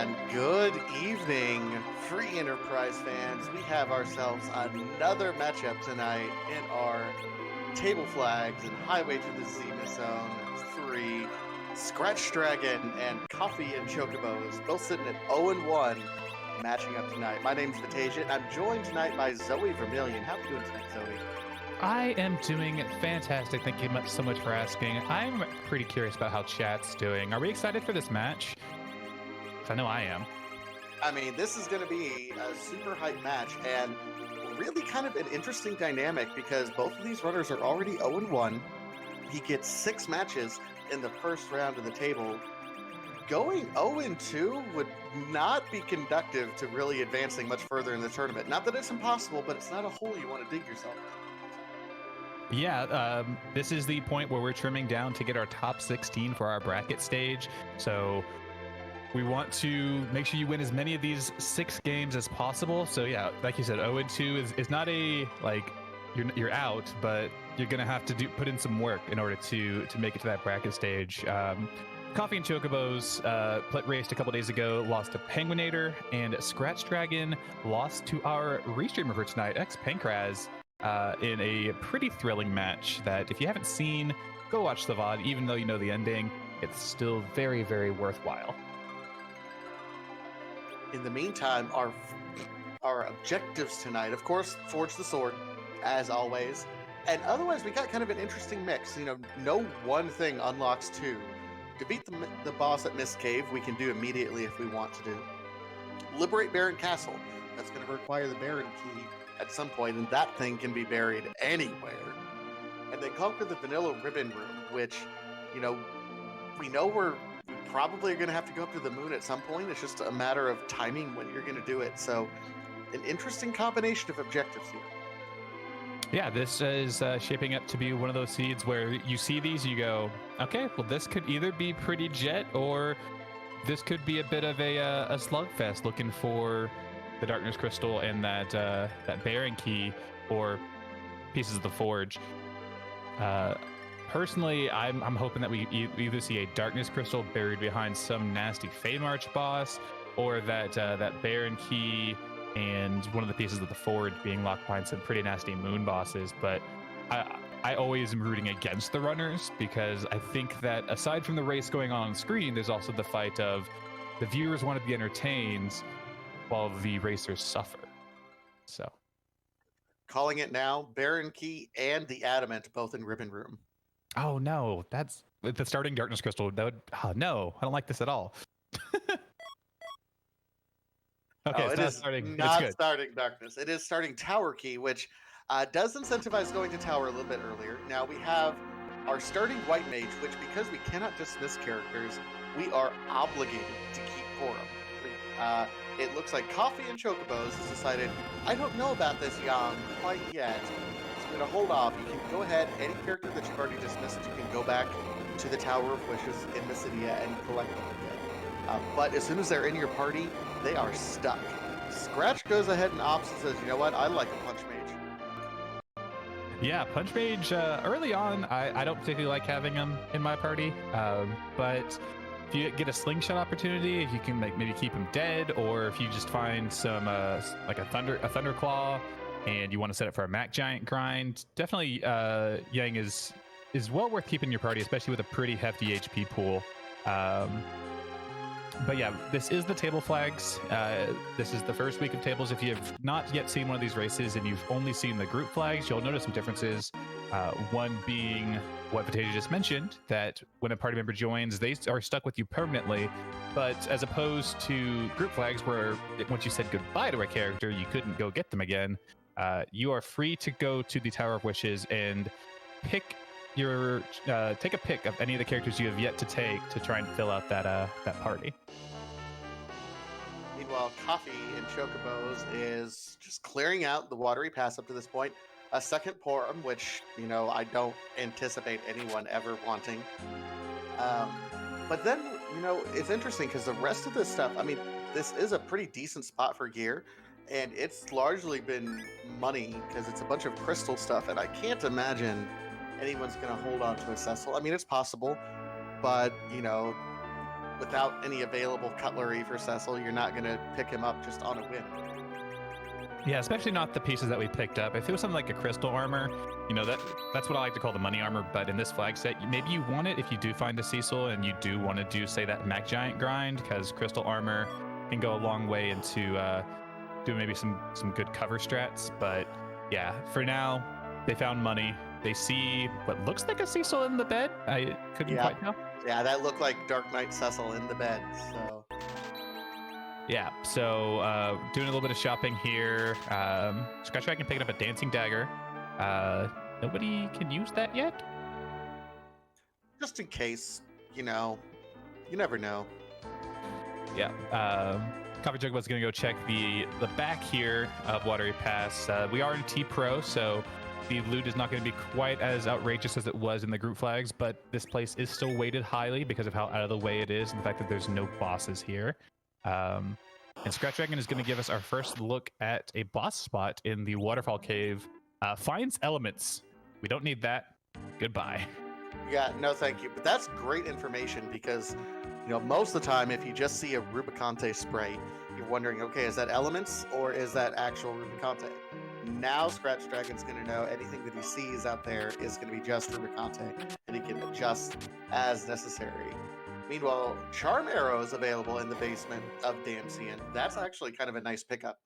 And good evening, free enterprise fans. We have ourselves another matchup tonight in our Table Flags and Highway to the Zenith Zone 3. Scratchdragon and CoffeeAndChocobos both sitting at 0-1, matching up tonight. My name's Vitasia, and I'm joined tonight by Zoe Vermillion. How are you doing tonight, Zoe? I am doing fantastic. Thank you so much for asking. I'm pretty curious about how chat's doing. Are we excited for this match? I know I am. I mean, this is going to be a super hype match, and really kind of an interesting dynamic because both of these runners are already 0-1. He gets 6 matches in the first round of the table. Going 0-2 would not be conductive to really advancing much further in the tournament. Not that it's impossible, but it's not a hole you want to dig yourself in. Yeah, this is the point where we're trimming down to get our top 16 for our bracket stage. So we want to make sure you win as many of these 6 games as possible. So yeah, like you said, 0-2 is not a like you're out, but you're gonna have to put in some work in order to make it to that bracket stage. CoffeeAndChocobos raced a couple days ago, lost to Penguinator, and Scratchdragon lost to our restreamer for tonight, Pankraz, in a pretty thrilling match that if you haven't seen, go watch the VOD. Even though you know the ending, it's still very, very worthwhile. In the meantime, our objectives tonight, of course, forge the sword, as always. And otherwise, we got kind of an interesting mix. You know, no one thing unlocks 2. To beat the boss at Mist Cave, we can do immediately if we want to do. Liberate Baron Castle. That's going to require the Baron Key at some point, and that thing can be buried anywhere. And then conquer the Vanilla Ribbon Room, which, you know we probably are going to have to go up to the moon at some point. It's just a matter of timing when you're going to do it. So, an interesting combination of objectives here. Yeah, this is shaping up to be one of those seeds where you see these, you go, okay, well, this could either be pretty jet or this could be a bit of a slugfest looking for the Darkness Crystal and that Baron Key or pieces of the Forge. Personally, I'm hoping that we either see a Darkness Crystal buried behind some nasty Fey March boss, or that Baron Key and one of the pieces of the Forge being locked behind some pretty nasty moon bosses. But I always am rooting against the runners because I think that aside from the race going on screen, there's also the fight of the viewers want to be entertained while the racers suffer. So, calling it now, Baron Key and the Adamant both in Ribbon Room. Oh no, that's the starting Darkness Crystal. That would no, I don't like this at all. Okay, it is starting Darkness. It is starting Tower Key, which does incentivize going to Tower a little bit earlier. Now we have our starting White Mage, which because we cannot dismiss characters, we are obligated to keep Quorum. It looks like CoffeeAndChocobos has decided, I don't know about this Yang quite yet. I'm going to hold off. You can go ahead, any character that you've already dismissed, you can go back to the Tower of Wishes in Mysidia and collect them again. But as soon as they're in your party, they are stuck. Scratch goes ahead and opts and says, you know what, I like a Punch Mage. Yeah, Punch Mage, early on, I don't particularly like having him in my party, but if you get a slingshot opportunity, if you can maybe keep him dead, or if you just find some like a Thunderclaw, and you want to set it for a Mac Giant grind, definitely Yang is well worth keeping in your party, especially with a pretty hefty HP pool. But yeah, this is the Table Flags. This is the first week of tables. If you have not yet seen one of these races and you've only seen the group flags, you'll notice some differences. One being what Vitasia just mentioned, that when a party member joins, they are stuck with you permanently. But as opposed to group flags, where once you said goodbye to a character, you couldn't go get them again, you are free to go to the Tower of Wishes and take a pick of any of the characters you have yet to take to try and fill out that party. Meanwhile, CoffeeAndChocobos is just clearing out the watery pass up to this point. A second Porum, which, you know, I don't anticipate anyone ever wanting. But then, you know, it's interesting because the rest of this stuff, I mean, this is a pretty decent spot for gear. And it's largely been money because it's a bunch of crystal stuff, and I can't imagine anyone's going to hold on to a Cecil. I mean, it's possible, but, you know, without any available cutlery for Cecil, you're not going to pick him up just on a whim. Yeah, especially not the pieces that we picked up. If it was something like a crystal armor, you know, that's what I like to call the money armor. But in this flag set, maybe you want it if you do find a Cecil and you do want to do, say, that Mac Giant grind, because crystal armor can go a long way into doing maybe some good cover strats. But yeah, for now, they found money. They see what looks like a Cecil in the bed. I couldn't quite tell. Yeah, that looked like Dark Knight Cecil in the bed. So yeah, so doing a little bit of shopping here. Scratchdragon picking up a dancing dagger. Nobody can use that yet? Just in case, you know, you never know. Yeah. CoffeeAndChocobos going to go check the back here of Watery Pass. We are in T-Pro, so the loot is not going to be quite as outrageous as it was in the group flags, but this place is still weighted highly because of how out of the way it is and the fact that there's no bosses here. And Scratchdragon is going to give us our first look at a boss spot in the Waterfall Cave. Finds elements. We don't need that. Goodbye. Yeah, no thank you. But that's great information because, you know, most of the time if you just see a Rubicante spray, you're wondering, okay, is that elements or is that actual Rubicante? Now Scratchdragon's going to know anything that he sees out there is going to be just Rubicante, and he can adjust as necessary. Meanwhile, Charm Arrow is available in the basement of Damsian. That's actually kind of a nice pickup.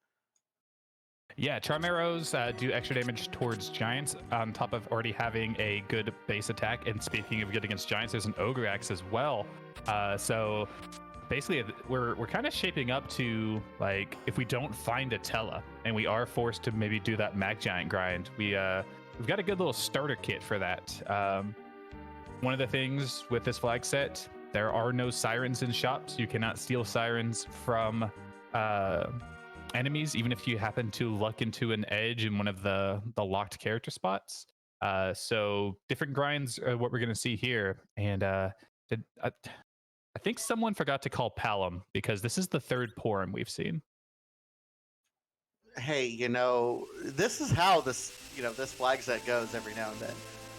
Yeah, Charm Arrows do extra damage towards giants on top of already having a good base attack. And speaking of good against giants, there's an Ogre Axe as well. So basically, we're kind of shaping up to, like, if we don't find a Tella and we are forced to maybe do that Mag Giant grind, we've got a good little starter kit for that. One of the things with this flag set, there are no sirens in shops. You cannot steal sirens from enemies, even if you happen to luck into an edge in one of the locked character spots. So different grinds are what we're going to see here. And I think someone forgot to call Palom because this is the third Porum we've seen. Hey, you know, this is how this flag set goes every now and then.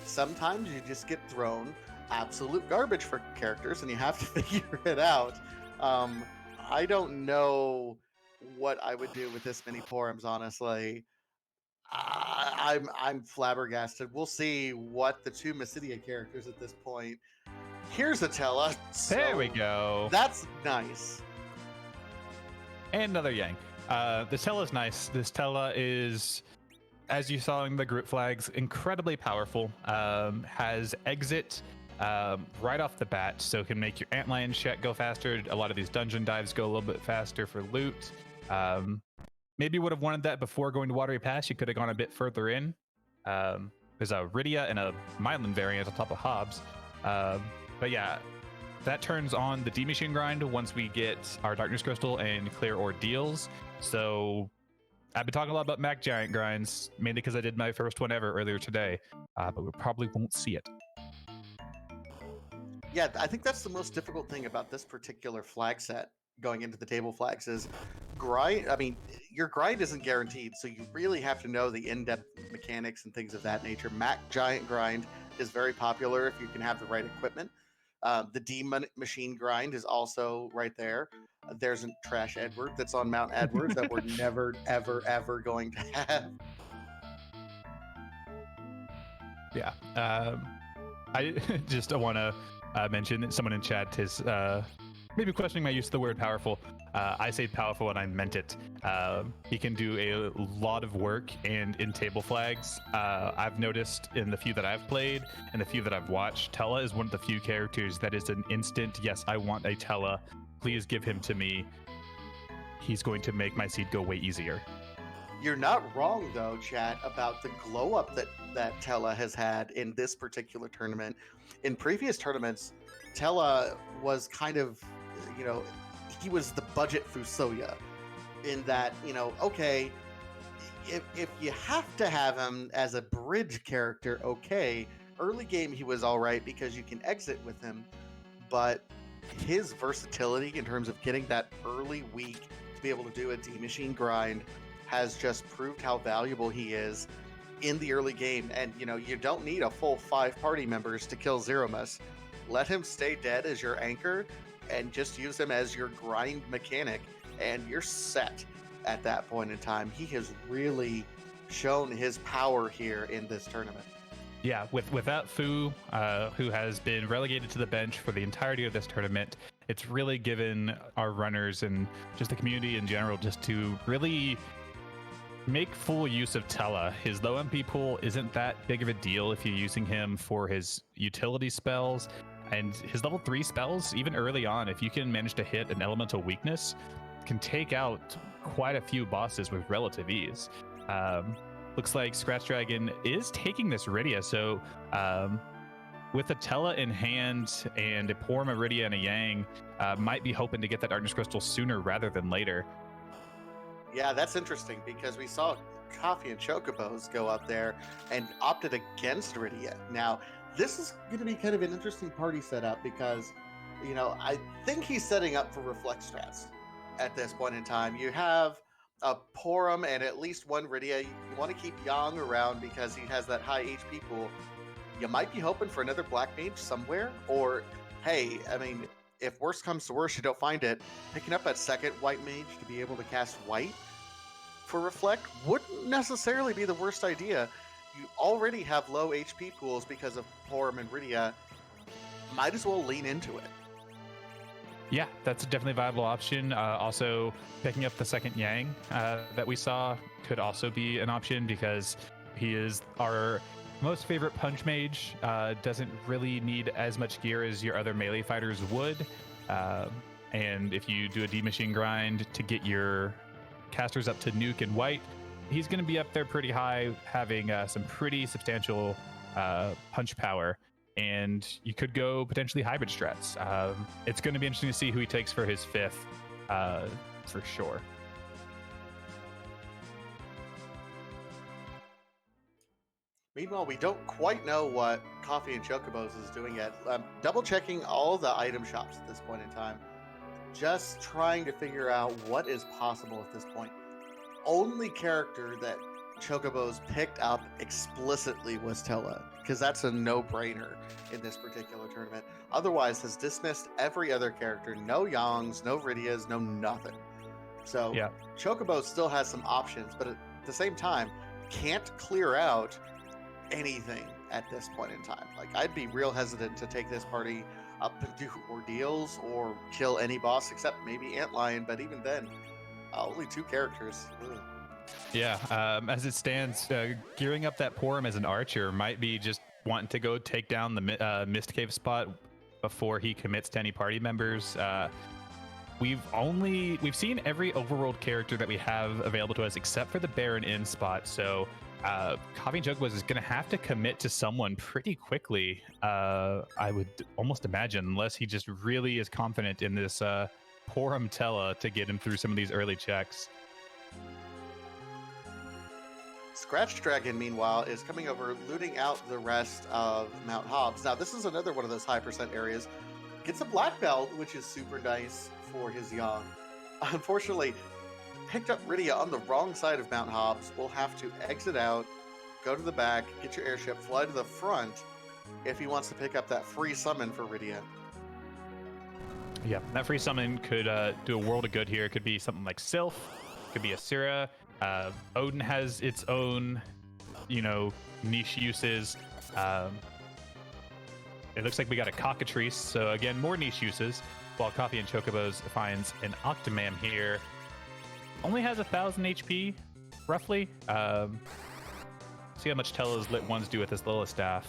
Sometimes you just get thrown absolute garbage for characters and you have to figure it out. I don't know what I would do with this many Porums, honestly. I'm flabbergasted. We'll see what the two Mysidia characters at this point. Here's a Tella. So there we go. That's nice. And another Yang. This Tella is nice. This Tella is, as you saw in the group flags, incredibly powerful. Has exit right off the bat, so can make your Antlion check go faster. A lot of these dungeon dives go a little bit faster for loot. Maybe would have wanted that before going to Watery Pass. You could have gone a bit further in. There's a Rydia and a Mylan variant on top of Hobbs. But yeah, that turns on the D-Machine grind once we get our Darkness Crystal and clear ordeals. So I've been talking a lot about Mac Giant grinds, mainly because I did my first one ever earlier today, but we probably won't see it. Yeah, I think that's the most difficult thing about this particular flag set going into the table flags is grind. I mean, your grind isn't guaranteed, so you really have to know the in-depth mechanics and things of that nature. Mac Giant grind is very popular if you can have the right equipment. The D-Machine grind is also right there. There's a Trash Edward that's on Mount Edwards that we're never, ever, ever going to have. Yeah. I just want to mention that someone in chat is maybe questioning my use of the word powerful. I say powerful and I meant it. He can do a lot of work, and in table flags, I've noticed in the few that I've played and the few that I've watched, Tella is one of the few characters that is an instant, yes, I want a Tella. Please give him to me. He's going to make my seed go way easier. You're not wrong, though, chat, about the glow up that Tella has had in this particular tournament. In previous tournaments, Tella was kind of, he was the budget Fusoya in that, okay, if you have to have him as a bridge character, okay, early game he was all right because you can exit with him, but his versatility in terms of getting that early week to be able to do a D-Machine grind has just proved how valuable he is in the early game. And, you don't need a full 5 party members to kill Threemus. Let him stay dead as your anchor, and just use him as your grind mechanic, and you're set at that point in time. He has really shown his power here in this tournament. Yeah, without Fu, who has been relegated to the bench for the entirety of this tournament, it's really given our runners and just the community in general just to really make full use of Tella. His low MP pool isn't that big of a deal if you're using him for his utility spells, and his level 3 spells, even early on, if you can manage to hit an elemental weakness, can take out quite a few bosses with relative ease. Looks like Scratchdragon is taking this Rydia, so with a Tella in hand and a Porum, a Rydia, and a Yang, might be hoping to get that Darkness Crystal sooner rather than later. Yeah, that's interesting because we saw CoffeeAndChocobos go up there and opted against Rydia. Now, this is going to be kind of an interesting party setup because, you know, I think he's setting up for Reflect strats at this point in time. You have a Porum and at least one Rydia. You want to keep Yang around because he has that high HP pool. You might be hoping for another Black Mage somewhere, or, hey, I mean, if worse comes to worse, you don't find it, picking up that second White Mage to be able to cast White for Reflect wouldn't necessarily be the worst idea. You already have low HP pools because of Porum and Rydia. Might as well lean into it. Yeah, that's definitely a viable option. Also, picking up the second Yang that we saw could also be an option because he is our most favorite punch mage. Doesn't really need as much gear as your other melee fighters would. And if you do a D-machine grind to get your casters up to Nuke and White, he's going to be up there pretty high, having some pretty substantial punch power. And you could go potentially hybrid strats. It's going to be interesting to see who he takes for his fifth, for sure. Meanwhile, we don't quite know what CoffeeAndChocobos is doing yet. Double checking all the item shops at this point in time. Just trying to figure out what is possible at this point. Only character that Chocobos picked up explicitly was Tella, because that's a no-brainer in this particular tournament. Otherwise, has dismissed every other character. No Yangs, no Rydias, no nothing. So yeah. Chocobos still has some options, but at the same time, can't clear out anything at this point in time. Like, I'd be real hesitant to take this party up and do ordeals or kill any boss except maybe Antlion, but even then, only 2 characters. Ugh. Yeah, as it stands, gearing up that Porum as an archer might be just wanting to go take down the Mist Cave spot before he commits to any party members. We've seen every overworld character that we have available to us except for the Baron Inn spot, so CoffeeAndChocobos is going to have to commit to someone pretty quickly, I would almost imagine, unless he just really is confident in this Porum Tella to get him through some of these early checks. Scratchdragon, meanwhile, is coming over, looting out the rest of Mount Hobbs. Now, this is another one of those high percent areas. Gets a black belt, which is super nice for his Yang. Unfortunately, picked up Rydia on the wrong side of Mount Hobbs. Will have to exit out, go to the back, get your airship, fly to the front if he wants to pick up that free summon for Rydia. Yeah, that free summon could do a world of good here. It could be something like Sylph, could be Asura. Odin has its own, niche uses. It looks like we got a Cockatrice, so again, more niche uses. While CoffeeAndChocobos finds an Octomam here. Only has 1,000 HP, roughly. See how much Tella's lit ones do with this Lilith staff.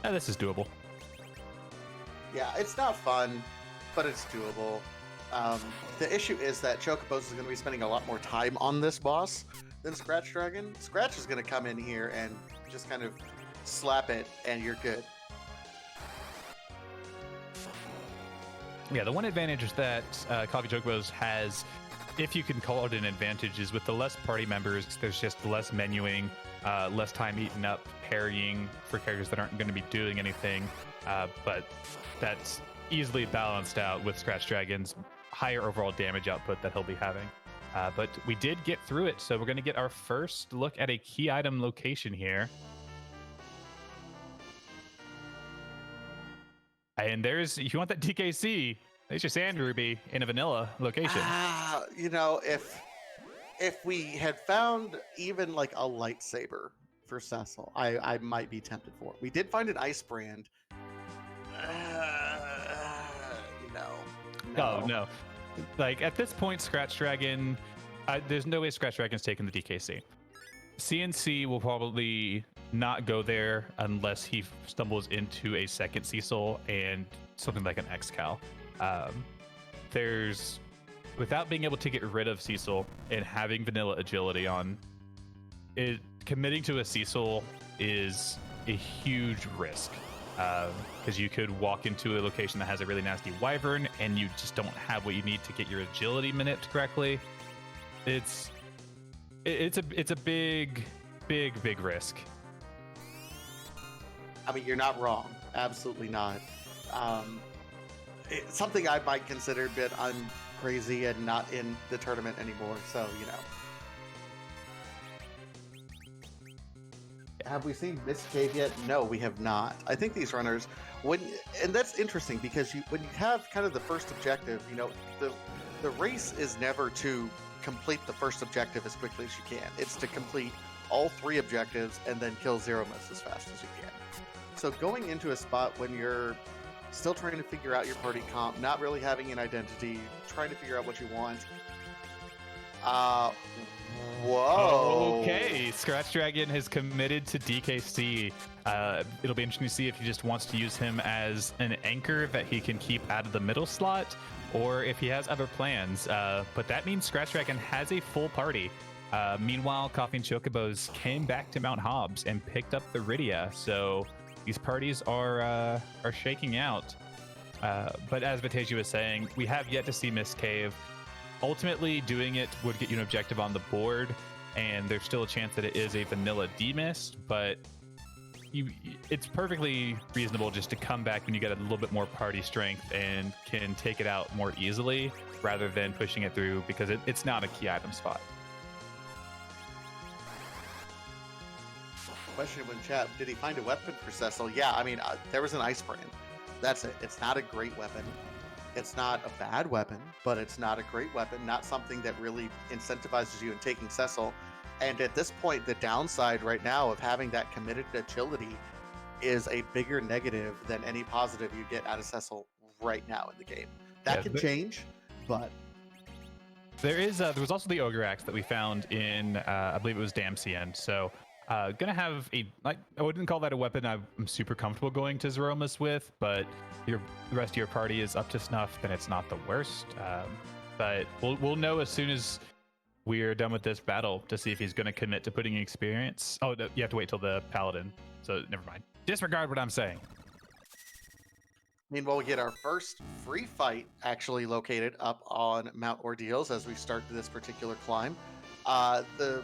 This is doable. Yeah, it's not fun, but it's doable. The issue is that Chocobos is going to be spending a lot more time on this boss than Scratchdragon. Scratch is going to come in here and just kind of slap it, and you're good. Yeah, the one advantage that CoffeeAndChocobos has, if you can call it an advantage, is with the less party members, there's just less menuing, less time eaten up, parrying for characters that aren't going to be doing anything. But that's easily balanced out with Scratchdragon's higher overall damage output that he'll be having. But we did get through it, so we're going to get our first look at a key item location here. And if you want that DKC, there's your Sand Ruby in a vanilla location. You know, if we had found even like a lightsaber for Cecil, I might be tempted for it. We did find an ice brand. No. Oh, no. Like, at this point, Scratchdragon, there's no way Scratchdragon's taking the DKC. CNC will probably not go there unless he stumbles into a second Cecil and something like an Excal. Without being able to get rid of Cecil and having vanilla agility on it, committing to a Cecil is a huge risk. Because you could walk into a location that has a really nasty wyvern and you just don't have what you need to get your agility minute correctly. It's a big risk. I mean, you're not wrong. Absolutely not. It's something I might consider, but I'm crazy and not in the tournament anymore. So, you know. Have we seen Miss Cave yet? No, we have not. I think these runners, and that's interesting because when you have kind of the first objective, you know, the race is never to complete the first objective as quickly as you can. It's to complete all 3 objectives and then kill Threemus as fast as you can. So going into a spot when you're still trying to figure out your party comp, not really having an identity, trying to figure out what you want. Whoa. Okay, Scratchdragon has committed to DKC. It'll be interesting to see if he just wants to use him as an anchor that he can keep out of the middle slot, or if he has other plans. But that means Scratchdragon has a full party. Meanwhile, CoffeeAndChocobos came back to Mount Hobbs and picked up the Rydia, so these parties are shaking out. But as Vatasia was saying, we have yet to see Miss Cave. Ultimately, doing it would get you an objective on the board, and there's still a chance that it is a vanilla demist, but it's perfectly reasonable just to come back when you get a little bit more party strength and can take it out more easily rather than pushing it through, because it's not a key item spot. Question in chat, did he find a weapon for Cecil? Yeah, I mean, there was an ice brand. That's it. It's not a great weapon. It's not a bad weapon, but it's not a great weapon. Not something that really incentivizes you in taking Cecil. And at this point, the downside right now of having that committed agility is a bigger negative than any positive you get out of Cecil right now in the game. That can change, but there was also the Ogre Axe that we found in I believe it was Damcien. So gonna have I wouldn't call that a weapon I'm super comfortable going to Zeromus with, but the rest of your party is up to snuff, then it's not the worst. But we'll know as soon as we're done with this battle to see if he's going to commit to putting experience. Oh, you have to wait till the Paladin, so never mind. Disregard what I'm saying. Meanwhile, we get our first free fight actually located up on Mount Ordeals as we start this particular climb. The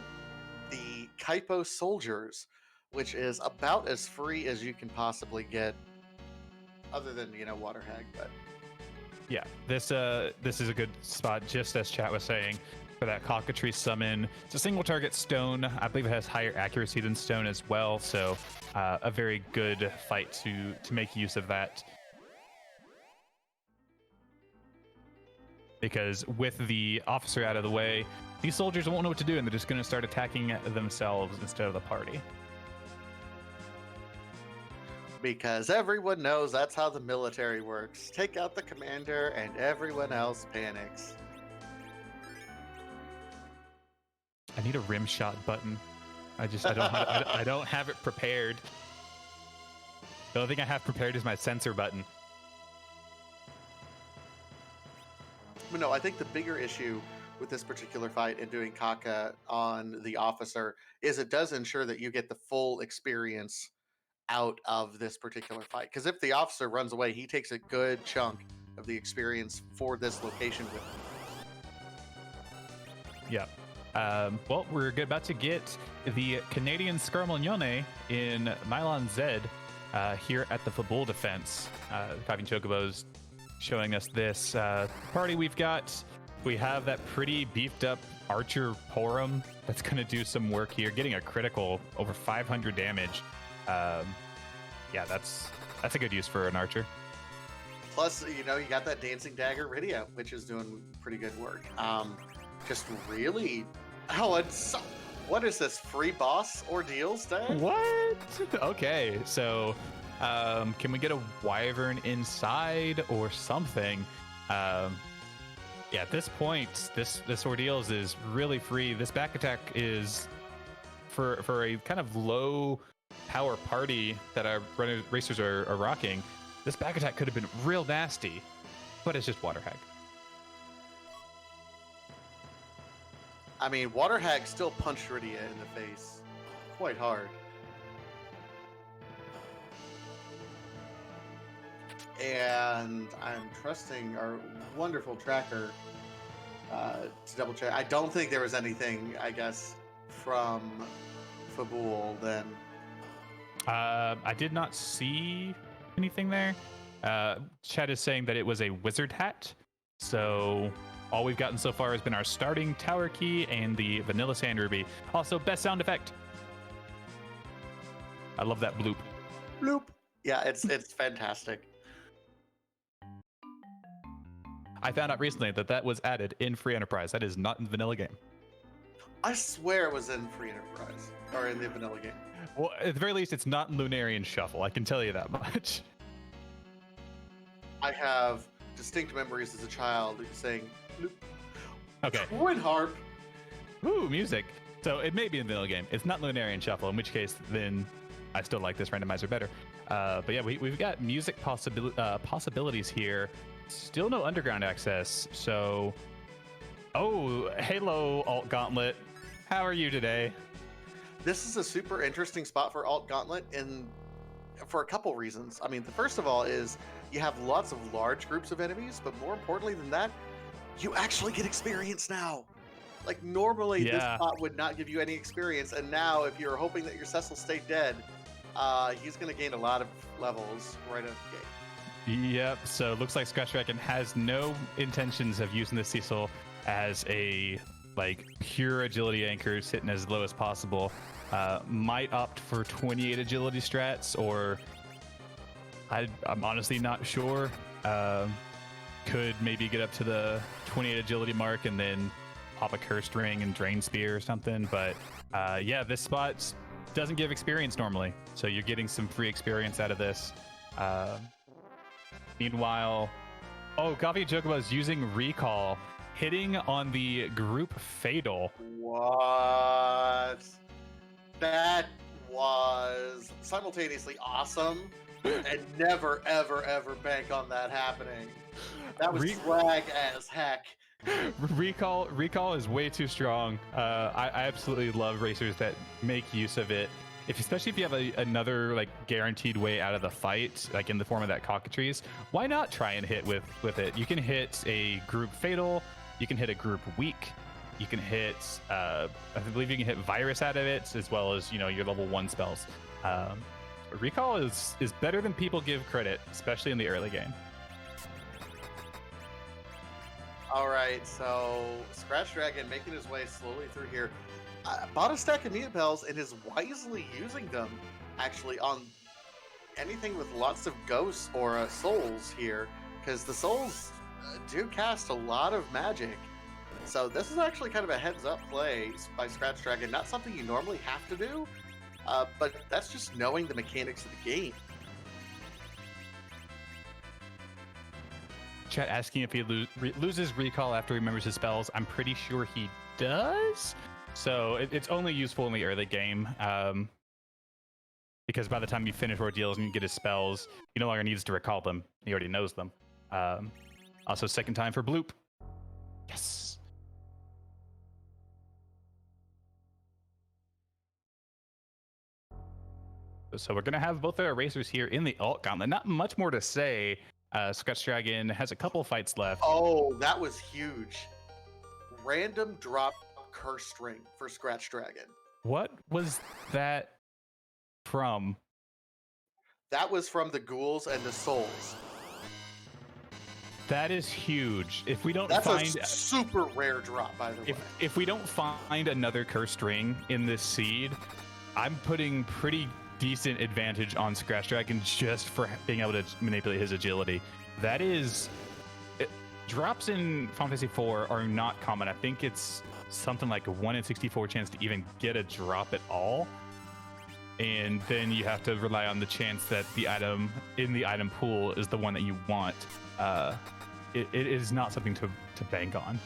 Kaipo Soldiers, which is about as free as you can possibly get, other than, you know, Water Hag. But yeah, this is a good spot, just as chat was saying, for that Cockatrice summon. It's a single target stone. I believe it has higher accuracy than stone as well, so a very good fight to make use of that. Because with the officer out of the way, these soldiers won't know what to do, and they're just going to start attacking themselves instead of the party. Because everyone knows that's how the military works. Take out the commander and everyone else panics. I need a rim shot button. I don't have it prepared. The only thing I have prepared is my sensor button. But no, I think the bigger issue with this particular fight and doing Kaka on the officer is it does ensure that you get the full experience out of this particular fight. Because if the officer runs away, he takes a good chunk of the experience for this location with him. Yeah. Well, we're about to get the Canadian Scarmiglione in Nylon Z here at the Fabul Defense. CoffeeAndChocobos showing us this party we've got. We have that pretty beefed up Archer Porum that's going to do some work here, getting a critical over 500 damage. Yeah, that's a good use for an Archer. Plus, you know, you got that Dancing Dagger Rydia, which is doing pretty good work. Just really... Oh, and so... What is this? Free boss ordeals day? What? Okay, so can we get a wyvern inside or something? Yeah, at this point, this ordeals is really free. This back attack is for a kind of low power party that our racers are rocking. This back attack could have been real nasty, but it's just water hag. I mean, Water Hag still punched Rydia in the face quite hard. And I'm trusting our wonderful tracker to double check. I don't think there was anything, I guess, from Fabul then. I did not see anything there. Chat is saying that it was a wizard hat, so all we've gotten so far has been our starting tower key and the vanilla sand ruby. Also, best sound effect. I love that bloop. Bloop. Yeah, it's fantastic. I found out recently that was added in Free Enterprise. That is not in the vanilla game. I swear it was in Free Enterprise or in the vanilla game. Well, at the very least, it's not in Lunarian Shuffle. I can tell you that much. I have distinct memories as a child saying, bloop. Okay. Twin harp. Ooh, music. So it may be in the vanilla game. It's not Lunarian Shuffle, in which case then I still like this randomizer better. But yeah, we've got music possibilities here. Still no underground access. So, oh, Halo Alt Gauntlet. How are you today? This is a super interesting spot for Alt Gauntlet for a couple reasons. I mean, the first of all is you have lots of large groups of enemies, but more importantly than that, you actually get experience now. Like normally this spot would not give you any experience, and now if you're hoping that your Cecil stay dead, he's going to gain a lot of levels right out of the gate. Yep, so it looks like Scratchdragon has no intentions of using the Cecil as a pure agility anchor sitting as low as possible. Might opt for 28 agility strats, or I'm honestly not sure. Could maybe get up to the 28 agility mark and then pop a cursed ring and drain spear or something. But yeah, this spot doesn't give experience normally, so you're getting some free experience out of this. Meanwhile, CoffeeAndChocobos is using recall, hitting on the group fatal. What? That was simultaneously awesome and never, ever, ever bank on that happening. That was swag as heck. Recall is way too strong. I absolutely love racers that make use of it. Especially if you have another guaranteed way out of the fight, in the form of that cockatrice, why not try and hit with it? You can hit a group fatal, you can hit a group weak, you can hit I believe you can hit virus out of it, as well as your level 1 spells. Recall is better than people give credit, especially in the early game. All right, so Scratchdragon making his way slowly through here. Bought a stack of mute bells and is wisely using them actually on anything with lots of ghosts or souls here, because the souls do cast a lot of magic. So this is actually kind of a heads up play by Scratchdragon, not something you normally have to do, but that's just knowing the mechanics of the game. Chat asking if he loses recall after he remembers his spells. I'm pretty sure he does. So it's only useful in the early game, because by the time you finish ordeals and you get his spells, he no longer needs to recall them. He already knows them. Also, second time for bloop. Yes. So we're going to have both our racers here in the Alt Gauntlet. Not much more to say. Scratchdragon has a couple fights left. Oh, that was huge. Random drop curse ring for Scratchdragon. What was that from? That was from the ghouls and the souls. That is huge. If we don't That's find a super rare drop, by the way. If we don't find another cursed ring in this seed, I'm putting pretty decent advantage on Scratchdragon just for being able to manipulate his agility. That is, drops in Final Fantasy IV are not common. I think it's something like a 1 in 64 chance to even get a drop at all. And then you have to rely on the chance that the item in the item pool is the one that you want. It is not something to bank on.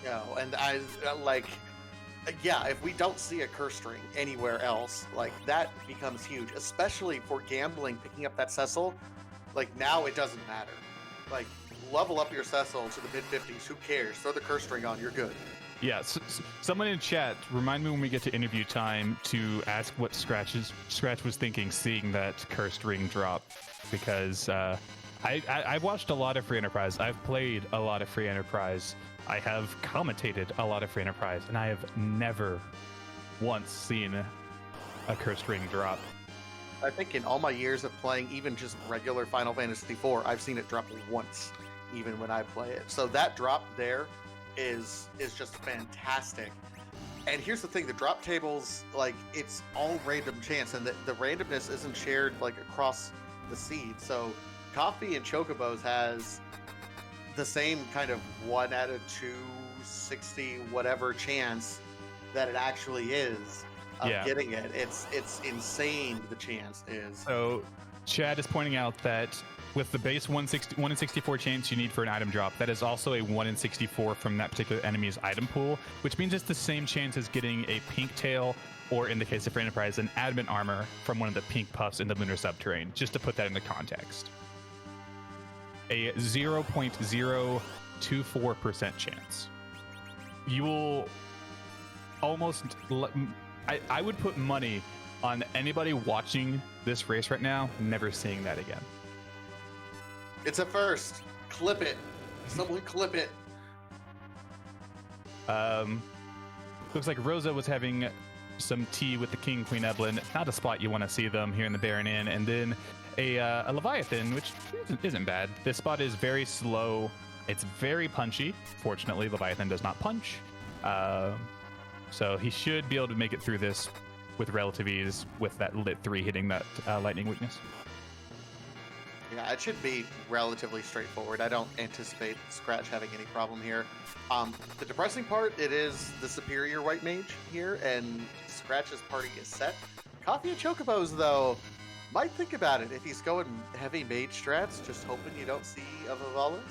No, and I like, yeah, if we don't see a curse string anywhere else, like that becomes huge, especially for gambling, picking up that Cecil. Like now it doesn't matter. Like level up your Cecil to the mid 50s. Who cares? Throw the curse string on. You're good. Yeah, someone in chat, remind me when we get to interview time to ask what Scratch was thinking seeing that cursed ring drop, because I've watched a lot of Free Enterprise. I've played a lot of Free Enterprise. I have commentated a lot of Free Enterprise, and I have never once seen a cursed ring drop. I think in all my years of playing even just regular Final Fantasy IV, I've seen it drop once, even when I play it. So that drop there is just fantastic. And here's the thing, the drop tables, like it's all random chance, and the randomness isn't shared like across the seed. So CoffeeAndChocobos has the same kind of 1 out of 260 whatever chance that it actually is of getting it. It's insane, the chance is. So Chad is pointing out that with the base 1 in 64 chance you need for an item drop, that is also a 1 in 64 from that particular enemy's item pool, which means it's the same chance as getting a pink tail, or in the case of Free Enterprise, an adamant armor from one of the pink puffs in the lunar subterrane, just to put that into context. A 0.024% chance. You will almost... I would put money on anybody watching this race right now never seeing that again. It's a first. Clip it. Someone clip it. Looks like Rosa was having some tea with the King, Queen Evelyn. Not a spot you want to see them here in the Baron Inn. And then a Leviathan, which isn't bad. This spot is very slow. It's very punchy. Fortunately, Leviathan does not punch. So he should be able to make it through this with relative ease with that Lit 3 hitting that lightning weakness. Yeah, it should be relatively straightforward. I don't anticipate Scratch having any problem here. The depressing part, it is the superior white mage here, and Scratch's party is set. CoffeeAndChocobos, though, might think about it if he's going heavy mage strats, just hoping you don't see a Vivalas.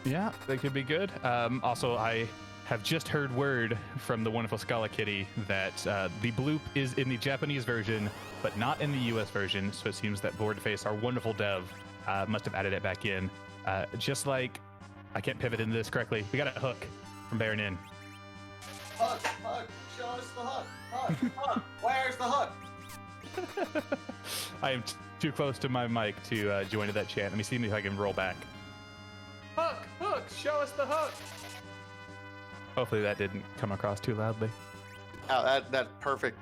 Yeah, that could be good. Also, I have just heard word from the wonderful Scala Kitty that the bloop is in the Japanese version, but not in the US version, so it seems that Boardface, our wonderful dev, must have added it back in. Just like, I can't pivot into this correctly, we got a hook from Baron Inn. Hook, show us the hook, hook, where's the hook? I am too close to my mic to join to that chant. Let me see if I can roll back. Hook, show us the hook. Hopefully that didn't come across too loudly. Oh, that's perfect.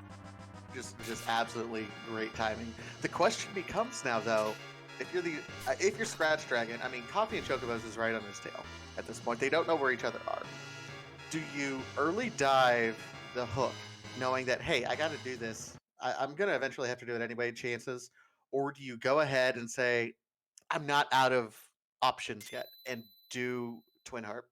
Just absolutely great timing. The question becomes now, though, if you're Scratchdragon, I mean, CoffeeAndChocobos is right on his tail at this point. They don't know where each other are. Do you early dive the hook, knowing that, hey, I got to do this. I'm going to eventually have to do it anyway, chances. Or do you go ahead and say, I'm not out of options yet, and do Twin Harp?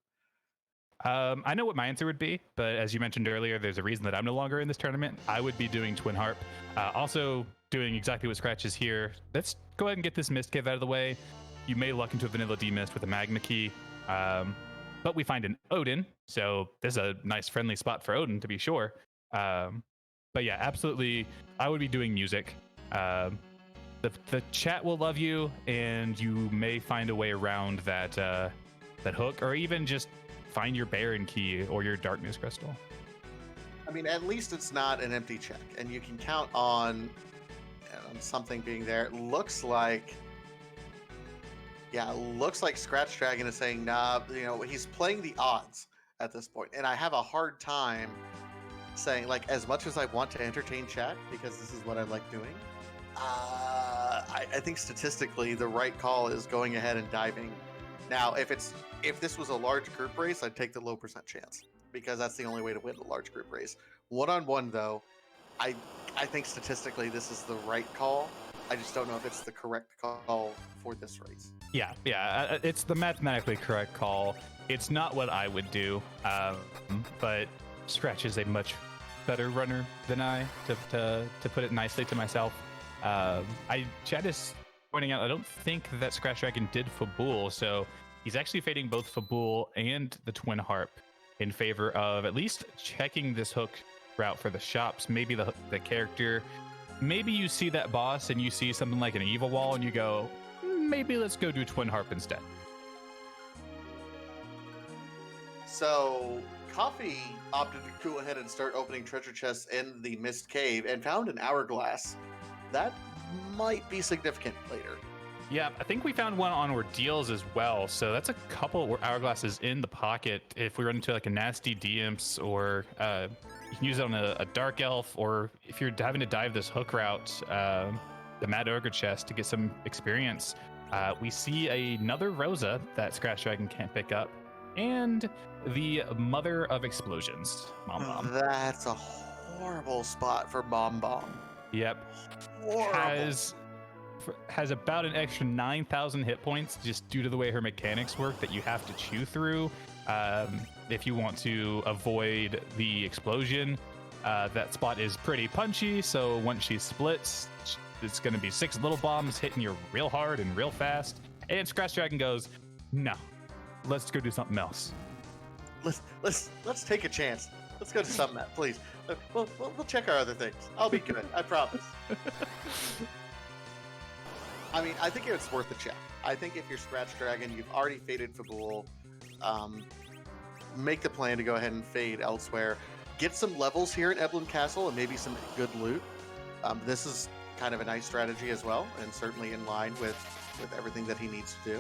I know what my answer would be, but as you mentioned earlier, there's a reason that I'm no longer in this tournament. I would be doing Twin Harp. Also doing exactly what Scratch is here. Let's go ahead and get this Mist Cave out of the way. You may luck into a Vanilla D-Mist with a Magma Key, but we find an Odin, so this is a nice friendly spot for Odin, to be sure. But yeah, absolutely, I would be doing music. The chat will love you, and you may find a way around that hook, or even just find your Baron Key or your Darkness Crystal. I mean, at least it's not an empty check, and you can count on something being there. It looks like Scratchdragon is saying, nah, he's playing the odds at this point, and I have a hard time saying, like, as much as I want to entertain chat, because this is what I like doing, I think statistically the right call is going ahead and diving. Now, if this was a large group race, I'd take the low percent chance, because that's the only way to win a large group race. One-on-one, though, I I think statistically this is the right call. I just don't know if it's the correct call for this race. Yeah, it's the mathematically correct call. It's not what I would do, but Scratch is a much better runner than I, to put it nicely to myself. Chad is pointing out, I don't think that Scratchdragon did Fabul, so he's actually fading both Fabul and the Twin Harp in favor of at least checking this hook route for the shops. Maybe the character, maybe you see that boss and you see something like an evil wall and you go, maybe let's go do Twin Harp instead. So Coffee opted to go ahead and start opening treasure chests in the Mist Cave and found an hourglass. That might be significant later. Yeah, I think we found one on Ordeals as well. So that's a couple hourglasses in the pocket. If we run into like a nasty D-Imps, or you can use it on a Dark Elf, or if you're having to dive this hook route, the Mad Ogre chest to get some experience. We see another Rosa that Scratchdragon can't pick up, and the Mother of Explosions, Mom Bomb. That's a horrible spot for Mom Bomb. Yep. Horrible. Has about an extra 9,000 hit points just due to the way her mechanics work that you have to chew through if you want to avoid the explosion. That spot is pretty punchy, so once she splits, it's going to be 6 little bombs hitting you real hard and real fast. And Scratchdragon goes, no, let's go do something else. Let's take a chance. Let's go to something else, please. We'll check our other things. I'll be good. I promise. I mean, I think it's worth a check. I think if you're Scratchdragon, you've already faded Fabul, make the plan to go ahead and fade elsewhere. Get some levels here at Eblin Castle and maybe some good loot. This is kind of a nice strategy as well, and certainly in line with everything that he needs to do.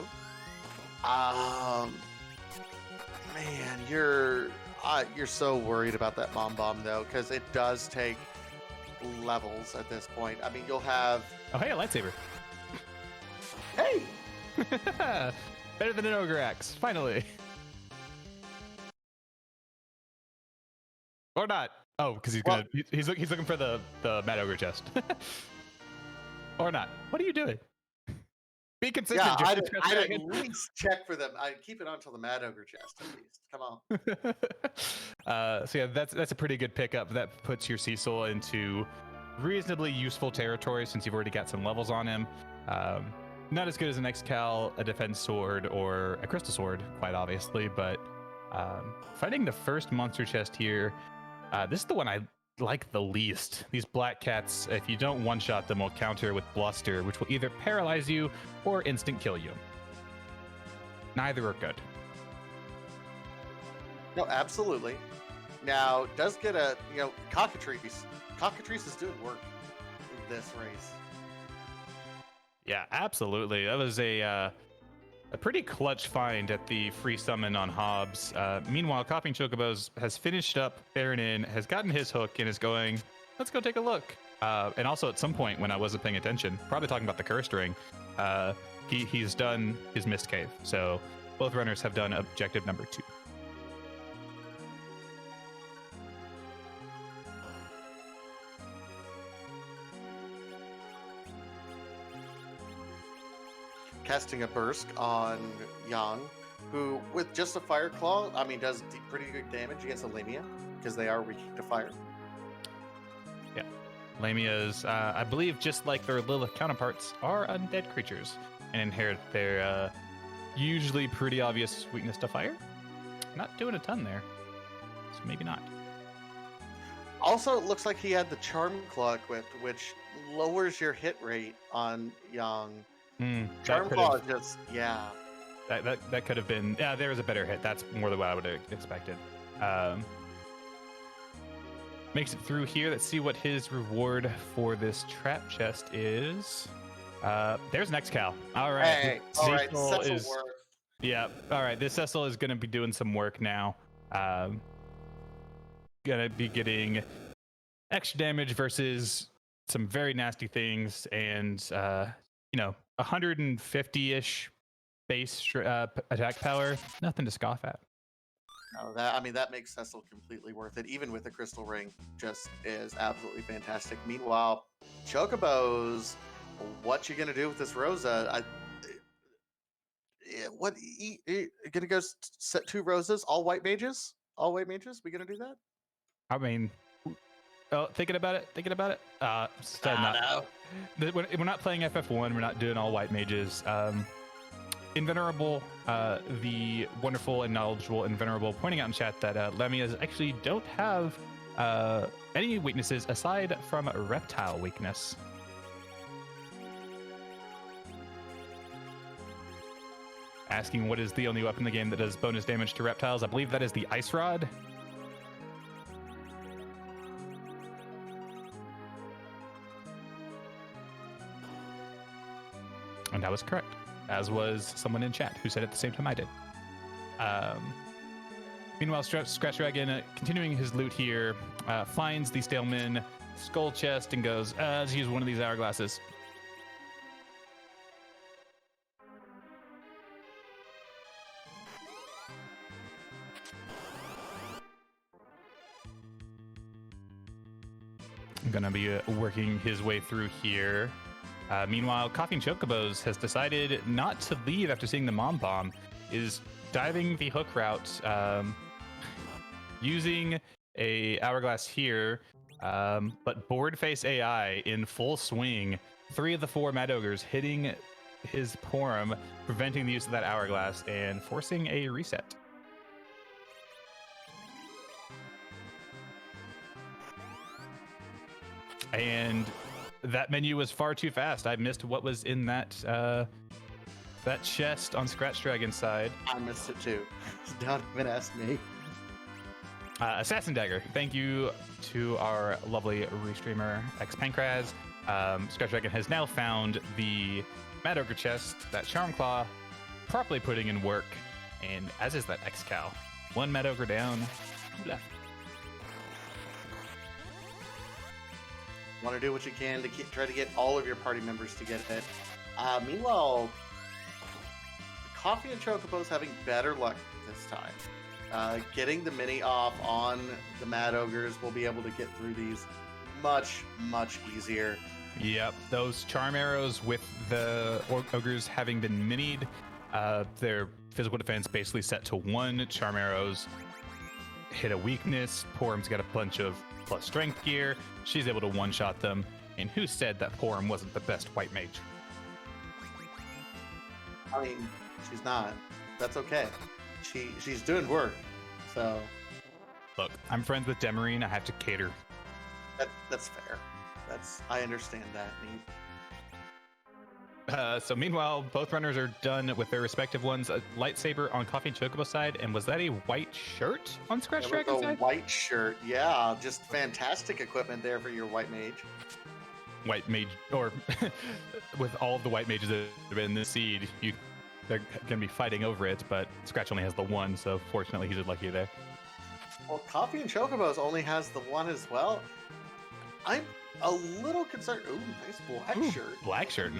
Man, you're so worried about that Mom Bomb though, because it does take levels at this point. I mean, you'll have... Oh, hey, a lightsaber. Hey! Better than an Ogre Axe, finally. Or not. Oh, because he's looking for the Mad Ogre chest. Or not. What are you doing? Be consistent. Yeah, I'd at least check for them. I'd keep it on until the Mad Ogre chest, at least. Come on. So yeah, that's a pretty good pickup. That puts your Cecil into reasonably useful territory since you've already got some levels on him. Not as good as an X-Cal, a defense sword, or a crystal sword, quite obviously, but fighting the first monster chest here, this is the one I like the least. These black cats, if you don't one-shot them, will counter with Bluster, which will either paralyze you or instant kill you. Neither are good. No, absolutely. Now, does get a, Cockatrice. Cockatrice is doing work in this race. Yeah, absolutely. That was a pretty clutch find at the free summon on Hobbs. Meanwhile, CoffeeAndChocobos has finished up Baron in, has gotten his hook, and is going, let's go take a look. And also at some point when I wasn't paying attention, probably talking about the cursed ring, he's done his Mist Cave. So both runners have done objective number 2. Casting a burst on Yang, who with just a fire claw, I mean, does pretty good damage against a Lamia because they are weak to fire. Yeah, Lamias, I believe, just like their Lilith counterparts, are undead creatures and inherit their usually pretty obvious weakness to fire. Not doing a ton there, so maybe not. Also, it looks like he had the Charm Claw equipped, which lowers your hit rate on Yang. Charm Claw just, yeah. That could have been, yeah, there was a better hit. That's more than what I would have expected. Makes it through here. Let's see what his reward for this trap chest is. There's an X-Cal. All right. Hey, all right, Cecil is, work. Yeah, all right. This Cecil is going to be doing some work now. Going to be getting extra damage versus some very nasty things, and 150-ish base attack power, nothing to scoff at. No, that makes Cecil completely worth it. Even with the crystal ring, just is absolutely fantastic. Meanwhile, Chocobos, what you gonna do with this Rosa? Gonna go set 2 roses, all white mages? All white mages? We gonna do that? I mean, thinking about it. No. We're not playing FF1. We're not doing all white mages. Invenerable, the wonderful and knowledgeable Invenerable, pointing out in chat that Lemias actually don't have any weaknesses aside from reptile weakness. Asking what is the only weapon in the game that does bonus damage to reptiles. I believe that is the Ice Rod. And that was correct, as was someone in chat who said it at the same time I did. Meanwhile, Scratchdragon, continuing his loot here, finds the Staleman skull chest and goes, let's use one of these hourglasses. I'm gonna be working his way through here. Meanwhile, CoffeeAndChocobos has decided not to leave after seeing the Mom Bomb, is diving the hook route, using a hourglass here, but board face AI in full swing. 3 of the 4 Mad Ogres hitting his Porum, preventing the use of that hourglass and forcing a reset. And that menu was far too fast. I missed what was in that that chest on Scratchdragon's side. I missed it too. Don't even ask me. Assassin Dagger. Thank you to our lovely restreamer X Pancraz. Scratchdragon has now found the Mad Ogre chest, that Charm Claw, properly putting in work, and as is that X Cow. 1 Mad Ogre down, 2 left. Want to do what you can to try to get all of your party members to get it. Meanwhile, CoffeeAndChocobos having better luck this time. Getting the mini off on the Mad Ogres will be able to get through these much, much easier. Yep, those charm arrows with the ogres having been minied, their physical defense basically set to 1. Charm arrows hit a weakness. Porum's got a bunch of plus strength gear. She's able to one-shot them. And who said that Porum wasn't the best white mage? I mean, she's not. That's okay. She's doing work. So look, I'm friends with Demarine. I have to cater. That's fair. I understand that need. So meanwhile, both runners are done with their respective ones. A lightsaber on CoffeeAndChocobo side, and was that a white shirt on Scratchdragon side? White shirt, yeah. Just fantastic equipment there for your white mage. White mage, or with all of the white mages that have been in this seed, they're going to be fighting over it, but Scratch only has the 1, so fortunately he's lucky there. Well, CoffeeAndChocobos only has the 1 as well. I'm a little concerned. Ooh, nice black shirt. Black shirt.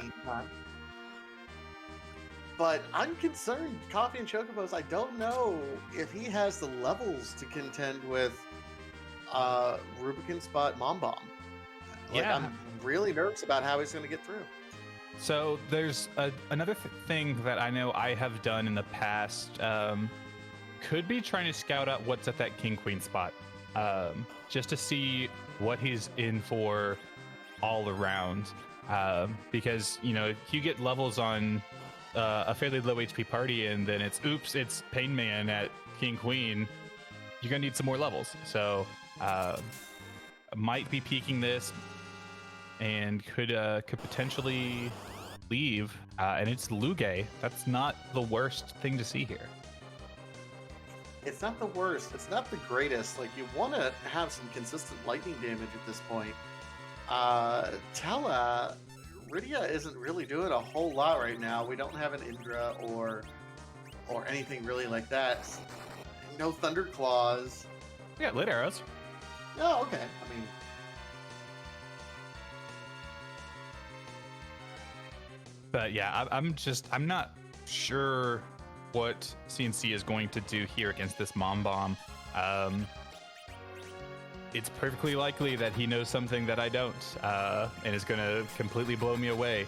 But I'm concerned, CoffeeAndChocobos, I don't know if he has the levels to contend with Rubicon Spot Mom Bomb. Yeah. I'm really nervous about how he's going to get through. So there's another thing that I know I have done in the past. Could be trying to scout out what's at that King Queen spot, just to see what he's in for all around. Because if you get levels on a fairly low HP party and then it's Pain Man at King Queen, you're gonna need some more levels. So might be peaking this and could potentially leave. And it's Luge. That's not the worst thing to see here. It's not the worst. It's not the greatest. Like, you want to have some consistent lightning damage at this point. Tella, Rydia isn't really doing a whole lot right now. We don't have an Indra or anything really like that. No Thunder Claws. We got lit arrows. Oh, okay. I mean, but yeah, I'm not sure what CNC is going to do here against this Mom Bomb. It's perfectly likely that he knows something that I don't, and is going to completely blow me away.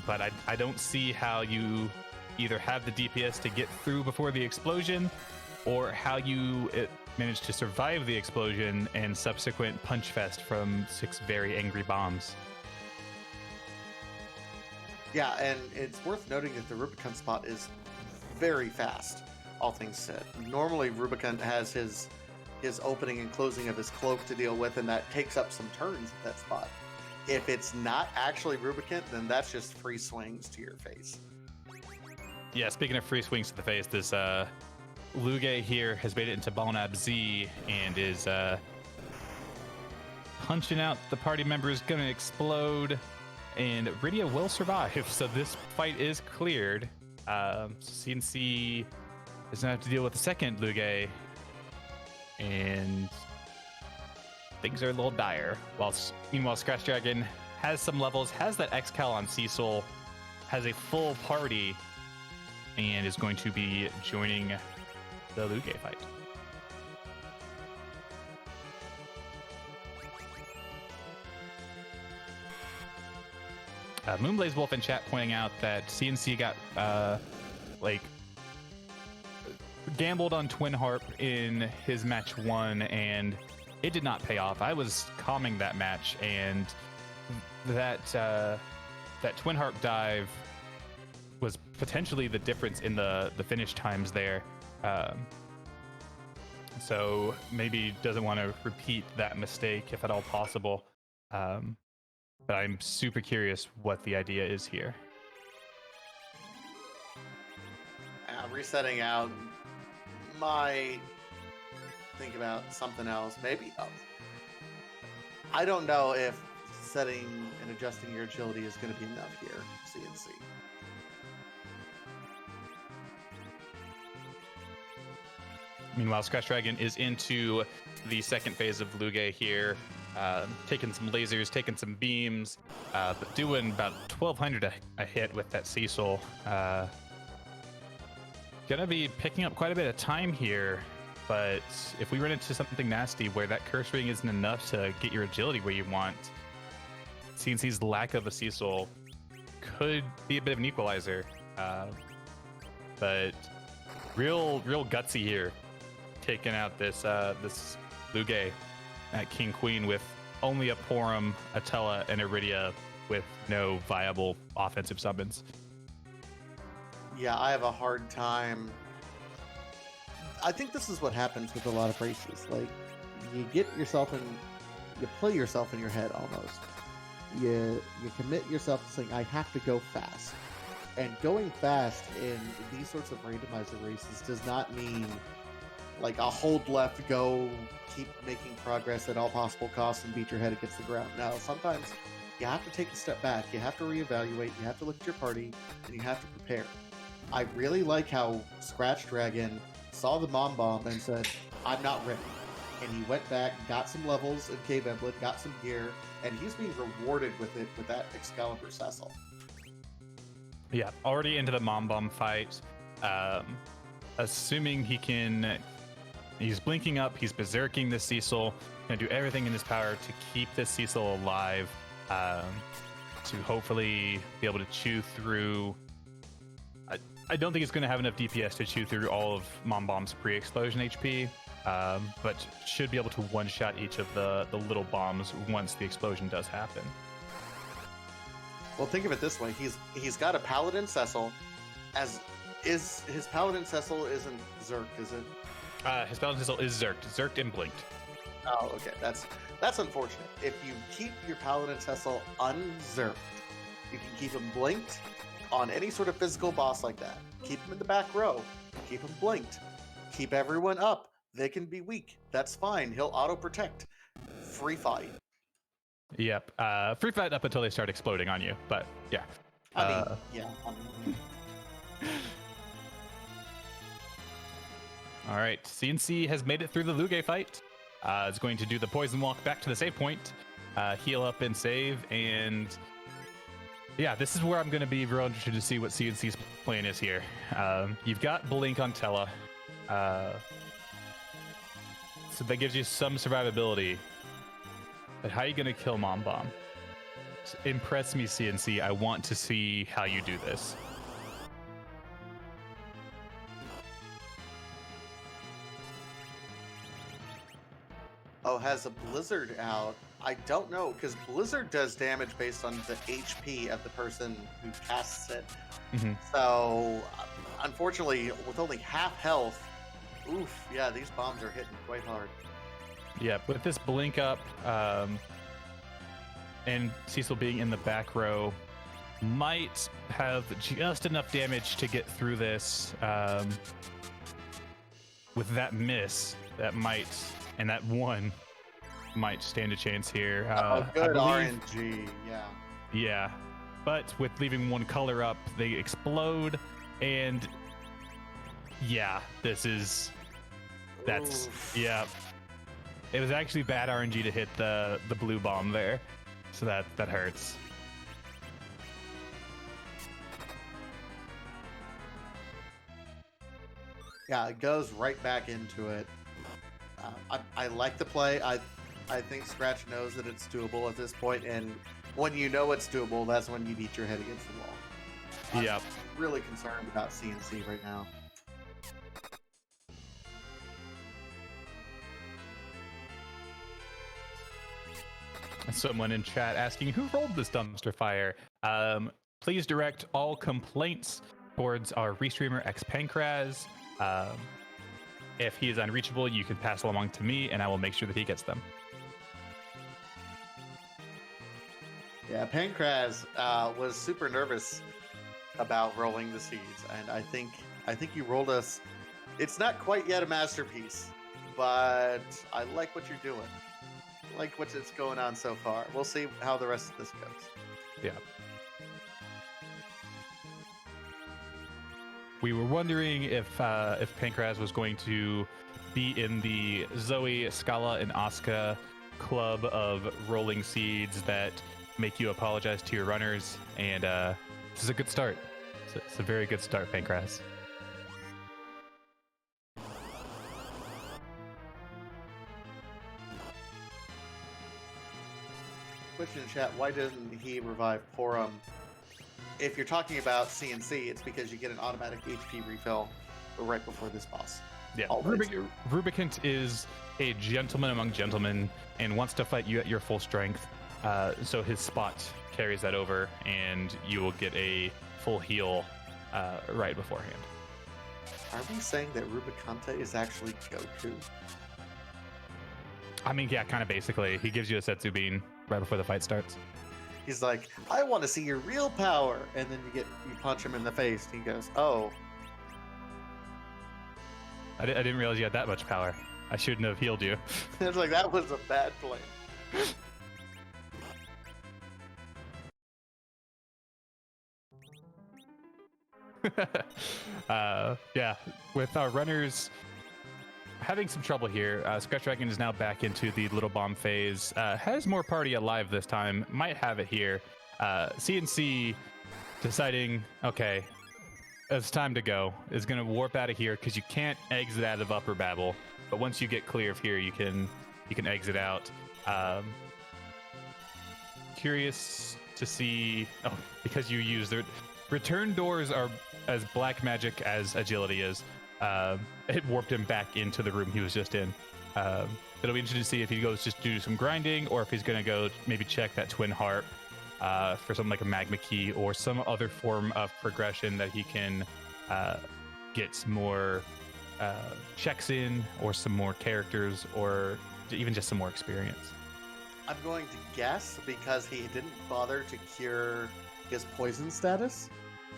But I don't see how you either have the DPS to get through before the explosion, or how you manage to survive the explosion and subsequent punch fest from 6 very angry bombs. Yeah, and it's worth noting that the Rubicon spot is very fast, all things said. Normally, Rubicon has his opening and closing of his cloak to deal with, and that takes up some turns at that spot. If it's not actually Rubicon, then that's just free swings to your face. Yeah, speaking of free swings to the face, this Luge here has made it into Balnab Z and is punching out the party members, gonna explode, and Rydia will survive. So this fight is cleared. CNC is gonna have to deal with the second Luge, and things are a little dire. Meanwhile, Scratchdragon has some levels, has that X-Cal on Cecil, has a full party, and is going to be joining the Luge fight. Moonblaze Wolf in chat pointing out that CNC got gambled on Twin Harp in his match 1, and it did not pay off. I was calming that match, and that Twin Harp dive was potentially the difference in the finish times there. So maybe doesn't want to repeat that mistake if at all possible. But I'm super curious what the idea is here. Resetting out might think about something else. Maybe. I don't know if setting and adjusting your agility is going to be enough here, CNC. Meanwhile, Scratchdragon is into the second phase of Luge here, taking some lasers, taking some beams, but doing about 1,200 a hit with that Cecil. Gonna be picking up quite a bit of time here, but if we run into something nasty where that curse ring isn't enough to get your agility where you want, CNC's lack of a Cecil could be a bit of an equalizer. But real gutsy here, taking out this Luge at King Queen with only a Porum, Atella, and Iridia with no viable offensive summons. Yeah, I have a hard time. I think this is what happens with a lot of races. Like, you play yourself in your head almost. You commit yourself to saying, I have to go fast. And going fast in these sorts of randomizer races does not mean like a hold left, go, keep making progress at all possible costs and beat your head against the ground. No, sometimes you have to take a step back. You have to reevaluate. You have to look at your party, and you have to prepare. I really like how Scratchdragon saw the Mom Bomb and said, I'm not ready. And he went back, got some levels in Cave Emblem, got some gear, and he's being rewarded with it with that Excalibur Cecil. Yeah, already into the Mom Bomb fight. Assuming he's blinking up, he's berserking this Cecil, gonna do everything in his power to keep this Cecil alive, to hopefully be able to chew through. I don't think it's gonna have enough DPS to chew through all of Mom Bomb's pre-explosion HP, but should be able to one-shot each of the little bombs once the explosion does happen. Well, think of it this way: he's got a Paladin Cecil. His Paladin Cecil isn't Zerk, is it? His Paladin Cecil is Zerked and blinked. Oh, okay. That's unfortunate. If you keep your Paladin Cecil unzerked, you can keep him blinked on any sort of physical boss like that. Keep him in the back row. Keep him blinked. Keep everyone up. They can be weak. That's fine. He'll auto-protect. Free fight. Yep. Free fight up until they start exploding on you, but yeah. Yeah. All right, CNC has made it through the Luge fight. It's going to do the poison walk back to the save point, heal up and save, and Yeah, this is where I'm going to be real interested to see what CNC's plan is here. You've got Blink on Tella. So that gives you some survivability. But how are you going to kill Mom Bomb? Impress me, CNC. I want to see how you do this. Oh, has a Blizzard out. I don't know, because Blizzard does damage based on the HP of the person who casts it. So, unfortunately, with only half health, oof, yeah, these bombs are hitting quite hard. Yeah, with this blink up, and Cecil being in the back row, might have just enough damage to get through this. With that miss, that might, and that one might stand a chance here. Oh, good RNG, yeah. Yeah, but with leaving one color up, they explode, and yeah, that's, oof. Yeah. It was actually bad RNG to hit the blue bomb there, so that hurts. Yeah, it goes right back into it. I like the play. I think Scratch knows that it's doable at this point, and when you know it's doable, that's when you beat your head against the wall. Yep. I'm really concerned about CNC right now. Someone in chat asking who rolled this dumpster fire. Please direct all complaints towards our restreamer X Pancraz. If he is unreachable, you can pass along to me, and I will make sure that he gets them. Yeah, Pancraz was super nervous about rolling the seeds, and I think you rolled us. It's not quite yet a masterpiece, but I like what you're doing. I like what's going on so far. We'll see how the rest of this goes. Yeah. We were wondering if Pancraz was going to be in the Zoe, Scala, and Asuka club of rolling seeds that make you apologize to your runners, and this is a good start. It's a very good start, Pancraz. Question in chat, why doesn't he revive Porum? If you're talking about CNC, it's because you get an automatic HP refill right before this boss. Yeah, Rubicant is a gentleman among gentlemen and wants to fight you at your full strength. So his spot carries that over, and you will get a full heal right beforehand. Are we saying that Rubicante is actually Goku? I mean, yeah, kind of basically. He gives you a Setsu Bean right before the fight starts. He's like, I want to see your real power, and then you punch him in the face, and he goes, oh. I didn't realize you had that much power. I shouldn't have healed you. It's like, that was a bad plan. Yeah, with our runners having some trouble here, Scratchdragon is now back into the little bomb phase. Has more party alive this time. Might have it here. CNC deciding, okay, it's time to go. Is going to warp out of here because you can't exit out of Upper Babel. But once you get clear of here, you can exit out. Curious to see. Oh, because you use the return doors are as black magic as agility is. It warped him back into the room he was just in. It'll be interesting to see if he goes just do some grinding, or if he's going to go maybe check that twin harp for something like a magma key or some other form of progression that he can get some more checks in, or some more characters, or even just some more experience. I'm going to guess, because he didn't bother to cure his poison status,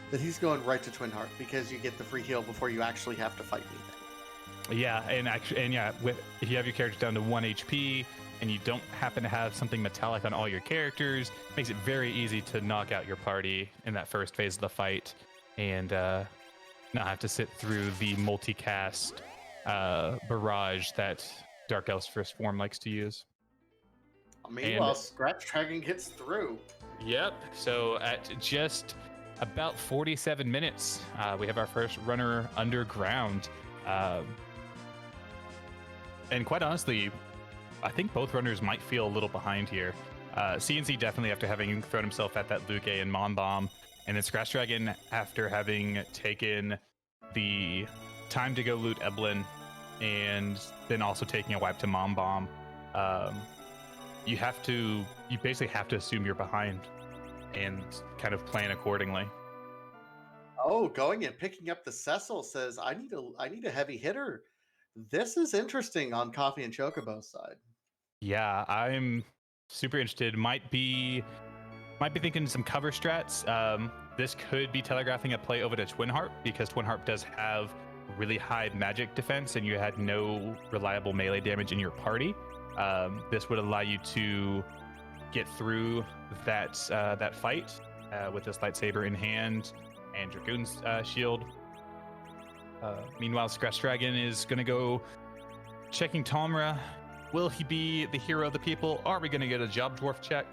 that he's going right to Twin Heart, because you get the free heal before you actually have to fight anything. Yeah, if you have your character down to 1 HP and you don't happen to have something metallic on all your characters, it makes it very easy to knock out your party in that first phase of the fight, and not have to sit through the multicast barrage that Dark Elf's First Form likes to use. Meanwhile, Scratchdragon gets through. Yep. So at just about 47 minutes, we have our first runner underground. And quite honestly, I think both runners might feel a little behind here. CNC definitely after having thrown himself at that Luke and Mom Bomb, and then Scratchdragon after having taken the time to go loot Eblin, and then also taking a wipe to Mom Bomb. You basically have to assume you're behind and kind of plan accordingly. Oh, going and picking up the Cecil says, I need a heavy hitter. This is interesting on Coffee and Chocobo's side. Yeah, I'm super interested. Might be thinking some cover strats. This could be telegraphing a play over to Twin Harp, because Twin Harp does have really high magic defense and you had no reliable melee damage in your party. This would allow you to get through that fight with this lightsaber in hand and Dragoon's shield. Meanwhile, Scratchdragon is going to go checking Tomra. Will he be the hero of the people? Are we going to get a Job Dwarf check?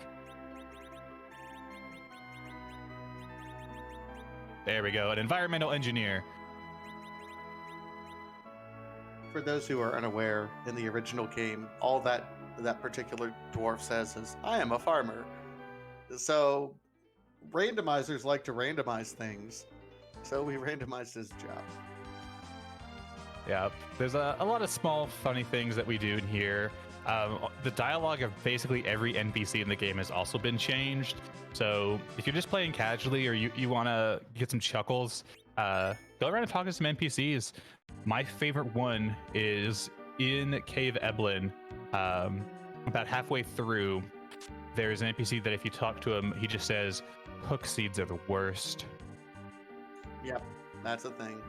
There we go, an environmental engineer. For those who are unaware, in the original game, all that particular dwarf says is, I am a farmer. So randomizers like to randomize things. So we randomized his job. Yeah, there's a lot of small funny things that we do in here. The dialogue of basically every NPC in the game has also been changed. So if you're just playing casually, or you want to get some chuckles, go around and talk to some NPCs. My favorite one is in Cave Eblin. About halfway through, there's an NPC that if you talk to him, he just says, hook seeds are the worst. Yep, that's a thing.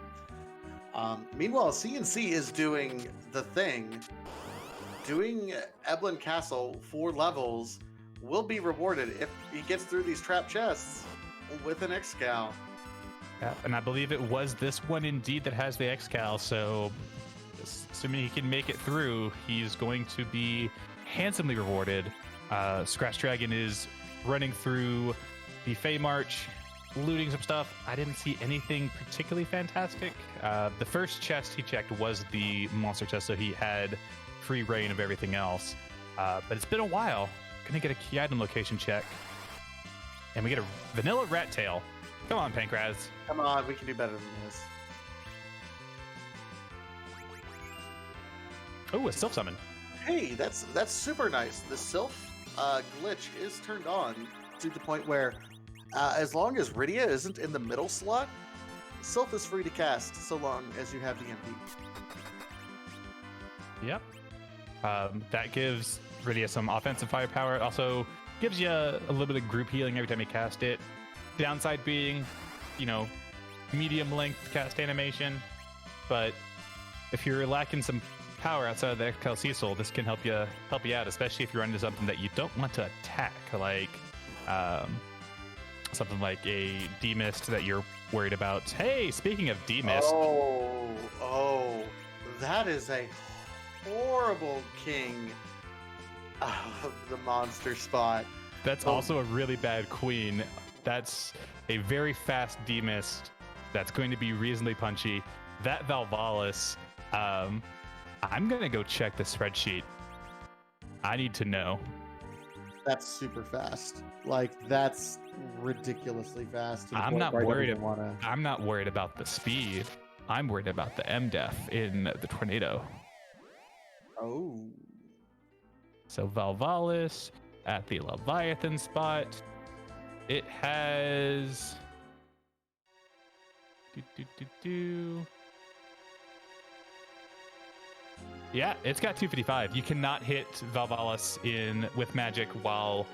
Meanwhile, CNC is doing the thing. Doing Eblin Castle 4 levels will be rewarded if he gets through these trap chests with an Excal. Yeah, and I believe it was this one indeed that has the Excal, so assuming he can make it through, he's going to be handsomely rewarded. Scratchdragon is running through the Fey March, looting some stuff. I didn't see anything particularly fantastic. The first chest he checked was the monster chest, so he had free reign of everything else. But it's been a while. Gonna get a key item location check. And we get a vanilla rat tail. Come on, Pankraz. Come on, we can do better than this. Oh, a Sylph summon. Hey, that's super nice. The Sylph glitch is turned on to the point where as long as Rydia isn't in the middle slot, Sylph is free to cast so long as you have the MP. Yep. That gives Rydia some offensive firepower. It also gives you a little bit of group healing every time you cast it. Downside being, medium length cast animation. But if you're lacking some power outside of the Excal Cecil, this can help you out, especially if you're into something that you don't want to attack, like something like a demist that you're worried about. Hey, speaking of demist. Oh, that is a horrible king of the monster spot. That's also a really bad queen. That's a very fast demist that's going to be reasonably punchy. That Valvalis, I'm going to go check the spreadsheet. I need to know. That's super fast. Like, that's ridiculously fast. I'm not worried about the speed. I'm worried about the MDef in the tornado. Oh. So Valvalis at the Leviathan spot. It has... Yeah, it's got 255. You cannot hit Valvalis with magic while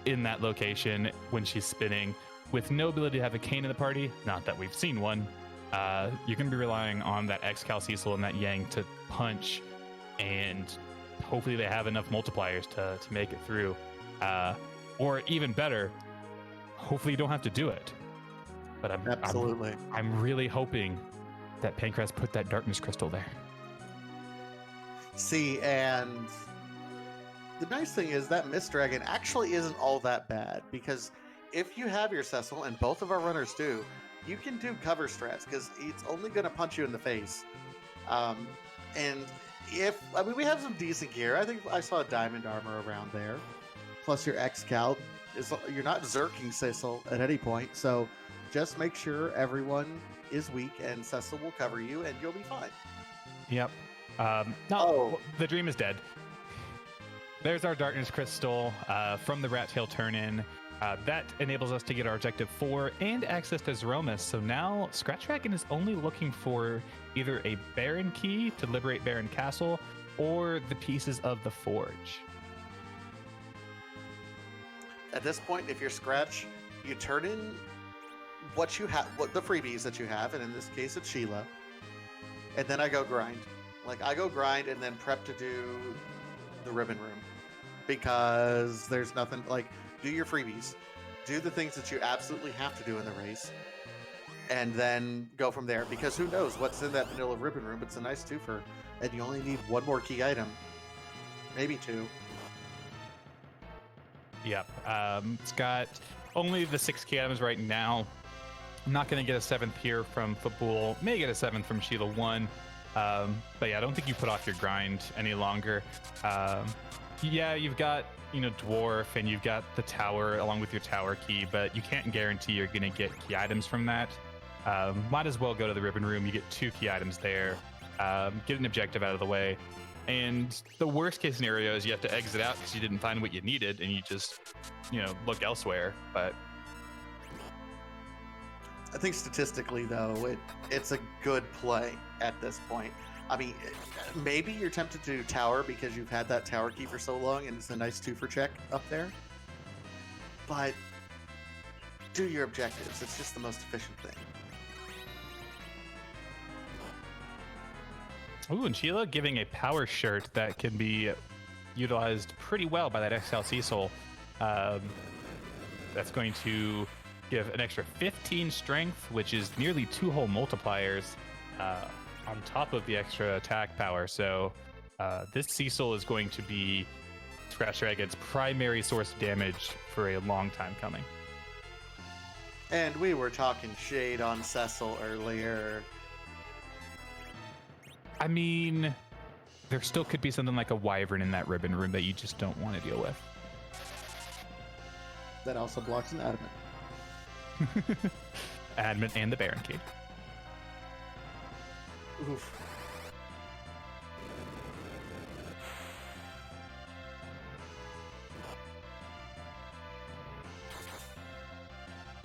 in that location when she's spinning. With no ability to have a cane in the party, not that we've seen one, you're going to be relying on that Excal Cecil and that Yang to punch, and hopefully they have enough multipliers to make it through. Or even better, hopefully you don't have to do it. But I'm really hoping that Pankraz put that darkness crystal there. See, and the nice thing is that Mist Dragon actually isn't all that bad, because if you have your Cecil, and both of our runners do, you can do cover strats, because it's only going to punch you in the face. And we have some decent gear. I think I saw a diamond armor around there. Plus your X-Cal, you're not zerking Cecil at any point, so just make sure everyone is weak and Cecil will cover you and you'll be fine. Yep. The dream is dead. There's our Darkness Crystal from the Rat Tail turn-in. That enables us to get our Objective 4 and access to Threemus. So now Scratchdragon is only looking for either a Baron Key to liberate Baron Castle or the pieces of the Forge. At this point, if you're Scratch, you turn in what you have, what the freebies that you have, and in this case it's Sheila, and then I go grind. Like, I go grind and then prep to do the ribbon room, because there's nothing like, do your freebies, do the things that you absolutely have to do in the race, and then go from there, because who knows what's in that vanilla ribbon room. It's a nice twofer, and you only need one more key item, maybe two. Yep. It's got only the 6 key items right now. I'm not going to get a 7th here from Football. May get a 7th from Sheila 1. But yeah, I don't think you put off your grind any longer. Yeah, you've got, Dwarf, and you've got the tower along with your tower key, but you can't guarantee you're going to get key items from that. Might as well go to the ribbon room. You get 2 key items there. Get an objective out of the way. And the worst case scenario is you have to exit out because you didn't find what you needed, and you just, look elsewhere. But I think statistically, though, it's a good play at this point. I mean, maybe you're tempted to do tower because you've had that tower key for so long, and it's a nice twofer check up there. But do your objectives. It's just the most efficient thing. Ooh, and Sheila giving a power shirt that can be utilized pretty well by that XL Cecil. That's going to give an extra 15 strength, which is nearly 2 whole multipliers on top of the extra attack power. So this Cecil is going to be Scratchdragon's primary source of damage for a long time coming. And we were talking shade on Cecil earlier. I mean, there still could be something like a Wyvern in that ribbon room that you just don't want to deal with. That also blocks an Adamant. Adamant and the Baron Key. Oof.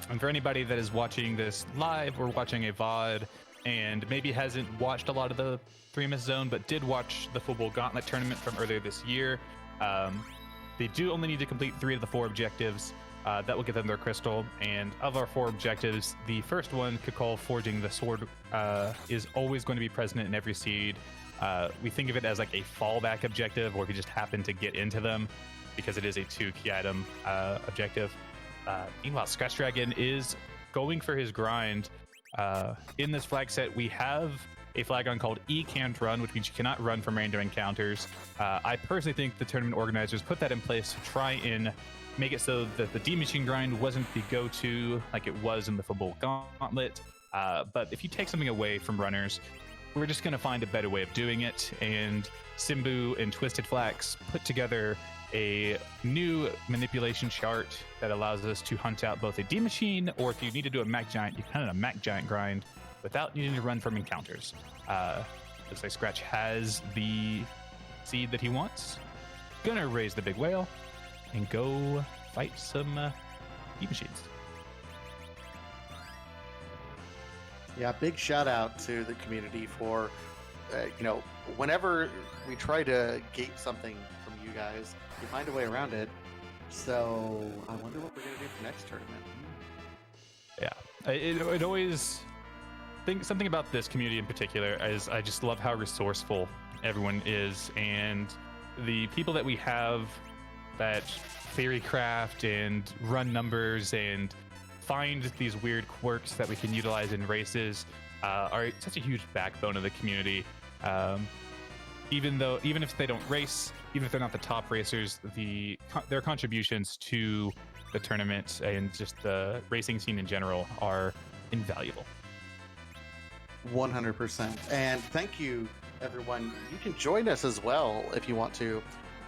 And for anybody that is watching this live or watching a VOD and maybe hasn't watched a lot of the Threemus Zone, but did watch the Football Gauntlet tournament from earlier this year, they do only need to complete 3 of the 4 objectives. That will get them their crystal. And of our 4 objectives, the first one, Kukul Forging the Sword, is always going to be present in every seed. We think of it as like a fallback objective, or if you just happen to get into them, because it is a 2 key item objective. Meanwhile, Scratchdragon is going for his grind. In this flag set, we have a flag on called E Can't Run, which means you cannot run from random encounters. I personally think the tournament organizers put that in place to try and make it so that the D-Machine grind wasn't the go-to like it was in the Football Gauntlet. But if you take something away from runners, we're just going to find a better way of doing it. And Simbu and Twisted Flax put together a new manipulation chart that allows us to hunt out both a D-Machine, or if you need to do a Mac Giant, you can hunt a Mac Giant grind without needing to run from encounters. Looks like Scratch has the seed that he wants. Gonna raise the big whale and go fight some D-Machines. Yeah, big shout out to the community for, whenever we try to gate something from you guys, you find a way around it. So I wonder what we're going to do for next tournament. Yeah, it always think something about this community in particular is I just love how resourceful everyone is, and the people that we have that theory craft and run numbers and find these weird quirks that we can utilize in races are such a huge backbone of the community. even if they don't race, even if they're not the top racers, their contributions to the tournament and just the racing scene in general are invaluable. 100%. And thank you, everyone. You can join us as well if you want to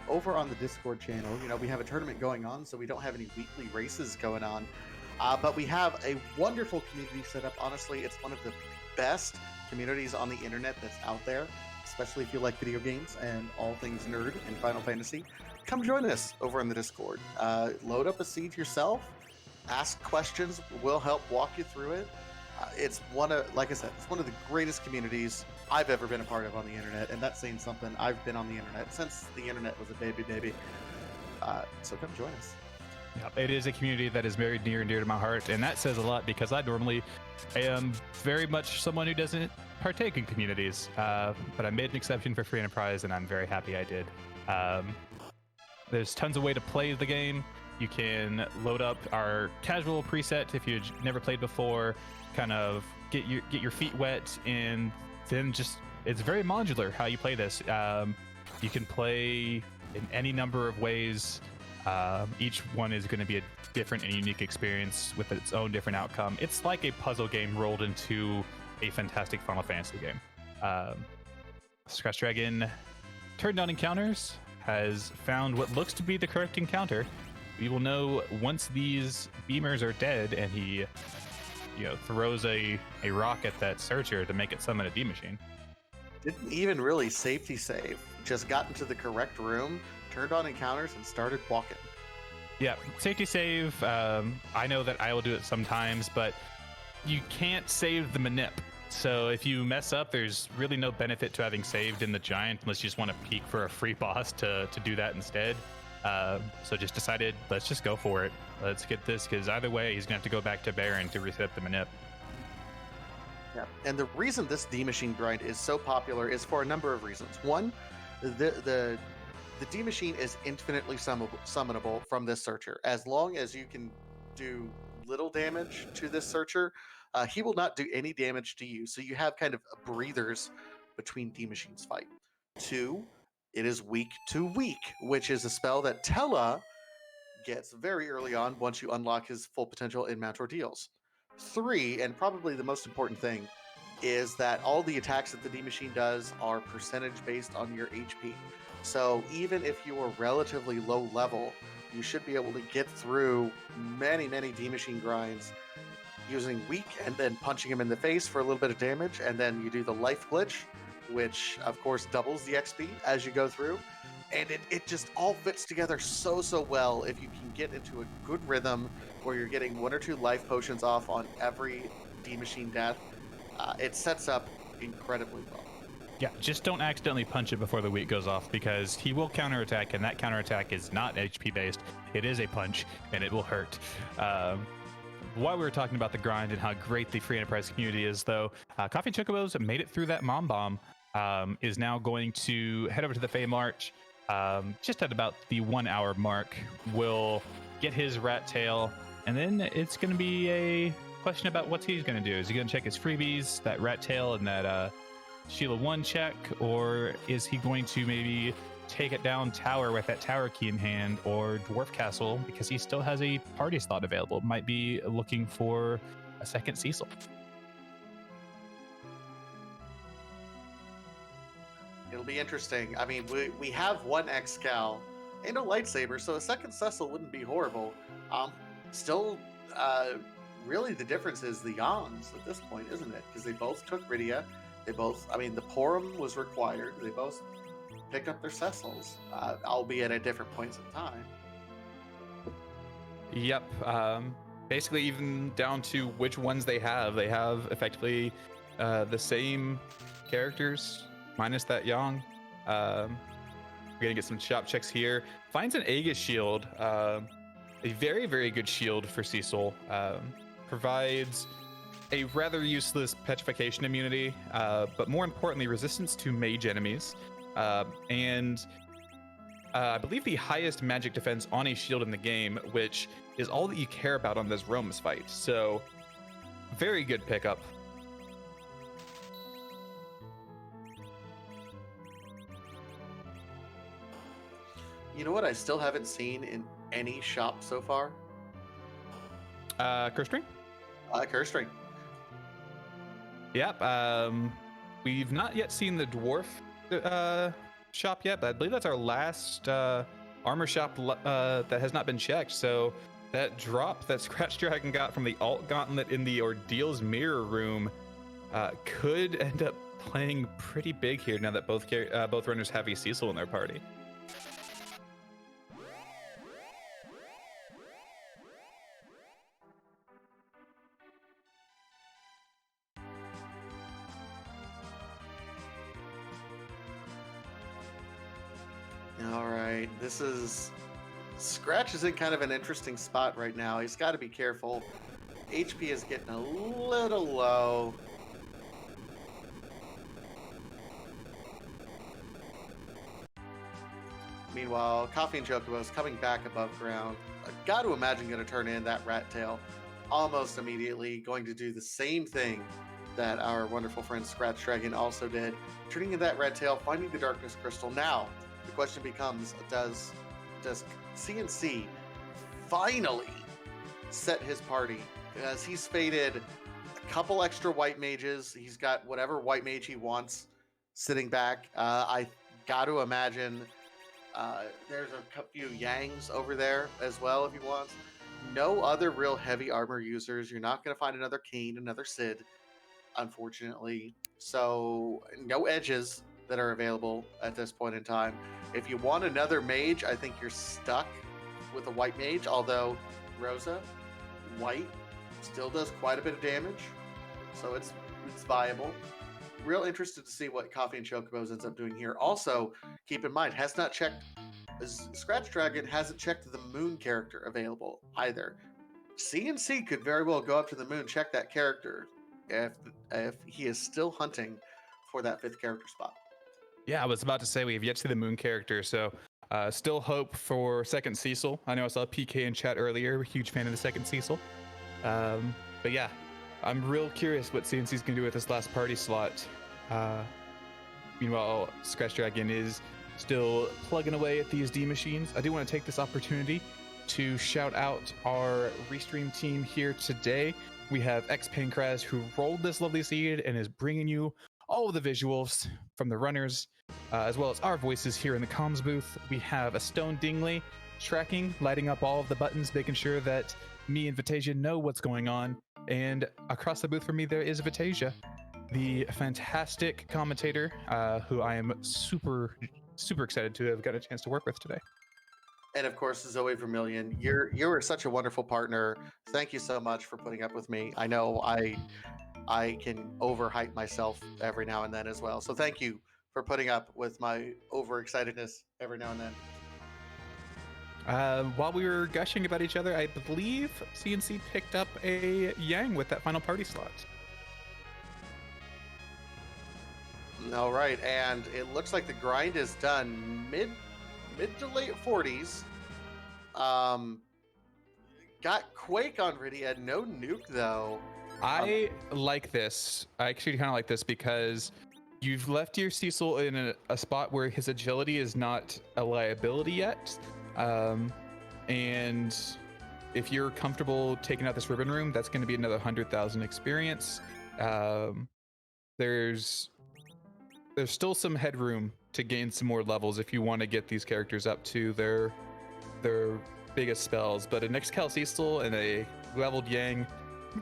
over on the Discord channel. You know, we have a tournament going on, so we don't have any weekly races going on. But we have a wonderful community set up. Honestly, it's one of the best communities on the internet that's out there, especially if you like video games and all things nerd and Final Fantasy. Come join us over in the Discord. Load up a seed yourself, ask questions, we'll help walk you through it. It's like I said, it's one of the greatest communities I've ever been a part of on the internet, and that's saying something. I've been on the internet since the internet was a baby. So come join us. Yeah, it is a community that is very near and dear to my heart, and that says a lot because I normally am very much someone who doesn't partake in communities, but I made an exception for Free Enterprise, and I'm very happy I did. There's tons of way to play the game. You can load up our casual preset if you've never played before, kind of get your feet wet, and then it's very modular how you play this. You can play in any number of ways. Each one is going to be a different and unique experience with its own different outcome. It's like a puzzle game rolled into a fantastic Final Fantasy game. Scratchdragon turned on encounters, has found what looks to be the correct encounter. We will know once these beamers are dead and he throws a rock at that searcher to make it summon a D machine. Didn't even really safety save. Just got into the correct room, turned on encounters, and started walking. Yeah, safety save. I know that I will do it sometimes, but you can't save the manip. So if you mess up, there's really no benefit to having saved in the giant unless you just want to peek for a free boss to do that instead. So just decided, let's just go for it. Let's get this, because either way, he's going to have to go back to Baron to reset the manip. Yeah, and the reason this D machine grind is so popular is for a number of reasons. One, the D machine is infinitely summonable from this searcher. As long as you can do little damage to this searcher, he will not do any damage to you. So you have kind of breathers between D machines fight. Two, it is weak to weak, which is a spell that Tella gets very early on once you unlock his full potential in Mount Ordeals. Three, and probably the most important thing, is that all the attacks that the D machine does are percentage based on your HP. So even if you are relatively low level, you should be able to get through many D machine grinds using weak and then punching him in the face for a little bit of damage, and then you do the life glitch, which of course doubles the XP as you go through. And it just all fits together so well if you can get into a good rhythm where you're getting 1 or 2 life potions off on every D machine death. It sets up incredibly well. Yeah, just don't accidentally punch it before the week goes off, because he will counterattack, and that counterattack is not HP based. It is a punch, and it will hurt. While we were talking about the grind and how great the Free Enterprise community is, though, CoffeeAndChocobos made it through that mom bomb, is now going to head over to the Fey March. Just at about the 1 hour mark, will get his rat tail, and then it's going to be a question about what he's going to do. Is he going to check his freebies, that rat tail, and that Sheila 1 check, or is he going to maybe take it down tower with that tower key in hand, or Dwarf Castle because he still has a party slot available? Might be looking for a second Cecil. It'll be interesting. I mean, we have 1 Excal and a lightsaber, so a second Cecil wouldn't be horrible. Still, really the difference is the Yawns at this point, isn't it? Because they both took Rydia. They both, I mean, the Porum was required. They both picked up their Cecils, albeit at different points in time. Yep. Basically, even down to which ones they have effectively the same characters, minus that Yang. We're gonna get some shop checks here. Finds an Aegis shield, a very good shield for Cecil. Provides a rather useless petrification immunity, but more importantly, resistance to mage enemies, and I believe the highest magic defense on a shield in the game, which is all that you care about on this Romus fight. So, very good pickup. You know what I still haven't seen in any shop so far? Curse string? Curse string. Yep. We've not yet seen the dwarf shop yet, but I believe that's our last armor shop that has not been checked. So that drop that Scratchdragon got from the alt gauntlet in the Ordeal's mirror room could end up playing pretty big here now that both runners have a Cecil in their party. All right, this is Scratch is in kind of an interesting spot right now. He's got to be careful. HP is getting a little low. Meanwhile, CoffeeAndChocobos coming back above ground. I got to imagine going to turn in that rat tail almost immediately. Going to do the same thing that our wonderful friend Scratchdragon also did, turning in that rat tail, finding the darkness crystal. Now the question becomes: Does CNC finally set his party? Because he's faded a couple extra white mages. He's got whatever white mage he wants sitting back. I got to imagine there's a few Yangs over there as well if he wants. No other real heavy armor users. You're not going to find another Kane, another Sid, unfortunately. So no edges that are available at this point in time. If you want another mage, I think you're stuck with a white mage, although Rosa, white, still does quite a bit of damage. So it's viable. Real interested to see what CoffeeAndChocobos ends up doing here. Also, keep in mind, has not checked. Scratchdragon hasn't checked the moon character available either. CNC could very well go up to the moon, check that character if he is still hunting for that 5th character spot. Yeah, I was about to say we have yet to see the moon character, so still hope for second Cecil. I know I saw PK in chat earlier, huge fan of the second Cecil. But yeah, I'm real curious what CNC's gonna do with this last party slot. Meanwhile, Scratchdragon is still plugging away at these D machines. I do want to take this opportunity to shout out our restream team here today. We have X Pancraz, who rolled this lovely seed and is bringing you all of the visuals from the runners, as well as our voices here in the comms booth. We have a Stone Dingley tracking, lighting up all of the buttons, making sure that me and Vitasia know what's going on. And across the booth from me, there is Vitasia, the fantastic commentator, who I am super excited to have got a chance to work with today. And of course, Zoe Vermillion, you're such a wonderful partner. Thank you so much for putting up with me. I know I can overhype myself every now and then as well. So thank you for putting up with my overexcitedness every now and then. While we were gushing about each other, I believe CNC picked up a Yang with that final party slot. All right, and it looks like the grind is done. Mid to late 40s. Got Quake on Rydia, no nuke though. I like this. I actually kind of like this because you've left your Cecil in a spot where his agility is not a liability yet. And if you're comfortable taking out this ribbon room, that's going to be another 100,000 experience. There's still some headroom to gain some more levels if you want to get these characters up to their biggest spells. But a next Cal Cecil and a leveled Yang,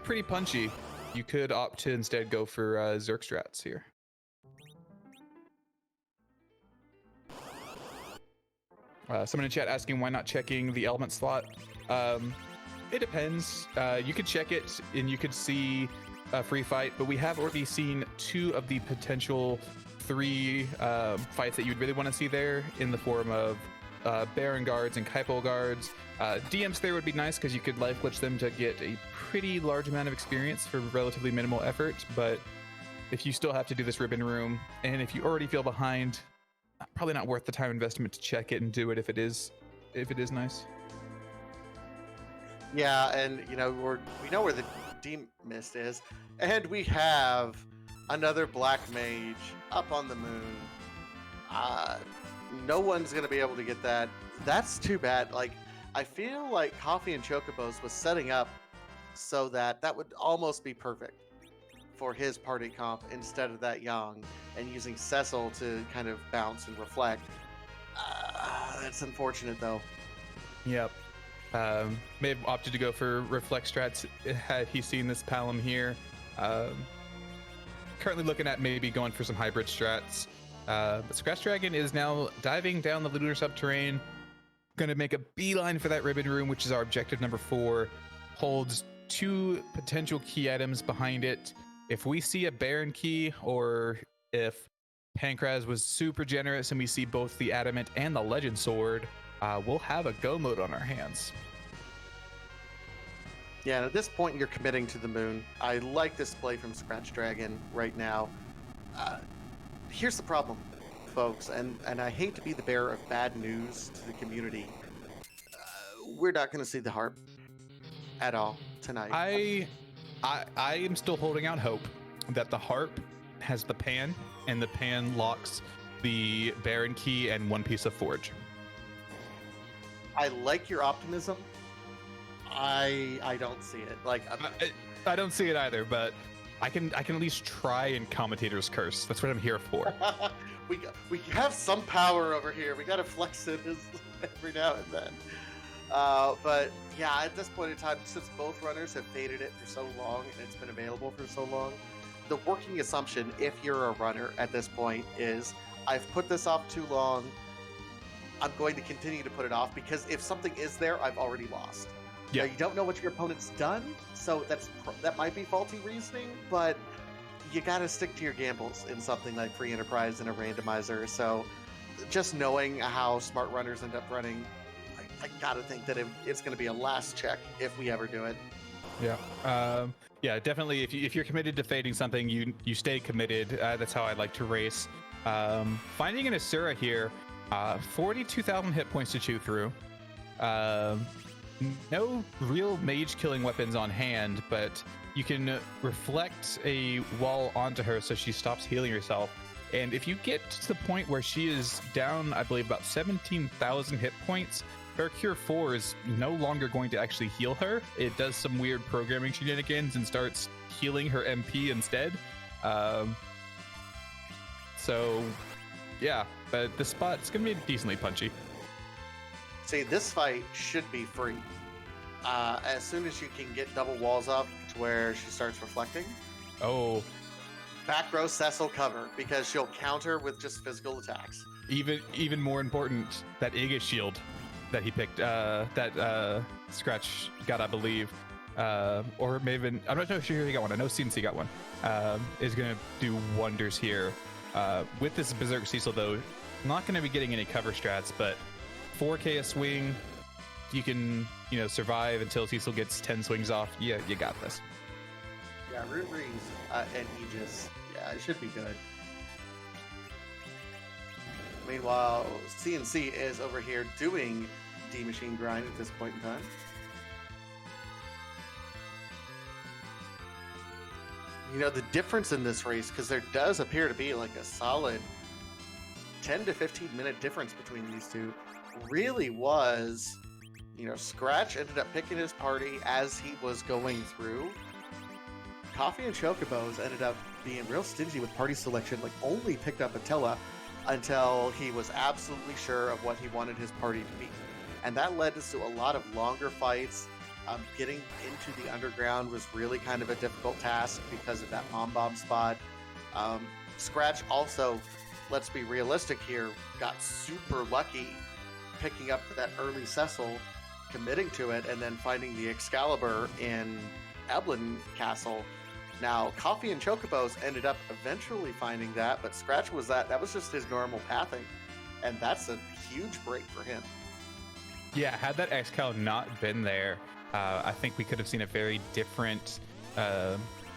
pretty punchy. You could opt to instead go for Zerk strats here. Someone in chat asking why not checking the element slot. It depends. You could check it and you could see a free fight, but we have already seen 2 of the potential 3 fights that you'd really want to see there in the form of Baron guards and Kaipo guards. DMs there would be nice because you could life glitch them to get a pretty large amount of experience for relatively minimal effort, but if you still have to do this ribbon room, and if you already feel behind, probably not worth the time investment to check it and do it if it is nice. Yeah, and we know where the D mist is, and we have another black mage up on the moon. No one's going to be able to get that. That's too bad. Like, I feel like Coffee and Chocobos was setting up so that that would almost be perfect for his party comp instead of that Yang, and using Cecil to kind of bounce and reflect. That's unfortunate, though. Yep. May have opted to go for reflect strats had he seen this Palom here. Currently looking at maybe going for some hybrid strats. But Scratchdragon is now diving down the lunar subterranean. Going to make a beeline for that ribbon room, which is our objective number 4. Holds 2 potential key items behind it. If we see a Baron key, or if Pankraz was super generous and we see both the Adamant and the Legend Sword, we'll have a go mode on our hands. Yeah, and at this point, you're committing to the moon. I like this play from Scratchdragon right now. Here's the problem, folks, and I hate to be the bearer of bad news to the community. We're not going to see the harp at all tonight. I am still holding out hope that the harp has the pan, and the pan locks the Baron key and one piece of forge. I like your optimism. I don't see it. Like I don't see it either, but I can at least try and commentator's curse. That's what I'm here for. we have some power over here. We got to flex it every now and then. But yeah, at this point in time, since both runners have faded it for so long and it's been available for so long, the working assumption, if you're a runner at this point, is I've put this off too long. I'm going to continue to put it off because if something is there, I've already lost. Yeah. Now, you don't know what your opponent's done, so that might be faulty reasoning, but you got to stick to your gambles in something like Free Enterprise and a randomizer. So just knowing how smart runners end up running, I got to think that it's going to be a last check if we ever do it. Yeah. Yeah, definitely. If you're committed to fading something, you stay committed. That's how I like to race. Finding an Asura here, 42,000 hit points to chew through. No real mage killing weapons on hand, but you can reflect a wall onto her so she stops healing herself. And if you get to the point where she is down, I believe, about 17,000 hit points, her Cure 4 is no longer going to actually heal her. It does some weird programming shenanigans and starts healing her MP instead. So, yeah, but the spot's going to be decently punchy. See, this fight should be free. As soon as you can get double walls up to where she starts reflecting. Oh. Back row Cecil cover, because she'll counter with just physical attacks. Even more important, that Iga shield that he picked, that Scratch got, I believe. Or maybe, I'm not sure he got one. I know CNC got one. Is going to do wonders here. With this Berserk Cecil, though, not going to be getting any cover strats, but 4K a swing, you can, survive until Cecil gets 10 swings off. Yeah, you got this. Yeah, Root Rings and Aegis. Yeah, it should be good. Meanwhile, CNC is over here doing D-Machine grind at this point in time. The difference in this race, because there does appear to be like a solid 10 to 15 minute difference between these two, really was, Scratch ended up picking his party as he was going through. Coffee and Chocobos ended up being real stingy with party selection, like only picked up Attila until he was absolutely sure of what he wanted his party to be. And that led us to a lot of longer fights. Getting into the underground was really kind of a difficult task because of that mom bomb spot. Scratch also, let's be realistic here, got super lucky picking up that early Cecil, committing to it, and then finding the Excalibur in Eblin Castle. Now, Coffee and Chocobos ended up eventually finding that, but Scratch was that was just his normal pathing, and that's a huge break for him. Yeah, had that Excal not been there, I think we could have seen a very different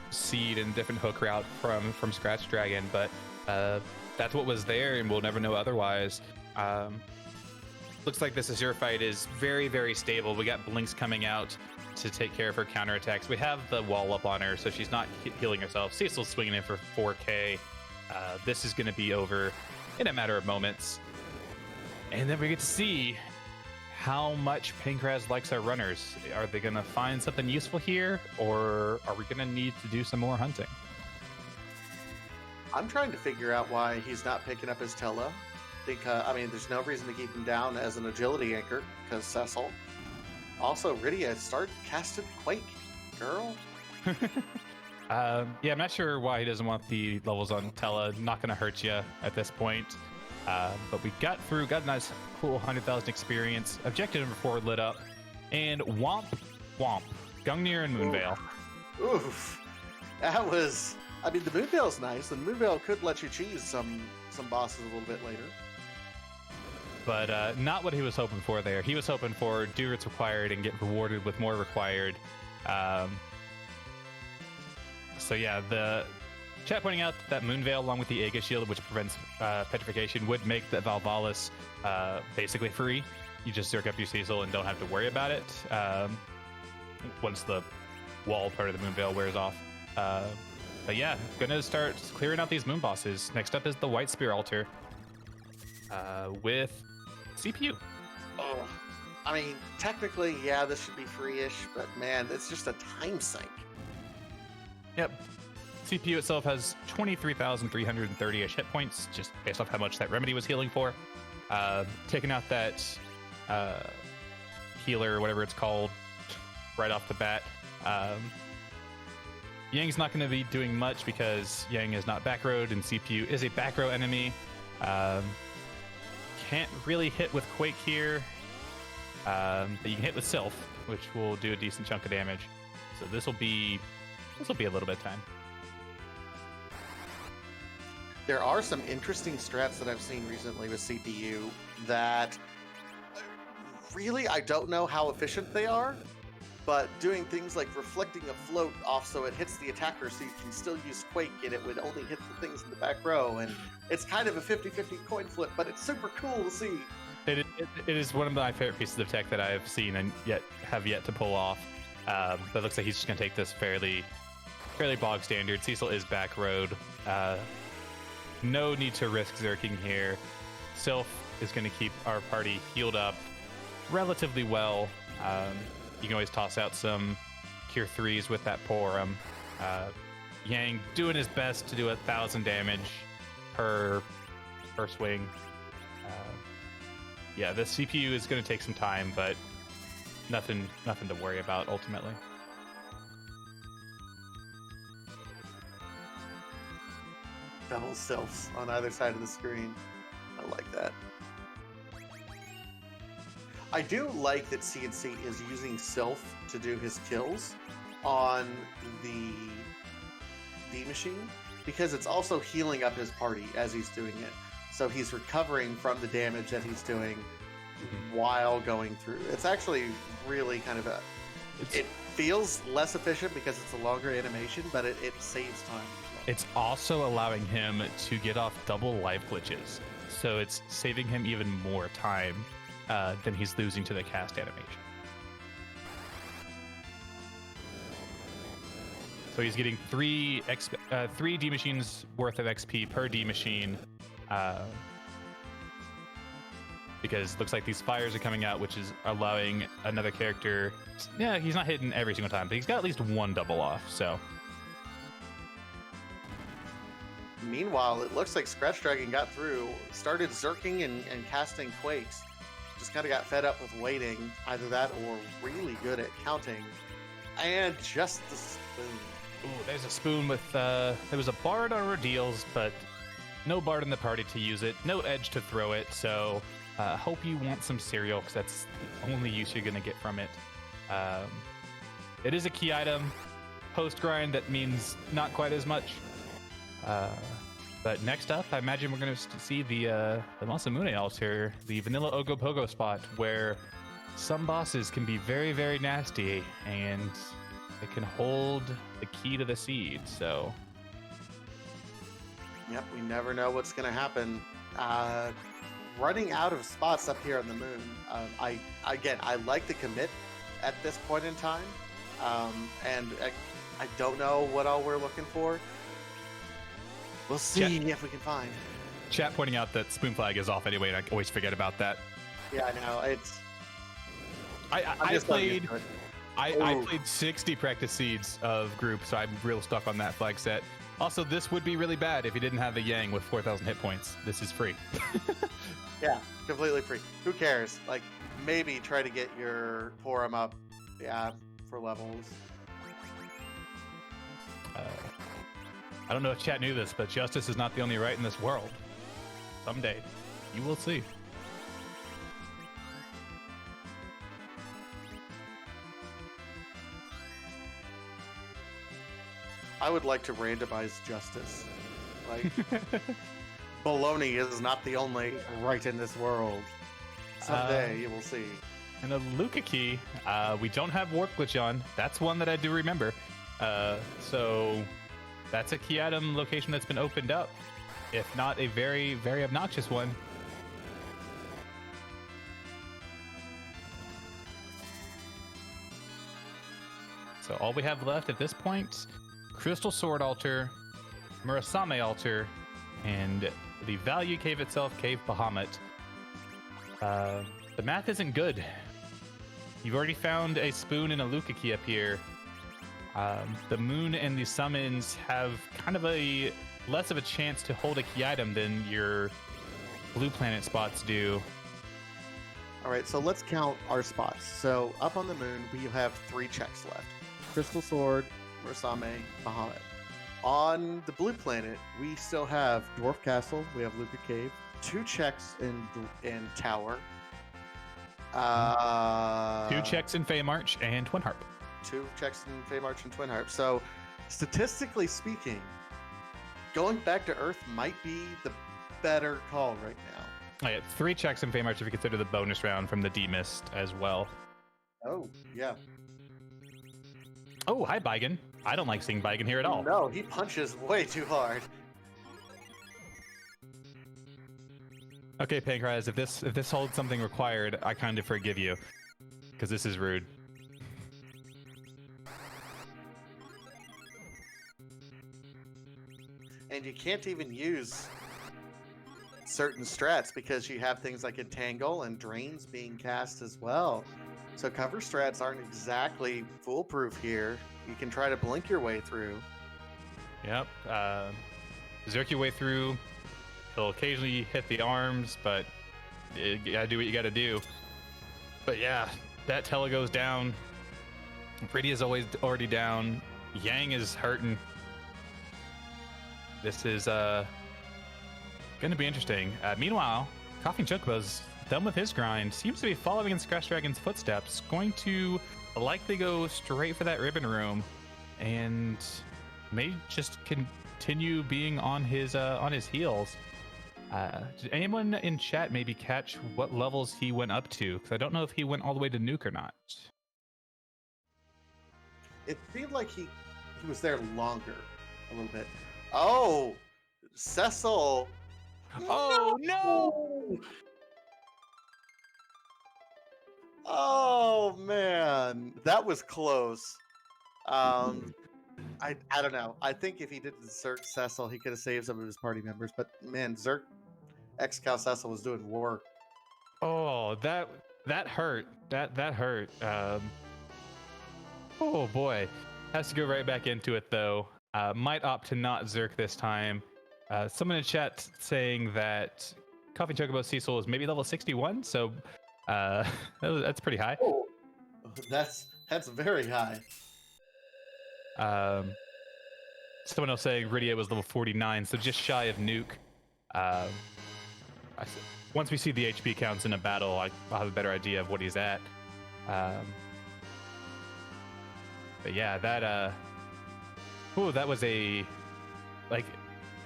seed and different hook route from Scratchdragon, but that's what was there, and we'll never know otherwise. Looks like this Azure fight is very, very stable. We got Blinks coming out to take care of her counterattacks. We have the wall up on her, so she's not healing herself. Cecil's swinging in for 4K. This is going to be over in a matter of moments. And then we get to see how much Pankraz likes our runners. Are they going to find something useful here, or are we going to need to do some more hunting? I'm trying to figure out why he's not picking up his Tella. Because, I mean, there's no reason to keep him down as an agility anchor, because Cecil. Also, Rydia, start casting Quake, girl. Yeah, I'm not sure why he doesn't want the levels on Tella. Not going to hurt you at this point. But we got through, got a nice, cool 100,000 experience. Objective number 4 lit up. And womp, womp. Gungnir and Moonveil. Oof. That was... I mean, the Moonveil's nice, and Moonveil could let you cheese some bosses a little bit later. But not what he was hoping for there. He was hoping for do what's required and get rewarded with more required. So yeah, the chat pointing out that Moonveil, along with the Aegis Shield, which prevents petrification, would make the Valvalis basically free. You just zerk up your Cecil and don't have to worry about it once the wall part of the Moonveil wears off. But yeah, gonna start clearing out these moon bosses. Next up is the White Spear Altar with CPU. Oh, I mean, technically, yeah, this should be free-ish, but man, it's just a time sink. Yep. CPU itself has 23,330-ish hit points, just based off how much that remedy was healing for. Taking out that healer, whatever it's called, right off the bat. Yang's not going to be doing much because Yang is not back rowed and CPU is a back row enemy. Can't really hit with Quake here, but you can hit with Sylph, which will do a decent chunk of damage. So this will be a little bit of time. There are some interesting strats that I've seen recently with CPU that really I don't know how efficient they are, but doing things like reflecting a float off so it hits the attacker so you can still use Quake and it would only hit the things in the back row, and it's kind of a 50-50 coin flip, but it's super cool to see. It is one of my favorite pieces of tech that I've seen and have yet to pull off. That looks like he's just going to take this fairly bog standard. Cecil is back road. No need to risk zerking here. Sylph is going to keep our party healed up relatively well. You can always toss out some Cure 3s with that Porum. Yang doing his best to do 1,000 damage per swing. Yeah, the CPU is going to take some time, but nothing to worry about ultimately. Double Sylphs on either side of the screen. I like that. I do like that CNC is using Sylph to do his kills on the D machine, because it's also healing up his party as he's doing it. So he's recovering from the damage that he's doing while going through. It's actually really kind of it feels less efficient because it's a longer animation, but it saves time. It's also allowing him to get off double life glitches. So it's saving him even more time than he's losing to the cast animation. So he's getting 3 D machines worth of XP per D machine, because it looks like these fires are coming out, which is allowing another character. Yeah, he's not hitting every single time, but he's got at least one double off. So. Meanwhile, it looks like Scratchdragon got through, started zerking and casting Quakes. Just kind of got fed up with waiting, either that or really good at counting. And just the spoon. Ooh, there's a spoon with, there was a bard on Ordeals, but no bard in the party to use it, no edge to throw it, so hope you want some cereal, because that's the only use you're going to get from it. It is a key item. Post-grind, that means not quite as much. But next up, I imagine we're going to see the Masamune altar, the Vanilla Ogopogo spot, where some bosses can be very, very nasty, and it can hold the key to the seed. So, yep, we never know what's going to happen. Running out of spots up here on the moon. I like the commit at this point in time, and I don't know what all we're looking for. We'll see if we can find. chat pointing out that Spoon Flag is off anyway, and I always forget about that. Yeah, I know. It's. I played 60 practice seeds of group, so I'm real stuck on that flag set. Also, this would be really bad if you didn't have a Yang with 4,000 hit points. This is free. Yeah, completely free. Who cares? Like, maybe try to get your Porum up, yeah, for levels. I don't know if chat knew this, but justice is not the only right in this world. Someday, you will see. I would like to randomize justice. Like, baloney is not the only right in this world. Someday you will see. And a Luca key, we don't have Warp Glitch on. That's one that I do remember. So that's a key item location that's been opened up. If not a very, very obnoxious one. So all we have left at this point, Crystal Sword Altar, Murasame Altar, and the Value Cave itself, Cave Bahamut. The math isn't good. You've already found a spoon and a Luca key up here. The moon and the summons have kind of a less of a chance to hold a key item than your blue planet spots do. All right, so let's count our spots. So up on the moon, we have 3 checks left. Crystal Sword, Murasame, Bahamut. On the blue planet, we still have Dwarf Castle, we have Luca Cave, 2 checks in Tower. 2 checks in Feymarch and Twin Harp. 2 checks in Feymarch and Twin Harp. So statistically speaking, going back to Earth might be the better call right now. Oh, yeah, 3 checks in Feymarch if you consider the bonus round from the D-Mist as well. Oh, yeah. Oh, hi, Baigen. I don't like seeing Baigen here at all. No, he punches way too hard. Okay, Pancraz, if this holds something required, I kind of forgive you. Because this is rude. And you can't even use certain strats because you have things like Entangle and Drains being cast as well. So cover strats aren't exactly foolproof here. You can try to blink your way through. Yep. Zerk your way through. He'll occasionally hit the arms, but you gotta do what you gotta do. But yeah, that Tele goes down. Pretty is already down. Yang is hurting. This is gonna be interesting. Meanwhile, CoffeeAndChocobos done with his grind, seems to be following in Scratchdragon's footsteps. Going to likely go straight for that ribbon room, and may just continue being on his heels. Did anyone in chat maybe catch what levels he went up to? Because I don't know if he went all the way to Nuke or not. It seemed like he was there longer, a little bit. Oh, Cecil! Oh no! Oh man, that was close. I don't know. I think if he didn't Zerk Cecil, he could have saved some of his party members. But man, Zerk X-Cal Cecil was doing work. Oh, that hurt. That hurt. Oh boy, has to go right back into it though. Might opt to not Zerk this time. Someone in chat saying that CoffeeAndChocobos Cecil is maybe level 61, so that's pretty high. Oh, that's very high. Someone else saying Rydia was level 49, so just shy of Nuke. Once we see the HP counts in a battle, I'll have a better idea of what he's at. But yeah, that was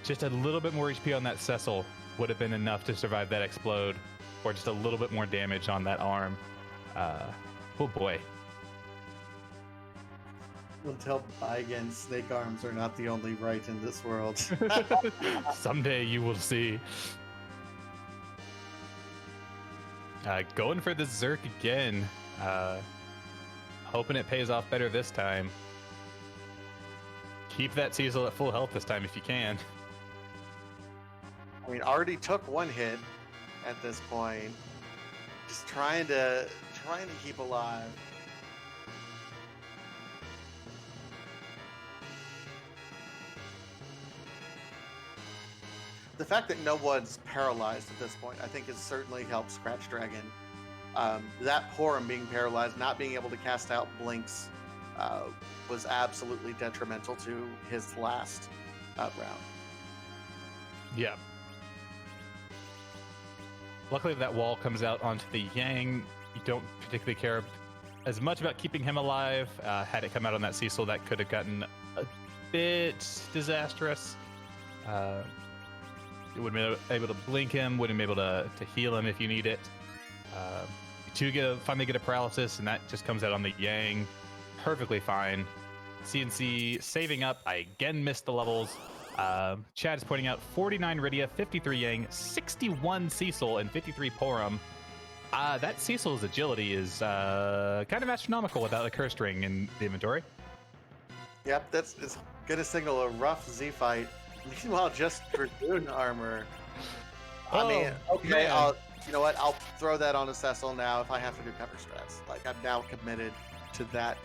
just a little bit more HP on that Cecil would have been enough to survive that explode, or just a little bit more damage on that arm. Oh boy. Until Baigen snake arms are not the only right in this world. Someday you will see. Going for the Zerk again. Hoping it pays off better this time. Keep that Cecil at full health this time if you can. I mean, already took one hit at this point. Just trying to keep alive. The fact that no one's paralyzed at this point, I think, has certainly helped Scratchdragon. That Porum being paralyzed, not being able to cast out blinks, was absolutely detrimental to his last round. Yeah. Luckily, that wall comes out onto the Yang. You don't particularly care as much about keeping him alive. Had it come out on that Cecil, that could have gotten a bit disastrous. You wouldn't be able to blink him, wouldn't be able to heal him if you need it. Finally get a paralysis, and that just comes out on the Yang. Perfectly fine. CNC saving up. I again missed the levels. Chad is pointing out 49 Rydia, 53 Yang, 61 Cecil, and 53 Porum. That Cecil's agility is kind of astronomical without a cursed ring in the inventory. Yep, it's going to signal a rough Z fight. Meanwhile, just Dragoon armor. I mean, okay, you know what? I'll throw that on a Cecil now if I have to do cover strats. Like, I'm now committed to that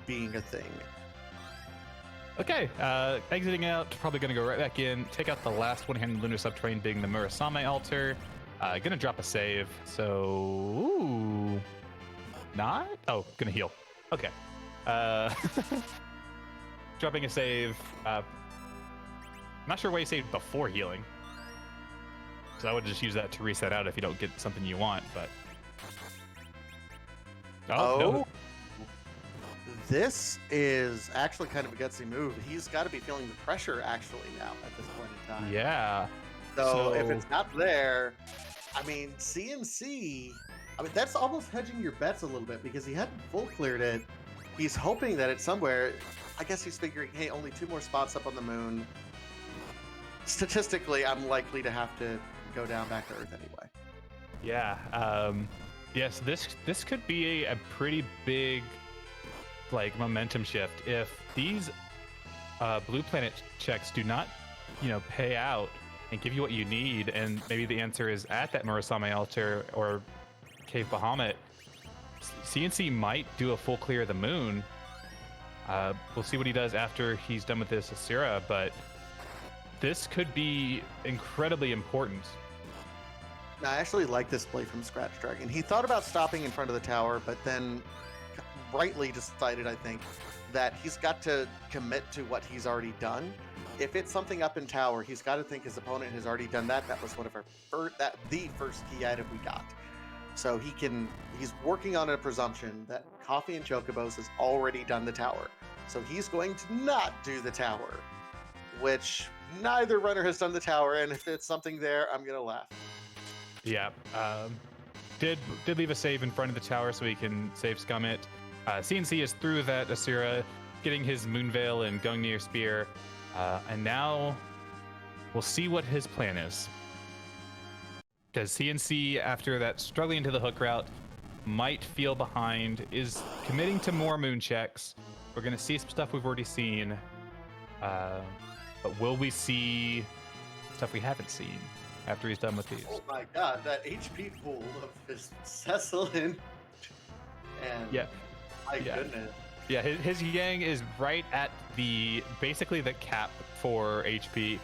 being a thing. Okay, exiting out, probably going to go right back in, take out the last one-handed lunar subterranean being the Murasame altar. Gonna drop a save, so... Ooh. Not? Oh, gonna heal. Okay. Dropping a save. Not sure why you saved before healing. So I would just use that to reset out if you don't get something you want, but... No. This is actually kind of a gutsy move. He's got to be feeling the pressure actually now at this point in time. Yeah. So if it's not there, I mean, CNC, I mean, that's almost hedging your bets a little bit because he hadn't full cleared it. He's hoping that it's somewhere. I guess he's figuring, hey, only 2 more spots up on the moon. Statistically, I'm likely to have to go down back to Earth anyway. Yeah. Yes, this could be a pretty big, like, momentum shift. If these blue planet checks do not, pay out and give you what you need, and maybe the answer is at that Murasame altar or Cave Bahamut, CNC might do a full clear of the moon. We'll see what he does after he's done with this Asura, but this could be incredibly important. I actually like this play from Scratchdragon. He thought about stopping in front of the tower, but then rightly decided, I think, that he's got to commit to what he's already done. If it's something up in tower, he's got to think his opponent has already done that. That was one of the first key item we got. So he's working on a presumption that CoffeeAndChocobos has already done the tower. So he's going to not do the tower, which neither runner has done the tower. And if it's something there, I'm going to laugh. Yeah. Did leave a save in front of the tower so he can save scum it. CNC is through that Asura, getting his Moonveil and Gungnir Spear. And now we'll see what his plan is. Because CNC, after that struggling to the hook route, might feel behind, is committing to more moon checks. We're going to see some stuff we've already seen. But will we see stuff we haven't seen after he's done with these? Oh my god, that HP pool of his Cecil and yeah. My goodness. Yeah, his Yang is right at basically the cap for HP,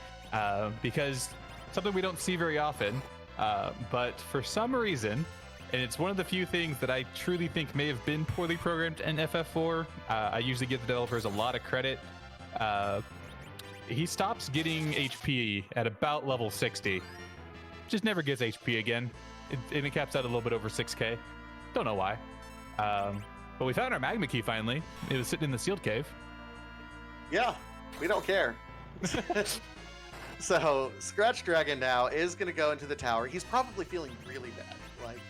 because something we don't see very often, but for some reason, and it's one of the few things that I truly think may have been poorly programmed in FF4, I usually give the developers a lot of credit. He stops getting HP at about level 60, just never gets HP again, and it caps out a little bit over 6k. Don't know why. But we found our magma key finally. It was sitting in the sealed cave. Yeah, we don't care. So Scratchdragon now is going to go into the tower. He's probably feeling really bad. Like,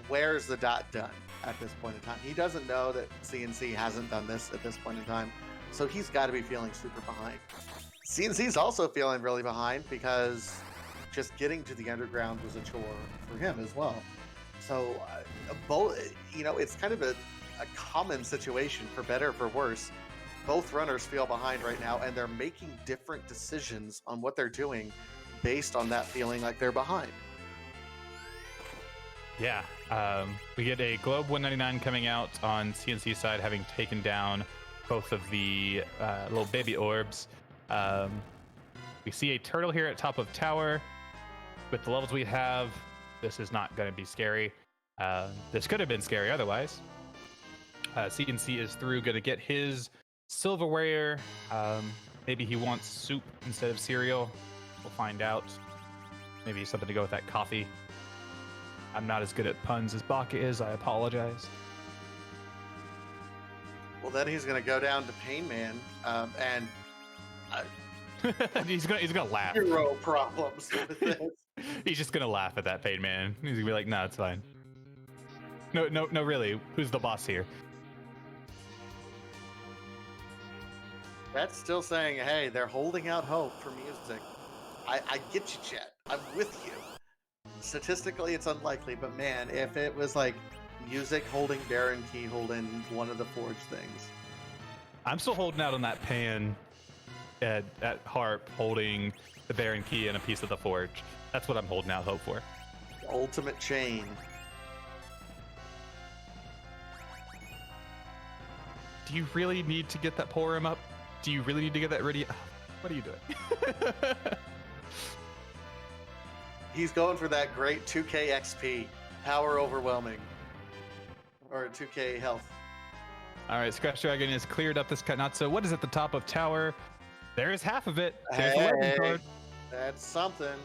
where's the dot done at this point in time? He doesn't know that CNC hasn't done this at this point in time. So he's got to be feeling super behind. CNC's also feeling really behind because just getting to the underground was a chore for him as well. So, it's kind of a common situation, for better or for worse. Both runners feel behind right now, and they're making different decisions on what they're doing based on that feeling like they're behind. Yeah, we get a Globe 199 coming out on CNC side, having taken down both of the little baby orbs. We see a turtle here at top of tower. With the levels we have, this is not going to be scary. This could have been scary otherwise. CNC is through, going to get his silverware. Maybe he wants soup instead of cereal. We'll find out. Maybe something to go with that coffee. I'm not as good at puns as Baka is. I apologize. Well, then he's going to go down to Pain Man, and he's gonna laugh. Zero problems with this. He's just gonna laugh at that Pain Man. He's gonna be like, "No, it's fine." No, really. Who's the boss here? That's still saying, hey, they're holding out hope for music. I get you, Chet. I'm with you. Statistically, it's unlikely, but man, if it was like music holding Baron Key holding one of the Forge things. I'm still holding out on that Pan at harp holding the Baron Key and a piece of the Forge. That's what I'm holding out hope for. The ultimate chain. Do you really need to get that Porum up? Do you really need to get that ready? What are you doing? He's going for that great 2k XP. Power overwhelming. Or 2k health. All right, Scratchdragon has cleared up this Katnatsu. What is at the top of tower? There is half of it. There's the legend card. That's something.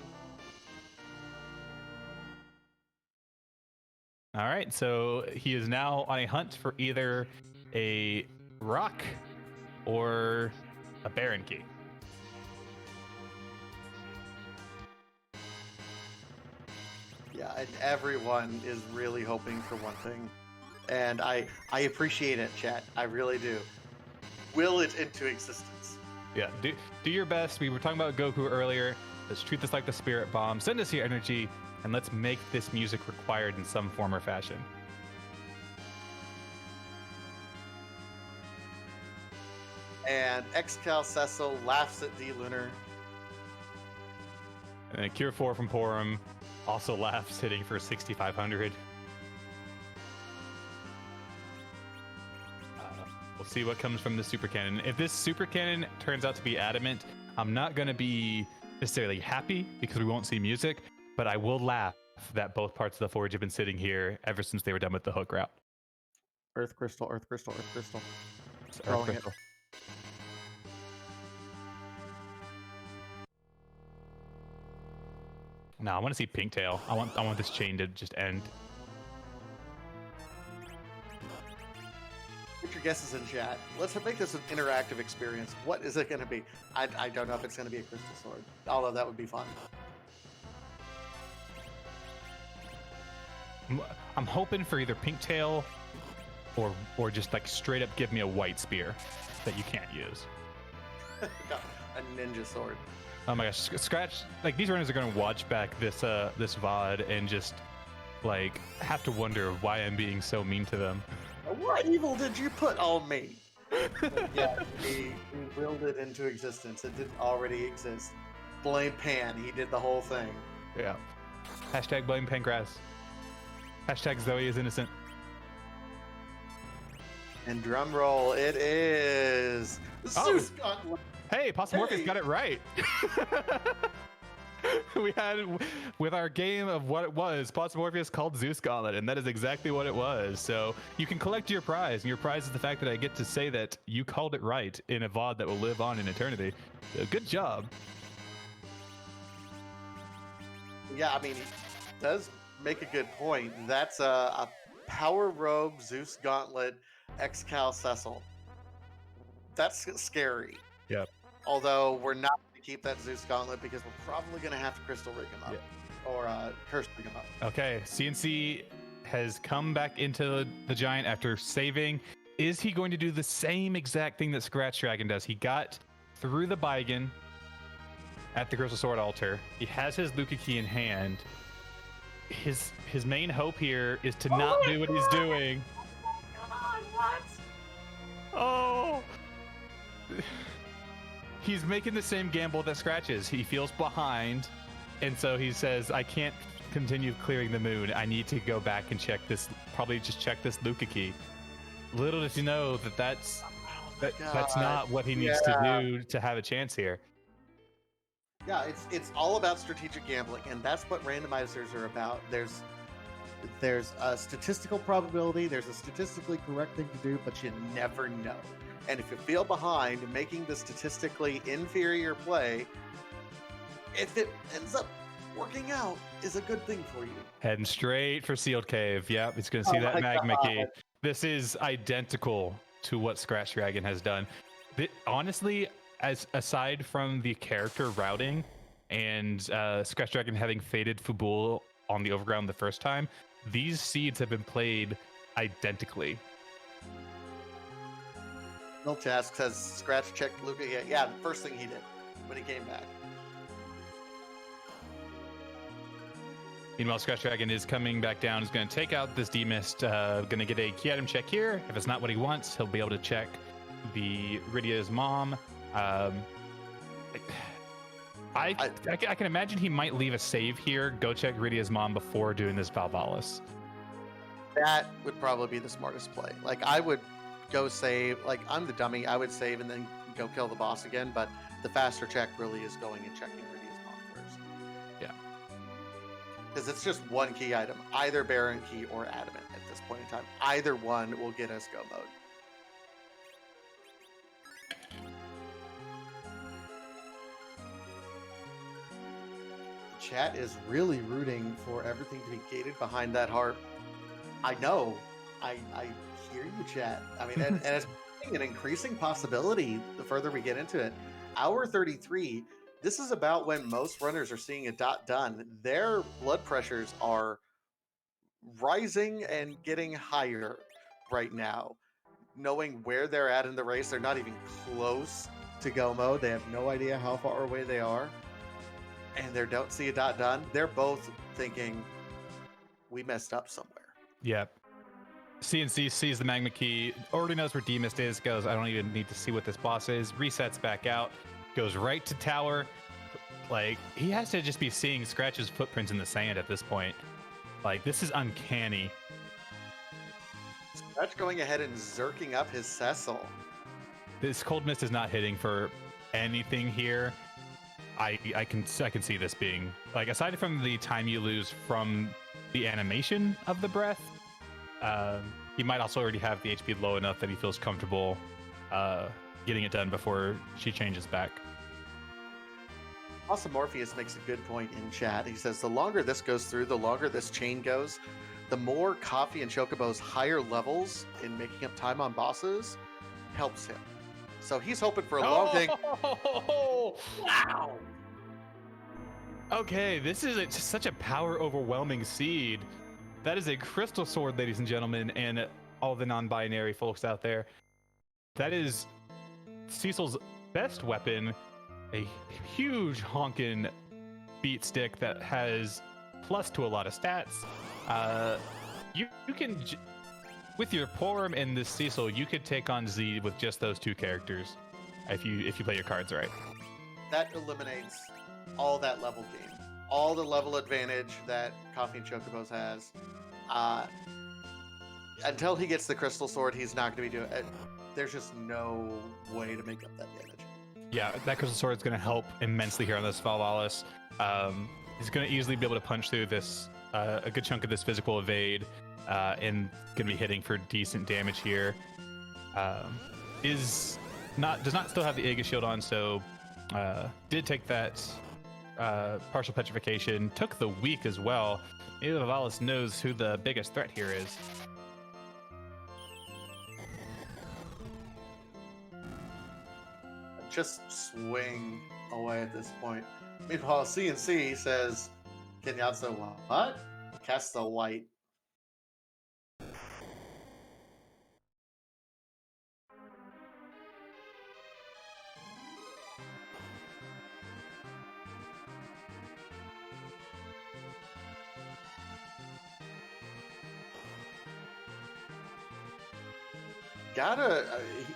All right, so he is now on a hunt for either a rock or a Baron Key. Yeah, and everyone is really hoping for one thing. And I appreciate it, chat. I really do. Will it into existence. Yeah, do your best. We were talking about Goku earlier. Let's treat this like the Spirit Bomb. Send us your energy, and let's make this music required in some form or fashion. And Excal Cecil laughs at D Lunar. And then Cure 4 from Porum also laughs, hitting for 6,500. We'll see what comes from the Super Cannon. If this Super Cannon turns out to be adamant, I'm not going to be necessarily happy because we won't see music, but I will laugh that both parts of the Forge have been sitting here ever since they were done with the hook route. Earth Crystal, Earth Crystal, Earth Crystal. Earth Crystal. No, I want to see Pinktail. I want this chain to just end. Put your guesses in chat. Let's make this an interactive experience. What is it going to be? I don't know if it's going to be a Crystal Sword, although that would be fun. I'm hoping for either Pinktail or just like straight up give me a white spear that you can't use. A ninja sword. Oh my gosh, Scratch, like these runners are going to watch back this VOD and just like have to wonder why I'm being so mean to them. What evil did you put on me? Yeah, he willed it into existence. It didn't already exist. Blame Pan. He did the whole thing. Yeah. Hashtag blame Pancras. Hashtag Zoe is innocent. And drum roll, it is Zeus Gauntlet. Hey, Possumorphous got it right. We had, with our game of what it was, Possumorphous called Zeus Gauntlet, and that is exactly what it was. So you can collect your prize, and your prize is the fact that I get to say that you called it right in a VOD that will live on in eternity. So good job. Yeah, I mean, he does make a good point. That's a Power Rogue Zeus Gauntlet Excal Cecil. That's scary. Yep. Although we're not going to keep that Zeus Gauntlet because we're probably going to have to Crystal Rig him up. Yeah. Or Curse Rig him up. Okay, CNC has come back into the Giant after saving. Is he going to do the same exact thing that Scratchdragon does? He got through the Baigen at the Crystal Sword altar. He has his Luka Key in hand. His main hope here is to not do what he's doing. Come on, what? Oh! He's making the same gamble that Scratch is. He feels behind. And so he says, I can't continue clearing the moon. I need to go back and check this, probably just check this Luca key. Little does he know that that's not what he needs to do to have a chance here. Yeah, it's all about strategic gambling, and that's what randomizers are about. There's a statistical probability, there's a statistically correct thing to do, but you never know. And if you feel behind, making the statistically inferior play, if it ends up working out, is a good thing for you. Heading straight for Sealed Cave. Yep, he's going to see that magma key. This is identical to what Scratchdragon has done. Honestly, aside from the character routing and Scratchdragon having faded Fubul on the overground the first time, these seeds have been played identically. Miltask says Scratch checked Luca. Yeah, the first thing he did when he came back. Meanwhile, Scratchdragon is coming back down. He's going to take out this demist. Going to get a key item check here. If it's not what he wants, he'll be able to check the Rydia's mom. I can imagine he might leave a save here. Go check Rydia's mom before doing this Valvalis. That would probably be the smartest play. Like, I would go save. Like, I'm the dummy. I would save and then go kill the boss again. But the faster check really is going and checking Rydia's mom first. Yeah. Because it's just one key item, either Baron key or Adamant at this point in time. Either one will get us go mode. The chat is really rooting for everything to be gated behind that harp. I know. I hear you, chat. I mean, and it's an increasing possibility the further we get into it. Hour 33. This is about when most runners are seeing a dot done. Their blood pressures are rising and getting higher right now. Knowing where they're at in the race, they're not even close to go mode. They have no idea how far away they are. And they don't see a dot done. They're both thinking, we messed up somewhere. Yep. CNC sees the magma key, already knows where Demist is, goes, I don't even need to see what this boss is, resets back out, goes right to tower. Like, he has to just be seeing Scratch's footprints in the sand at this point. Like, this is uncanny. Scratch going ahead and zerking up his Cecil. This Cold Mist is not hitting for anything here. I can see this being, like, aside from the time you lose from the animation of the breath, he might also already have the HP low enough that he feels comfortable getting it done before she changes back. Awesome Morpheus makes a good point in chat. He says, the longer this goes through, the longer this chain goes, the more Coffee and Chocobo's higher levels in making up time on bosses helps him. So he's hoping for a long thing. Wow! Okay, this is just such a power-overwhelming seed. That is a crystal sword, ladies and gentlemen, and all the non-binary folks out there. That is Cecil's best weapon, a huge honkin' beat stick that has plus to a lot of stats. You can, with your Porum and this Cecil, you could take on Z with just those two characters if you play your cards right. That eliminates all that level game, all the level advantage that Coffee and Chocobos has. Until he gets the crystal sword, he's not going to be doing it. There's just no way to make up that damage. Yeah, that crystal sword is going to help immensely here on this Valvalis. He's going to easily be able to punch through this a good chunk of this physical evade, and going to be hitting for decent damage here. Does not still have the Aegis shield on, so did take that partial petrification, took the weak as well. Maybe Valvalis knows who the biggest threat here is. Just swing away at this point. Meanwhile, CNC says, Kenyatta, what? Cast the white.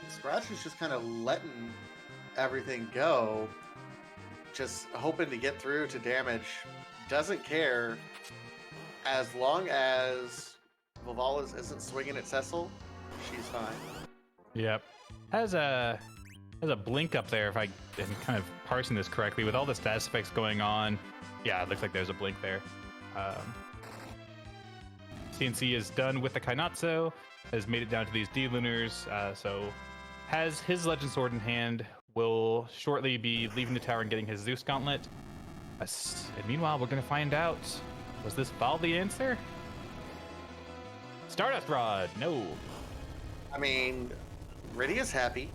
Scratch is just kind of letting everything go. just hoping to get through to damage. Doesn't care as long as Vivalas isn't swinging at Cecil. She's fine. Yep. Has a blink up there if I am kind of parsing this correctly with all the status effects going on. Yeah, it looks like there's a blink there. CNC is done with the Kainatsu, has made it down to these D-Lunars, so has his Legend Sword in hand, will shortly be leaving the tower and getting his Zeus Gauntlet. And meanwhile, we're going to find out, was this Val the answer? Stardust Rod, no. I mean, Rydia's happy.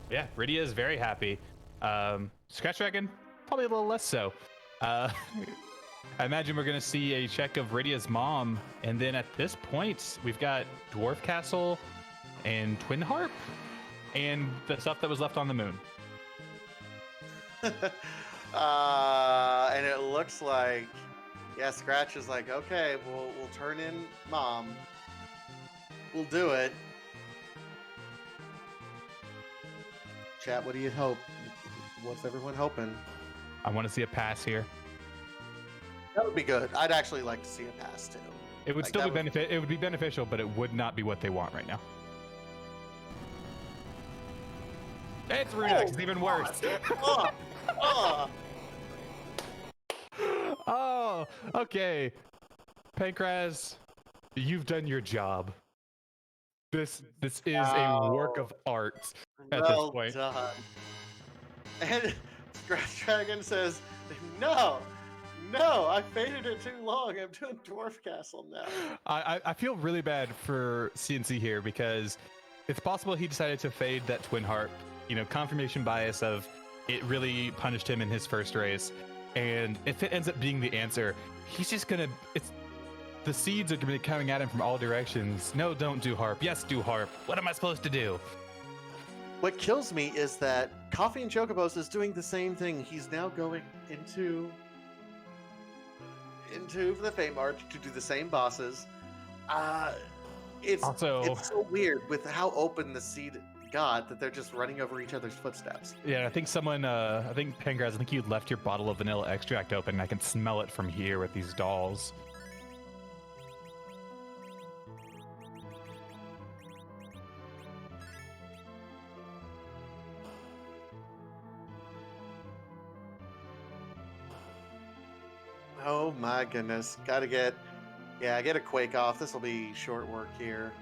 Yeah, Rydia is very happy. Scratchdragon, probably a little less so. I imagine we're going to see a check of Rydia's mom, and then at this point, we've got Dwarf Castle and Twin Harp, and the stuff that was left on the moon. And it looks like, yeah, Scratch is like, okay, we'll turn in mom. We'll do it. Chat, what do you hope? What's everyone hoping? I want to see a pass here. That would be good. I'd actually like to see a pass too. It would still be It would be beneficial, but it would not be what they want right now. It's Runex. It's even worse. Oh, okay. Pankraz, you've done your job. This is a work of art at this point. Well done. And Scratchdragon says, no, I faded it too long. I'm doing Dwarf Castle now. I feel really bad for CNC here because it's possible he decided to fade that Twin Harp. You know, confirmation bias of it really punished him in his first race. And if it ends up being the answer, he's just gonna, the seeds are gonna be coming at him from all directions. No, don't do Harp. Yes, do Harp. What am I supposed to do? What kills me is that CoffeeAndChocobos is doing the same thing. He's now going into the Fame Arch to do the same bosses. It's so weird with how open the seed got that they're just running over each other's footsteps. Yeah, I think I think Pankraz, I think you left your bottle of vanilla extract open. I can smell it from here with these dolls. Oh my goodness. Gotta get a Quake off. This will be short work here.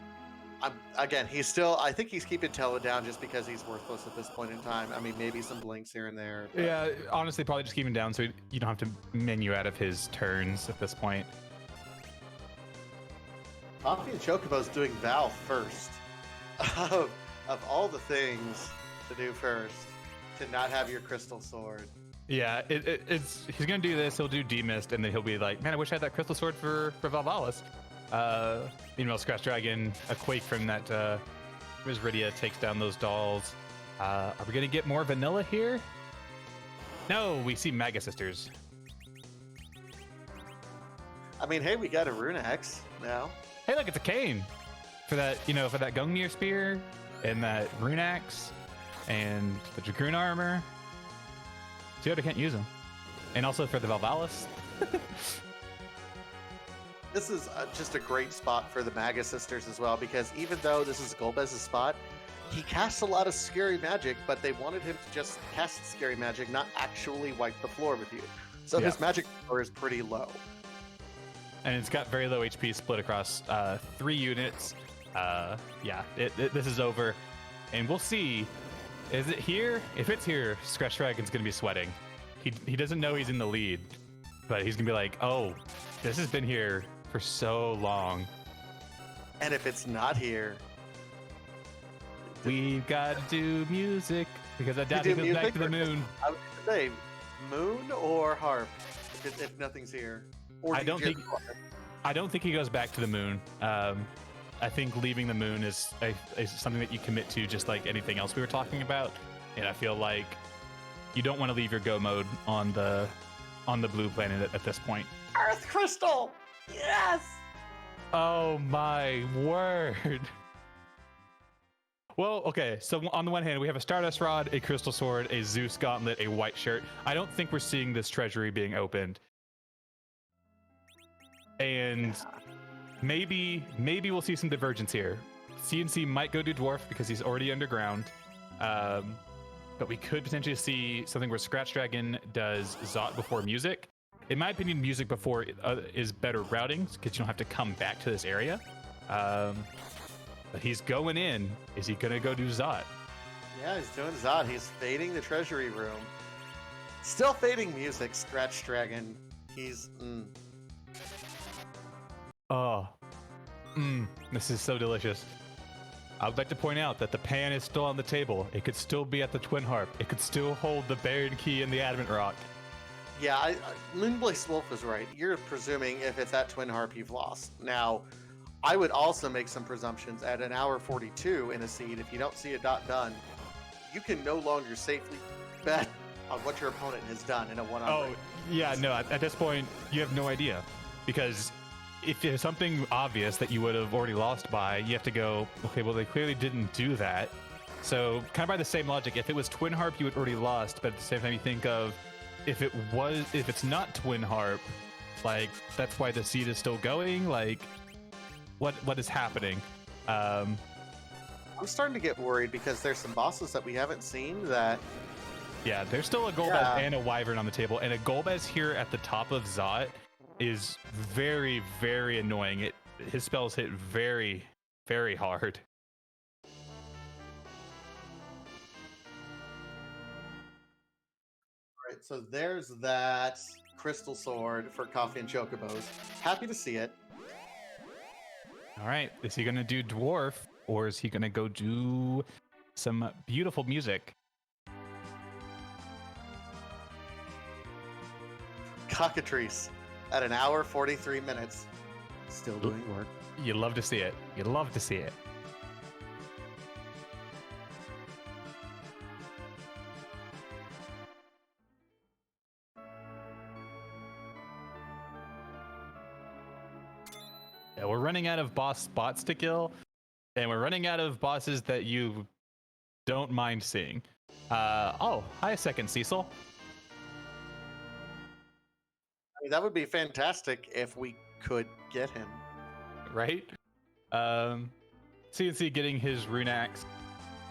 Again, I think he's keeping Tello down just because he's worthless at this point in time. I mean, maybe some blinks here and there. But... Yeah, honestly, probably just keep him down so you don't have to menu out of his turns at this point. CoffeeAndChocobos doing Val first. Of all the things to do first, to not have your crystal sword. Yeah, he's gonna do this. He'll do demist, and then he'll be like, "Man, I wish I had that crystal sword for Valvalis." Meanwhile, Scratchdragon, a quake from that Rydia takes down those dolls. Are we gonna get more vanilla here? No, we see Maga Sisters. I mean, hey, we got a Runex now. Hey, look, it's a cane for that, for that Gungnir spear and that rune axe and the Dragoon armor. Toyota can't use them. And also for the Valvalis. This is just a great spot for the Maga Sisters as well, because even though this is Golbez's spot, he casts a lot of scary magic, but they wanted him to just cast scary magic, not actually wipe the floor with you. So his magic power is pretty low. And it's got very low HP split across 3 units. This is over. And we'll see. Is it here? If it's here, Scratchdragon's going to be sweating. He doesn't know he's in the lead, but he's going to be like, oh, this has been here for so long. And if it's not here... We've got to do music, because I doubt he goes back to the moon. I was going to say, moon or harp, if nothing's here. Or I don't think he goes back to the moon. I think leaving the moon is something that you commit to, just like anything else we were talking about. And I feel like you don't want to leave your go mode on the blue planet at this point. Earth crystal! Yes! Oh my word! Well, okay, so on the one hand, we have a Stardust Rod, a Crystal Sword, a Zeus Gauntlet, a White Shirt. I don't think we're seeing this treasury being opened. And maybe we'll see some divergence here. CNC might go to Dwarf because he's already underground. But we could potentially see something where Scratchdragon does Zot before Music. In my opinion, Music before is better routing because you don't have to come back to this area. But he's going in. Is he going to go do Zot? Yeah, he's doing Zot. He's fading the treasury room. Still fading Music, Scratchdragon. He's... This is so delicious. I would like to point out that the pan is still on the table. It could still be at the Twin Harp. It could still hold the Baron Key and the Adamant Rock. Yeah, Moonblaze Wolf is right. You're presuming if it's at Twin Harp, you've lost. Now, I would also make some presumptions at an hour 42 in a seed. If you don't see a dot done, you can no longer safely bet on what your opponent has done in a one-on-one. Oh, yeah, no, at this point, you have no idea. Because if there's something obvious that you would have already lost by, you have to go, okay, well, they clearly didn't do that. So kind of by the same logic, if it was Twin Harp, you had already lost. But at the same time, you think of if it's not Twin Harp, like that's why the seed is still going. Like, what is happening? I'm starting to get worried because there's some bosses that we haven't seen that. Yeah, there's still a Golbez and a Wyvern on the table, and a Golbez here at the top of Zot is very, very annoying. His spells hit very, very hard. All right, so there's that Crystal Sword for Coffee and Chocobos. Happy to see it. All right, is he gonna do Dwarf, or is he gonna go do some beautiful music? Cockatrice at an hour 43 minutes. Still doing work. You love to see it. You love to see it. Yeah, we're running out of boss spots to kill, and we're running out of bosses that you don't mind seeing. Oh, hi, Second Cecil. I mean, that would be fantastic if we could get him. Right? CNC getting his rune axe.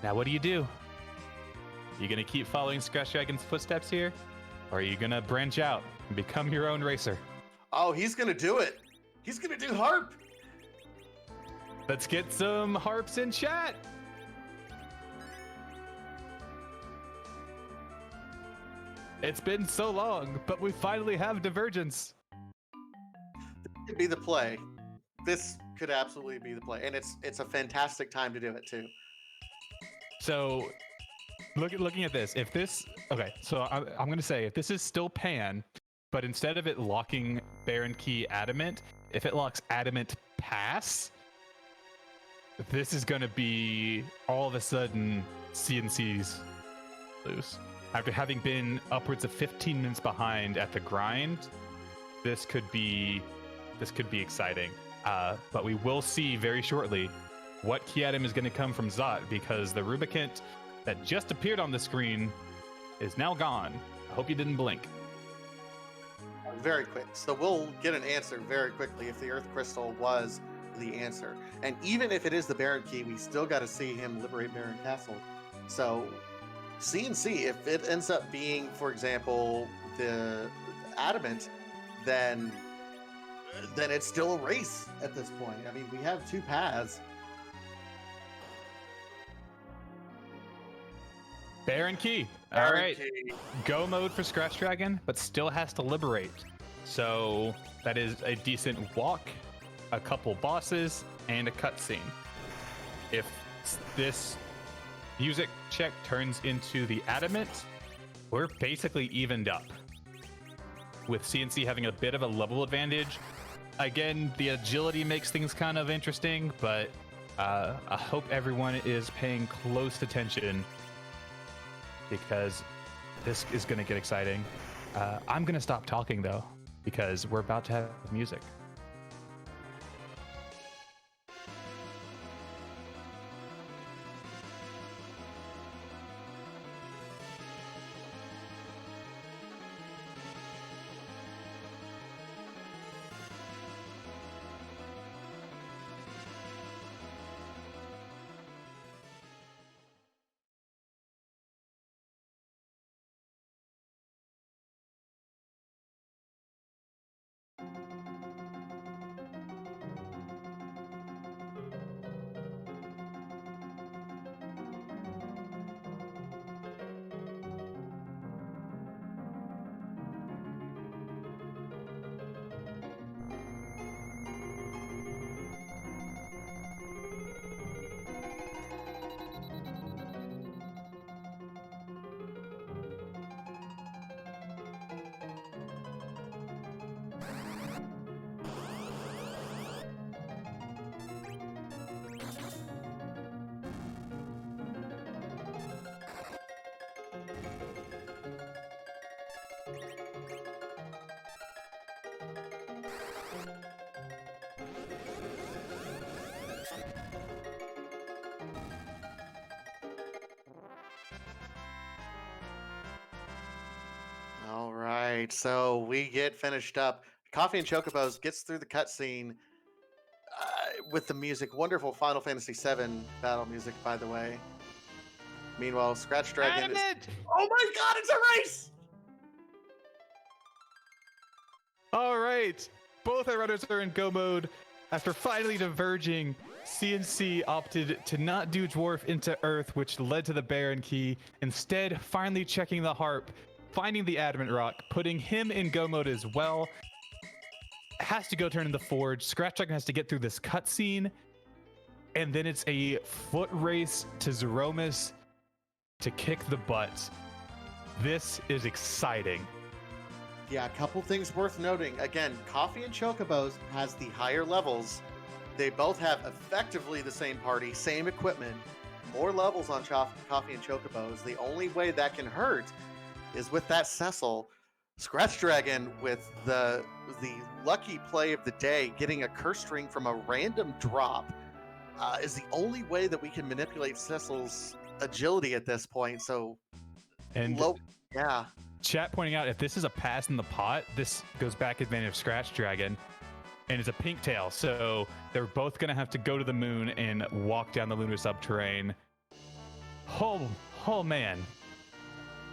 Now, what do? You gonna keep following Scratchdragon's footsteps here? Or are you gonna branch out and become your own racer? Oh, he's gonna do it. He's gonna do Harp. Let's get some harps in chat. It's been so long, but we finally have Divergence. This could be the play. This could absolutely be the play, and it's a fantastic time to do it too. So, looking at this, if this so I'm gonna say if this is still Pan, but instead of it locking Baron Key Adamant, if it locks Adamant Pass, this is gonna be all of a sudden CNC's lose. After having been upwards of 15 minutes behind at the grind, this could be exciting. But we will see very shortly what key item is going to come from Zot, because the Rubicant that just appeared on the screen is now gone. I hope you didn't blink. Very quick. So we'll get an answer very quickly if the Earth Crystal was the answer. And even if it is the Baron Key, we still got to see him liberate Baron Castle. So CNC, if it ends up being, for example, the Adamant, then it's still a race at this point. I mean, we have two paths. Baron Key. All right. Go mode for Scratchdragon, but still has to liberate. So that is a decent walk, a couple bosses, and a cutscene. If this music check turns into the Adamant, we're basically evened up, with CNC having a bit of a level advantage. Again, the agility makes things kind of interesting, but I hope everyone is paying close attention, because this is going to get exciting. I'm going to stop talking, though, because we're about to have music. right, so we get finished up. Coffee and Chocobos gets through the cutscene with the music. Wonderful Final Fantasy VII battle music, by the way. Meanwhile, Scratchdragon is. Adamant! Oh my god, it's a race! All right, both our runners are in go mode. After finally diverging, CNC opted to not do Dwarf into Earth, which led to the Baron Key. Instead, finally checking the harp, finding the Adamant Rock, putting him in go mode as well. Has to go turn in the Forge. Scratchdragon has to get through this cutscene, and then it's a foot race to Threemus to kick the butt. This is exciting. Yeah, a couple things worth noting. Again, Coffee and Chocobos has the higher levels. They both have effectively the same party, same equipment, more levels on Coffee and Chocobos. The only way that can hurt is with that Cecil. Scratchdragon, with the lucky play of the day, getting a curse string from a random drop, is the only way that we can manipulate Cecil's agility at this point. So, and yeah. Chat pointing out, if this is a pass in the pot, this goes back advantage of Scratchdragon, and it's a pink tail, so they're both gonna have to go to the moon and walk down the lunar subterrane. Oh man.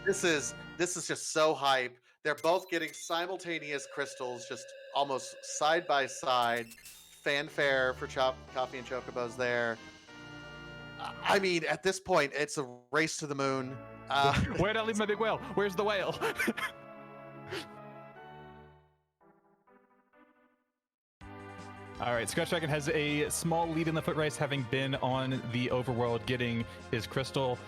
This is just so hype. They're both getting simultaneous crystals, just almost side by side. Fanfare for Coffee and Chocobos there. I mean, at this point, it's a race to the moon. Where'd I leave my big whale? Where's the whale? All right, Scratchdragon has a small lead in the foot race, having been on the overworld, getting his crystal.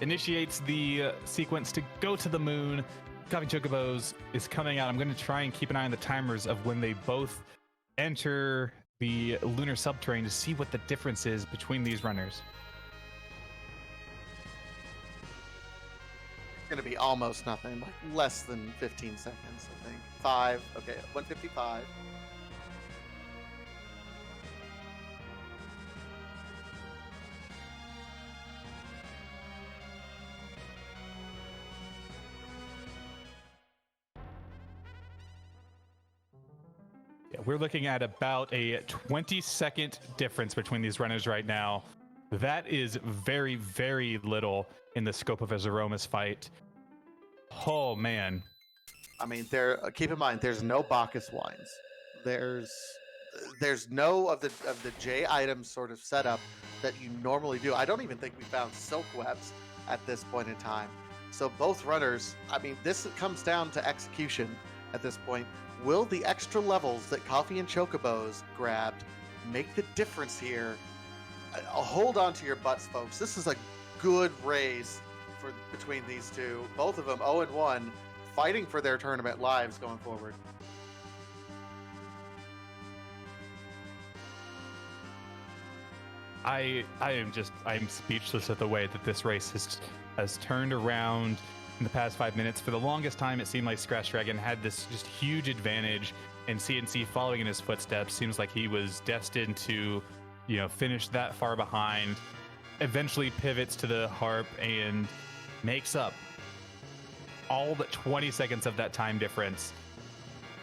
Initiates the sequence to go to the moon. Coffee Chocobos is coming out. I'm going to try and keep an eye on the timers of when they both enter the lunar subterrane to see what the difference is between these runners. Going to be almost nothing, like less than 15 seconds, I think. 5. Okay, 1:55. Yeah, we're looking at about a 20-second difference between these runners right now. That is very, very little in the scope of a Threemus fight. Oh man. I mean, keep in mind, there's no Bacchus wines. There's no of the J items sort of setup that you normally do. I don't even think we found silk webs at this point in time. So both runners, I mean, this comes down to execution at this point. Will the extra levels that Coffee and Chocobos grabbed make the difference here? Hold on to your butts, folks. This is a good race between these two. Both of them 0-1, fighting for their tournament lives going forward. I'm speechless at the way that this race has turned around in the past 5 minutes. For the longest time, it seemed like Scratchdragon had this just huge advantage, and CNC following in his footsteps seems like he was destined to, finish that far behind. Eventually pivots to the harp and makes up all but 20 seconds of that time difference.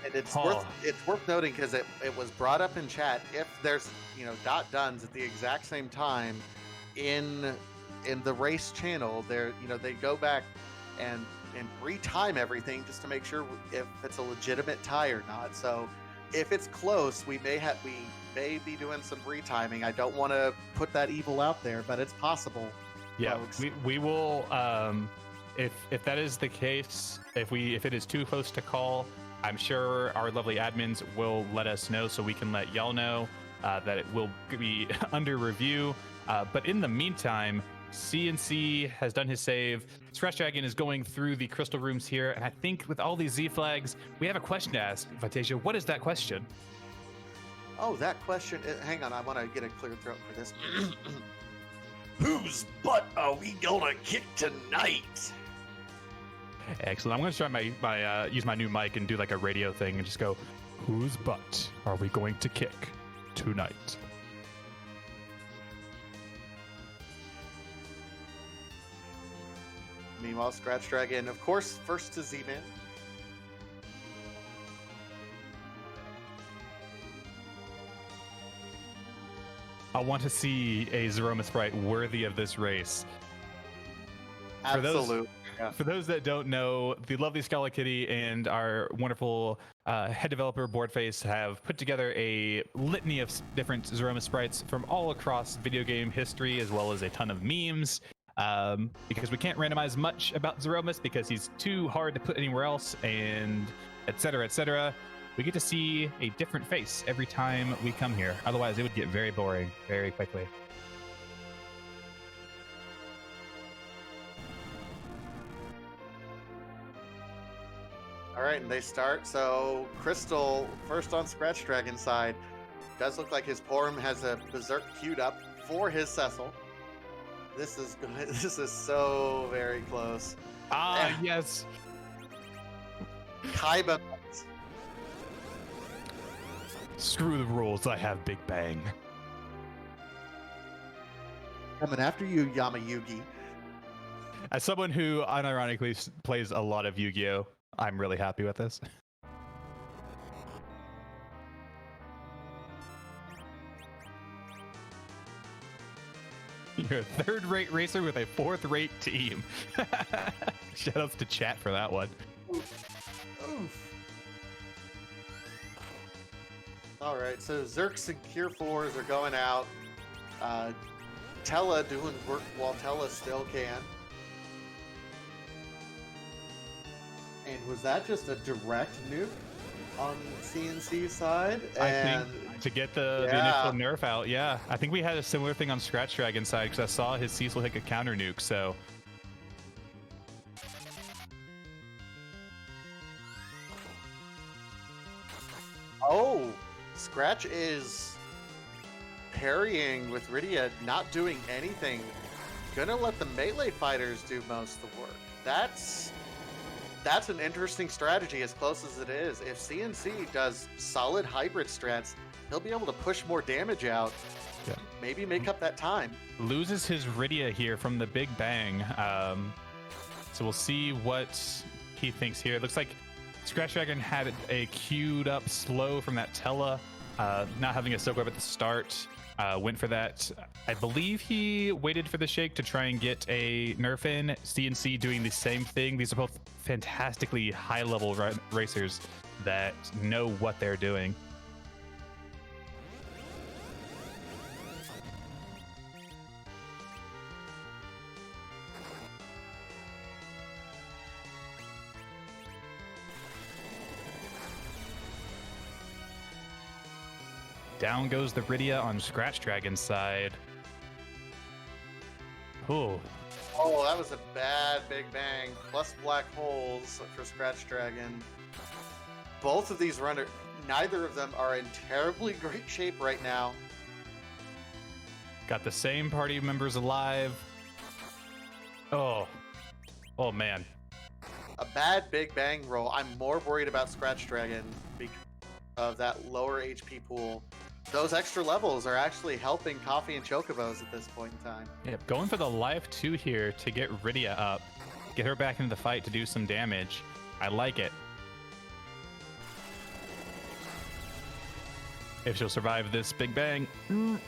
And it's worth noting, because it was brought up in chat, if there's dot dones at the exact same time in the race channel, they go back and retime everything just to make sure if it's a legitimate tie or not. So if it's close, we may be doing some retiming. I don't want to put that evil out there, but it's possible. Yeah, folks. we will. If that is the case, if it is too close to call, I'm sure our lovely admins will let us know, so we can let y'all know that it will be under review. But in the meantime, CNC has done his save. Scratchdragon is going through the crystal rooms here, and I think with all these Z flags, we have a question to ask. Vitasia, what is that question? Oh, that question. Hang on, I want to get a clear throat for this. Whose butt are we gonna kick tonight? Excellent. I'm going to try my use my new mic and do like a radio thing and just go, whose butt are we going to kick tonight? Meanwhile, Scratchdragon, of course, first to Z-Man. I want to see a Zeroma sprite worthy of this race. Absolutely. For those that don't know, the lovely Scala Kitty and our wonderful head developer Boardface have put together a litany of different Zeroma sprites from all across video game history, as well as a ton of memes. Because we can't randomize much about Zeromus because he's too hard to put anywhere else, and etc. etc. We get to see a different face every time we come here. Otherwise, it would get very boring very quickly. All right, and they start. So Crystal, first on Scratchdragon side, does look like his Porum has a Berserk queued up for his Cecil. This is good. This is so very close. Ah, yes. Kaiba. Screw the rules. I have Big Bang. Coming after you, Yamayugi. As someone who unironically plays a lot of Yu-Gi-Oh, I'm really happy with this. You're a third-rate racer with a fourth-rate team. Shoutouts to chat for that one. Oof. All right, so Zerks and Cure 4s are going out. Tella doing work while Tella still can. And was that just a direct nuke on CNC side? I think to get the initial nerf out, yeah. I think we had a similar thing on Scratchdragon side because I saw his Cecil hit a counter nuke, so. Oh, Scratch is parrying with Rydia, not doing anything. Gonna let the melee fighters do most of the work. That's an interesting strategy as close as it is. If CNC does solid hybrid strats, he'll be able to push more damage out. Yeah. Maybe make up that time. Loses his Rydia here from the Big Bang. So we'll see what he thinks here. It looks like Scratchdragon had a queued up slow from that Tella, not having a soak up at the start. Went for that. I believe he waited for the shake to try and get a nerf in. CNC doing the same thing. These are both fantastically high-level racers that know what they're doing. Down goes the Rydia on Scratchdragon's side. Oh, that was a bad Big Bang. Plus black holes for Scratchdragon. Both of these runners, neither of them are in terribly great shape right now. Got the same party members alive. Oh man. A bad Big Bang roll. I'm more worried about Scratchdragon because of that lower HP pool. Those extra levels are actually helping Coffee and Chocobos at this point in time. Yep, going for the life 2 here to get Rydia up. Get her back into the fight to do some damage. I like it. If she'll survive this Big Bang. Ooh.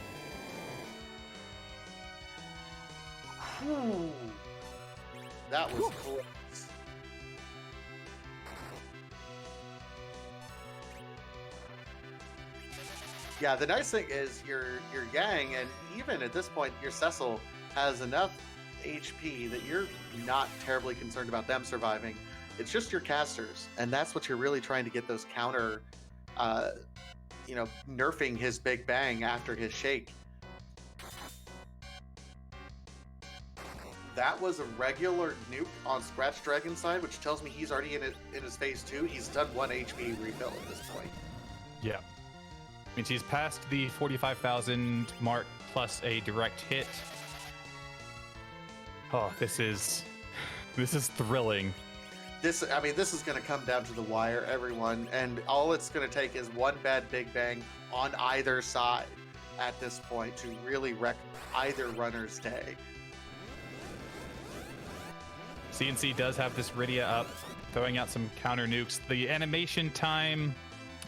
That was close. Yeah, the nice thing is your Yang, and even at this point, your Cecil has enough HP that you're not terribly concerned about them surviving. It's just your casters, and that's what you're really trying to get those counter, nerfing his Big Bang after his shake. That was a regular nuke on Scratchdragon's side, which tells me he's already in his phase 2. He's done 1 HP refill at this point. Yeah. Means he's past the 45,000 mark plus a direct hit. Oh, this is thrilling. This is going to come down to the wire, everyone, and all it's going to take is one bad Big Bang on either side at this point to really wreck either runner's day. CNC does have this Rydia up, throwing out some counter nukes. The animation time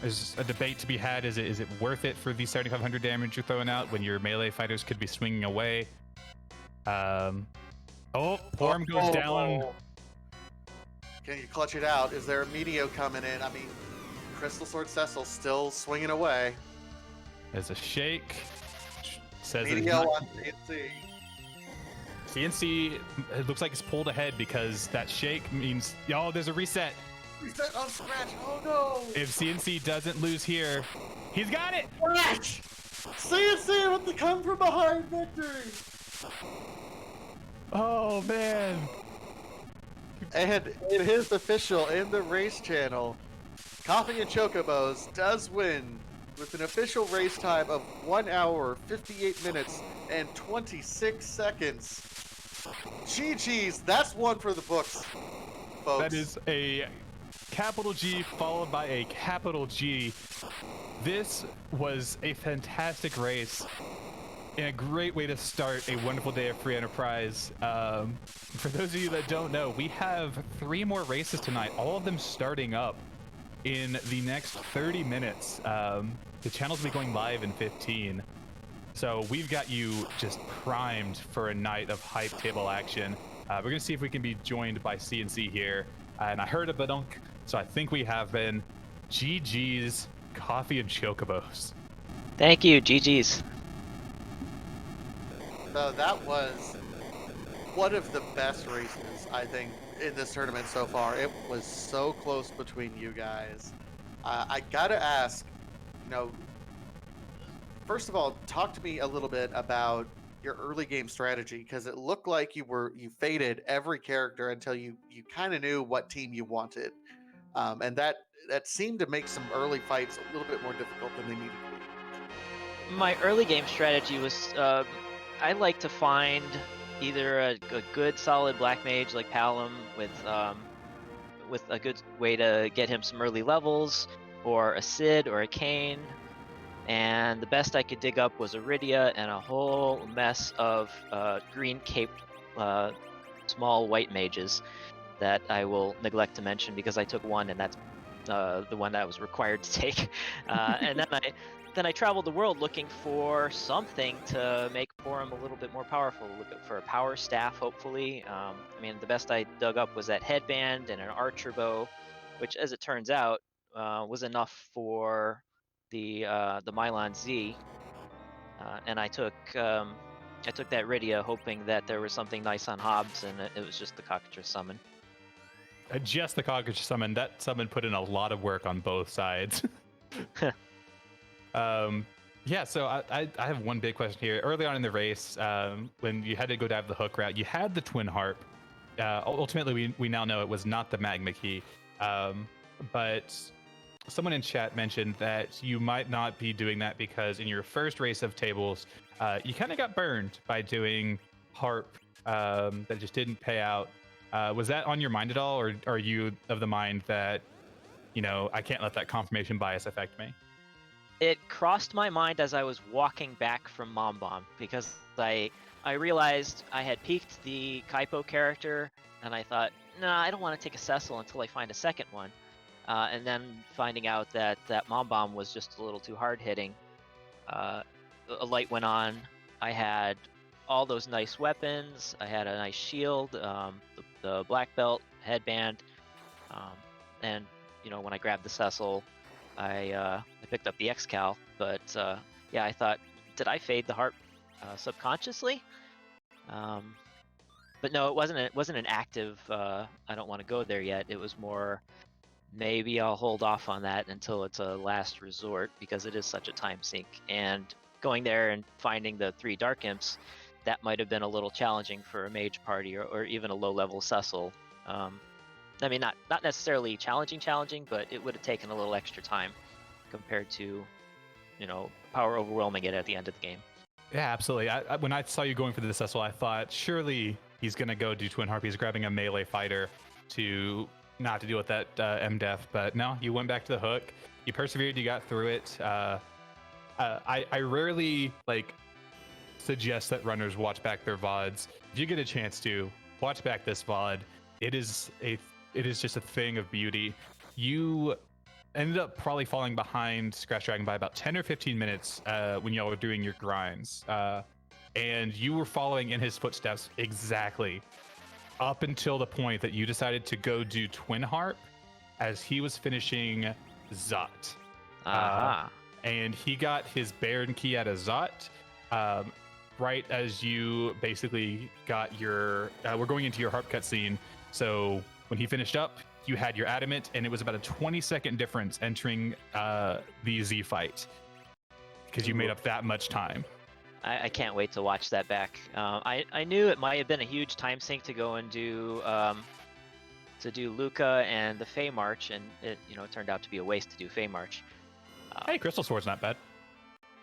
There's a debate to be had. Is it worth it for the 7,500 damage you're throwing out when your melee fighters could be swinging away? Porm goes down. Can you clutch it out? Is there a Meteo coming in? I mean, Crystal Sword Cecil still swinging away. There's a shake. Says Meteo on CNC. CNC, it looks like it's pulled ahead because that shake means, there's a reset. Reset on Scratch. Oh no! If CNC doesn't lose here, he's got it. Scratch! CNC with the come from behind victory. Oh man! And it is official in the race channel. Coffee and Chocobos does win with an official race time of 1 hour, 58 minutes, and 26 seconds. GG's, that's one for the books, folks. That is a capital G followed by a capital G. This was a fantastic race and a great way to start a wonderful day of free enterprise. For those of you that don't know, we have 3 more races tonight, all of them starting up in the next 30 minutes. The channel's will be going live in 15. So we've got you just primed for a night of hype table action. We're gonna see if we can be joined by CNC here. And I heard a badunk, so I think we have been. GG's, Coffee and Chocobos. Thank you, GG's. So that was one of the best races, I think, in this tournament so far. It was so close between you guys. I gotta ask, first of all, talk to me a little bit about your early game strategy, because it looked like you faded every character until you kind of knew what team you wanted, and that seemed to make some early fights a little bit more difficult than they needed to be. My early game strategy was I like to find either a good solid black mage like Palom with a good way to get him some early levels, or a Sid or a Kayn. And the best I could dig up was Iridia and a whole mess of green caped small white mages that I will neglect to mention because I took one, and that's the one that I was required to take. And then I traveled the world looking for something to make Porum a little bit more powerful. Looking for a power staff, hopefully. I mean, the best I dug up was that headband and an archer bow, which, as it turns out, was enough for the Mylon Z. And I took that Rydia hoping that there was something nice on Hobbs, and it was just the Cockatrice summon. Just the Cockatrice summon. That summon put in a lot of work on both sides. Yeah, so I have one big question here. Early on in the race, when you had to go down the hook route, you had the Twin Harp. Ultimately, we now know it was not the Magma Key. But someone in chat mentioned that you might not be doing that because in your first race of tables, you kind of got burned by doing Harp that just didn't pay out. Was that on your mind at all, or are you of the mind that, I can't let that confirmation bias affect me? It crossed my mind as I was walking back from Mom Bomb, because I realized I had peaked the Kaipo character, and I thought, no, I don't want to take a Cecil until I find a second one. And then finding out that Mom Bomb was just a little too hard hitting, a light went on. I had all those nice weapons. I had a nice shield, the black belt, headband, and when I grabbed the Cecil, I picked up the X-Cal. But yeah, I thought, did I fade the Harp subconsciously? But no, it wasn't an active. I don't want to go there yet. It was more, maybe I'll hold off on that until it's a last resort, because it is such a time sink. And going there and finding the 3 Dark Imps, that might have been a little challenging for a mage party, or even a low-level Cecil. I mean, not necessarily challenging, but it would have taken a little extra time compared to, power overwhelming it at the end of the game. Yeah, absolutely. When I saw you going for the Cecil, I thought surely he's going to go do Twin Harp. He's grabbing a melee fighter to not to deal with that MDef, but no, you went back to the hook. You persevered. You got through it. I rarely suggest that runners watch back their VODs. If you get a chance to watch back this VOD, it is just a thing of beauty. You ended up probably falling behind Scratchdragon by about 10 or 15 minutes when y'all were doing your grinds. And you were following in his footsteps exactly up until the point that you decided to go do Twin Harp as he was finishing Zot. And he got his Baron key out of Zot right as you basically got your... we're going into your harp cutscene. So when he finished up, you had your Adamant, and it was about a 20-second difference entering the Z fight because you made up that much time. I can't wait to watch that back. I knew it might have been a huge time sink to go and do Luca and the Fey March, and it turned out to be a waste to do Fey March. Hey, Crystal Sword's not bad.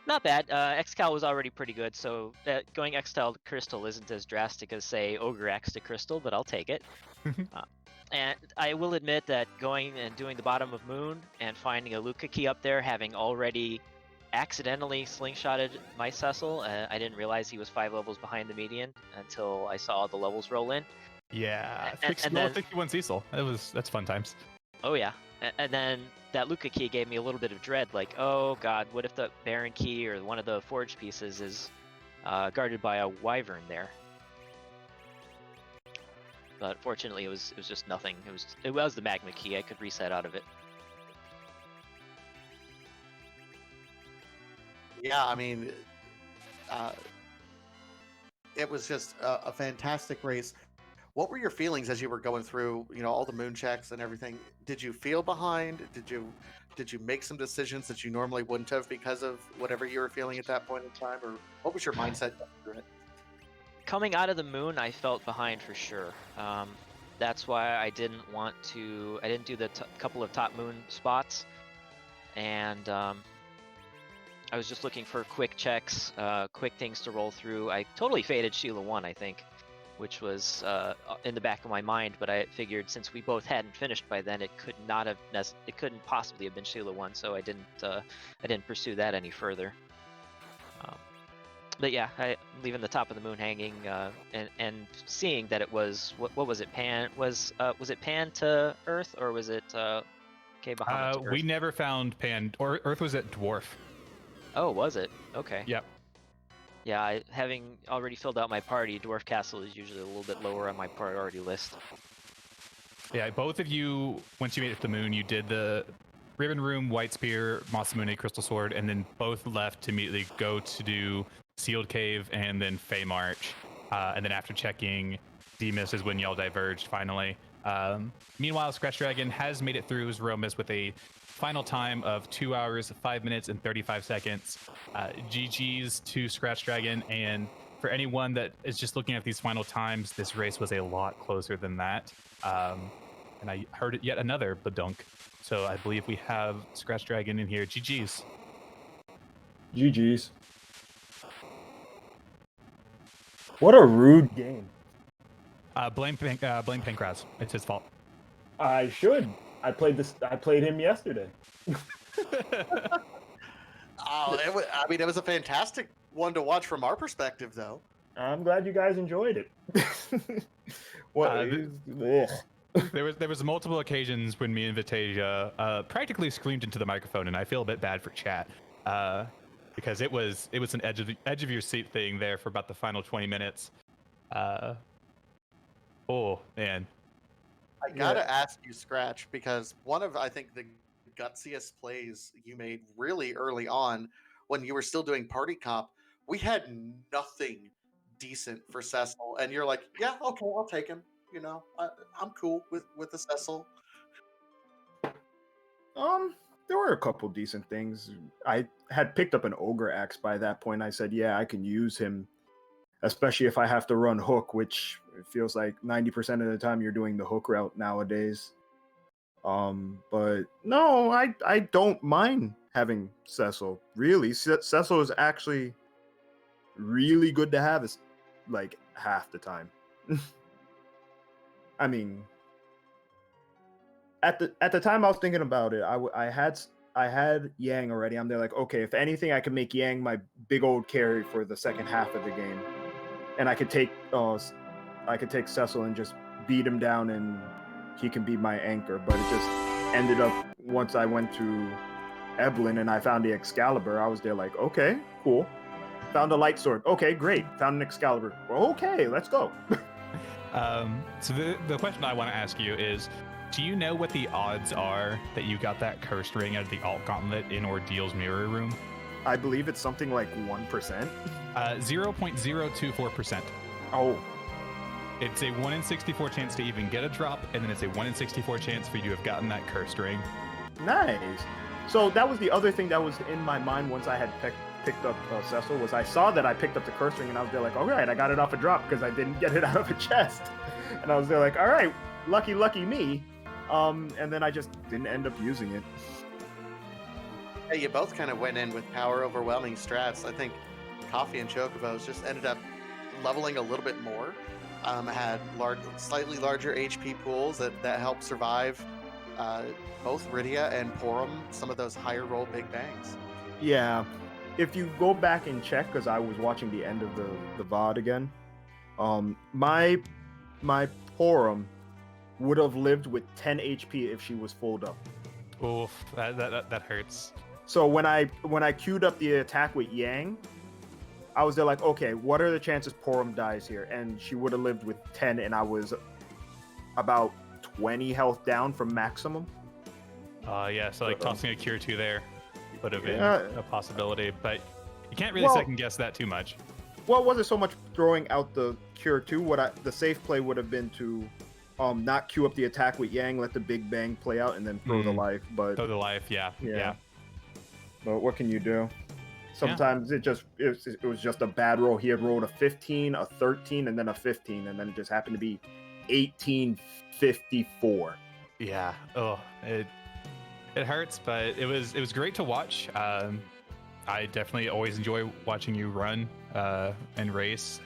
Not bad. Xcal was already pretty good, so going Xcal to Crystal isn't as drastic as, say, Ogre X to Crystal, but I'll take it. And I will admit that going and doing the Bottom of Moon and finding a Luca key up there, having already accidentally slingshotted my Cecil, I didn't realize he was 5 levels behind the median until I saw the levels roll in. Yeah, and then 61 Cecil. That's fun times. Oh yeah, and then that Luca key gave me a little bit of dread, like, oh god, what if the Baron key or one of the forged pieces is guarded by a Wyvern there? But fortunately, it was just nothing. It was the Magma key. I could reset out of it. Yeah, I mean, it was just a fantastic race. What were your feelings as you were going through, all the moon checks and everything? Did you feel behind? Did you make some decisions that you normally wouldn't have because of whatever you were feeling at that point in time, or what was your mindset going through it? Coming out of the moon, I felt behind for sure. That's why I didn't do the couple of top moon spots, and I was just looking for quick checks, quick things to roll through. I totally faded Sheila 1, I think, which was in the back of my mind, but I figured since we both hadn't finished by then, it couldn't possibly have been Sheila 1, so I didn't pursue that any further. But yeah, leaving the top of the moon hanging and seeing that it was what was it, Pan? Was it Pan to Earth, or was it K Bahamut to Earth? We never found Pan, or Earth was at Dwarf. Oh, was it? Okay. Yep. Yeah, having already filled out my party, Dwarf Castle is usually a little bit lower on my priority list. Yeah, both of you, once you made it to the moon, you did the Ribbon Room, White Spear, Masamune, Crystal Sword, and then both left to immediately go to do Sealed Cave and then Fey March. And then after checking Threemus is when y'all diverged finally. Meanwhile, Scratchdragon has made it through his real miss with a final time of 2 hours, 5 minutes, and 35 seconds. GG's to Scratchdragon, and for anyone that is just looking at these final times, this race was a lot closer than that. And I heard yet another badunk. So I believe we have Scratchdragon in here. GG's. GG's. What a rude game. Blame Pankraz. It's his fault. I should. I played him yesterday. Oh, it was a fantastic one to watch from our perspective, though. I'm glad you guys enjoyed it. There was multiple occasions when me and Vitasia practically screamed into the microphone, and I feel a bit bad for chat because it was an edge of your seat thing there for about the final 20 minutes. Oh man. I gotta ask you, Scratch, because one of, I think, the gutsiest plays you made really early on when you were still doing Party Cop, we had nothing decent for Cecil, and you're like, yeah, okay, I'll take him. I'm cool with the Cecil. There were a couple decent things. I had picked up an Ogre Axe by that point. I said, yeah, I can use him, especially if I have to run Hook, which it feels like 90% of the time you're doing the Hook route nowadays. But no, I don't mind having Cecil. Really, Cecil is actually really good to have, is like half the time. I mean, at the time I was thinking about it, I had Yang already. I'm there like, okay, if anything, I can make Yang my big old carry for the second half of the game, and I could take Cecil and just beat him down, and he can be my anchor. But it just ended up once I went to Eblin and I found the Excalibur, I was there like, okay, cool. Found a light sword. Okay, great. Found an Excalibur. Okay, let's go. So the question I want to ask you is, do you know what the odds are that you got that cursed ring out of the Alt Gauntlet in Ordeal's Mirror Room? I believe it's something like 1%. 0.024%. Oh. It's a 1 in 64 chance to even get a drop, and then it's a 1 in 64 chance for you to have gotten that cursed ring. Nice. So that was the other thing that was in my mind once I had picked up Cecil, was I saw that I picked up the curse ring, and I was there like, all right, I got it off a drop because I didn't get it out of a chest. And I was there like, all right, lucky me. And then I just didn't end up using it. Hey, you both kind of went in with power overwhelming strats. I think CoffeeAndChocobos just ended up leveling a little bit more. Had slightly larger HP pools that helped survive both Rydia and Porum, some of those higher roll big bangs. Yeah. If you go back and check, because I was watching the end of the VOD again, my Porum would have lived with 10 HP if she was full up. Oof, that hurts. So when I queued up the attack with Yang, I was there like, okay, what are the chances Porum dies here? And she would have lived with 10, and I was about 20 health down from maximum. Yeah, so like tossing a Cure 2 there would have been a possibility, but you can't really second guess that too much. Well, it wasn't so much throwing out the Cure 2. The safe play would have been to not queue up the attack with Yang, let the big bang play out, and then throw the life. But throw the life, yeah. But what can you do? Sometimes it was just a bad roll. He had rolled a 15, a 13, and then a 15, and then it just happened to be 1854. Yeah. Oh, it hurts, but it was great to watch. I definitely always enjoy watching you run and race,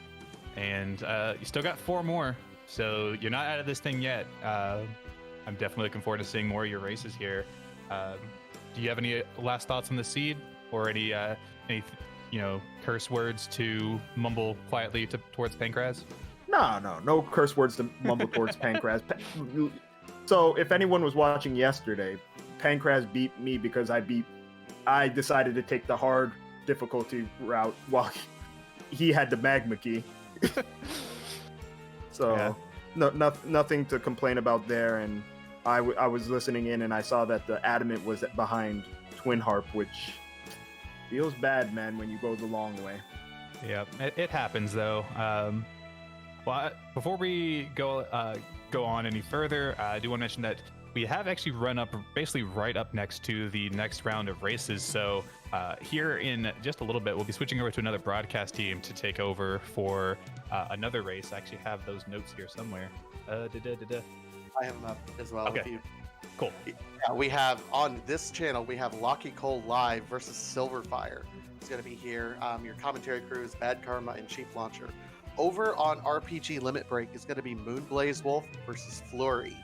and you still got 4 more, so you're not out of this thing yet. I'm definitely looking forward to seeing more of your races here. Do you have any last thoughts on the seed, or any curse words to mumble quietly towards Pankraz? No curse words to mumble towards Pankraz. So if anyone was watching yesterday, Pankraz beat me because I decided to take the hard difficulty route while he had the magma key. So yeah. Nothing to complain about there. And I was listening in, and I saw that the adamant was behind Twin Harp, which feels bad, man, when you go the long way. Yeah, it happens though. Well, before we go on any further, I do want to mention that we have actually run up basically right up next to the next round of races. So here in just a little bit, we'll be switching over to another broadcast team to take over for another race. I actually have those notes here somewhere. I have them up as well. Okay. Cool. Yeah, we have on this channel, we have Lockie Cole Live versus Silverfire. It's going to be here. Your commentary crew is Bad Karma and Chief Launcher. Over on RPG Limit Break is going to be Moonblaze Wolf versus Flurry.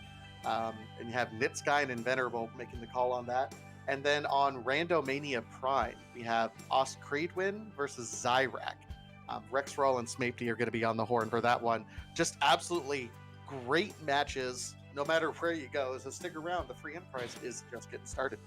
And you have Nitsky and Invenerable making the call on that. And then on Randomania Prime, we have Os Creedwin versus Zyrak. Rexroll and Smapety are going to be on the horn for that one. Just absolutely great matches, no matter where you go. So stick around. The free enterprise is just getting started.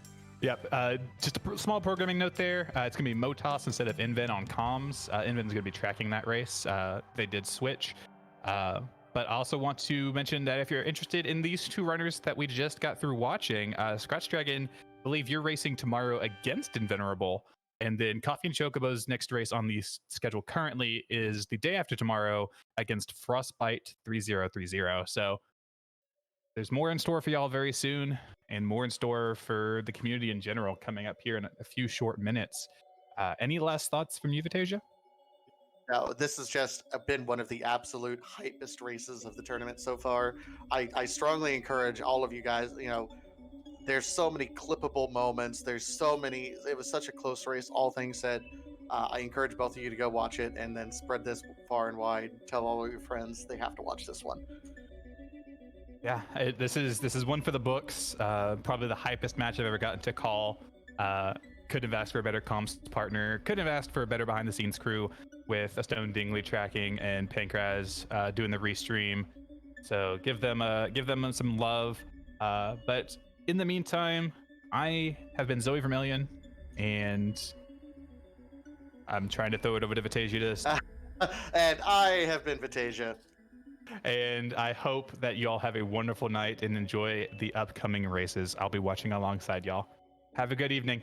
Yep. Just a small programming note there. It's going to be Motos instead of Inven on comms. Inven's going to be tracking that race. They did switch. But I also want to mention that if you're interested in these 2 runners that we just got through watching, Scratchdragon, I believe you're racing tomorrow against Invenerable. And then CoffeeAndChocobos' next race on the schedule currently is the day after tomorrow against Frostbite 3030. So there's more in store for y'all very soon, and more in store for the community in general coming up here in a few short minutes. Any last thoughts from you, Vitasia? No, this has just been one of the absolute hypest races of the tournament so far. I strongly encourage all of you guys, there's so many clippable moments. It was such a close race, all things said. I encourage both of you to go watch it and then spread this far and wide. Tell all of your friends they have to watch this one. Yeah, this is one for the books. Probably the hypest match I've ever gotten to call. Couldn't have asked for a better comms partner. Couldn't have asked for a better behind the scenes crew with a Stone Dingley tracking and Pankraz doing the restream. So give them some love. But in the meantime, I have been Zoe Vermillion, and I'm trying to throw it over to Vatasia And I have been Vatasia. and I hope that you all have a wonderful night and enjoy the upcoming races. I'll be watching alongside y'all. Have a good evening.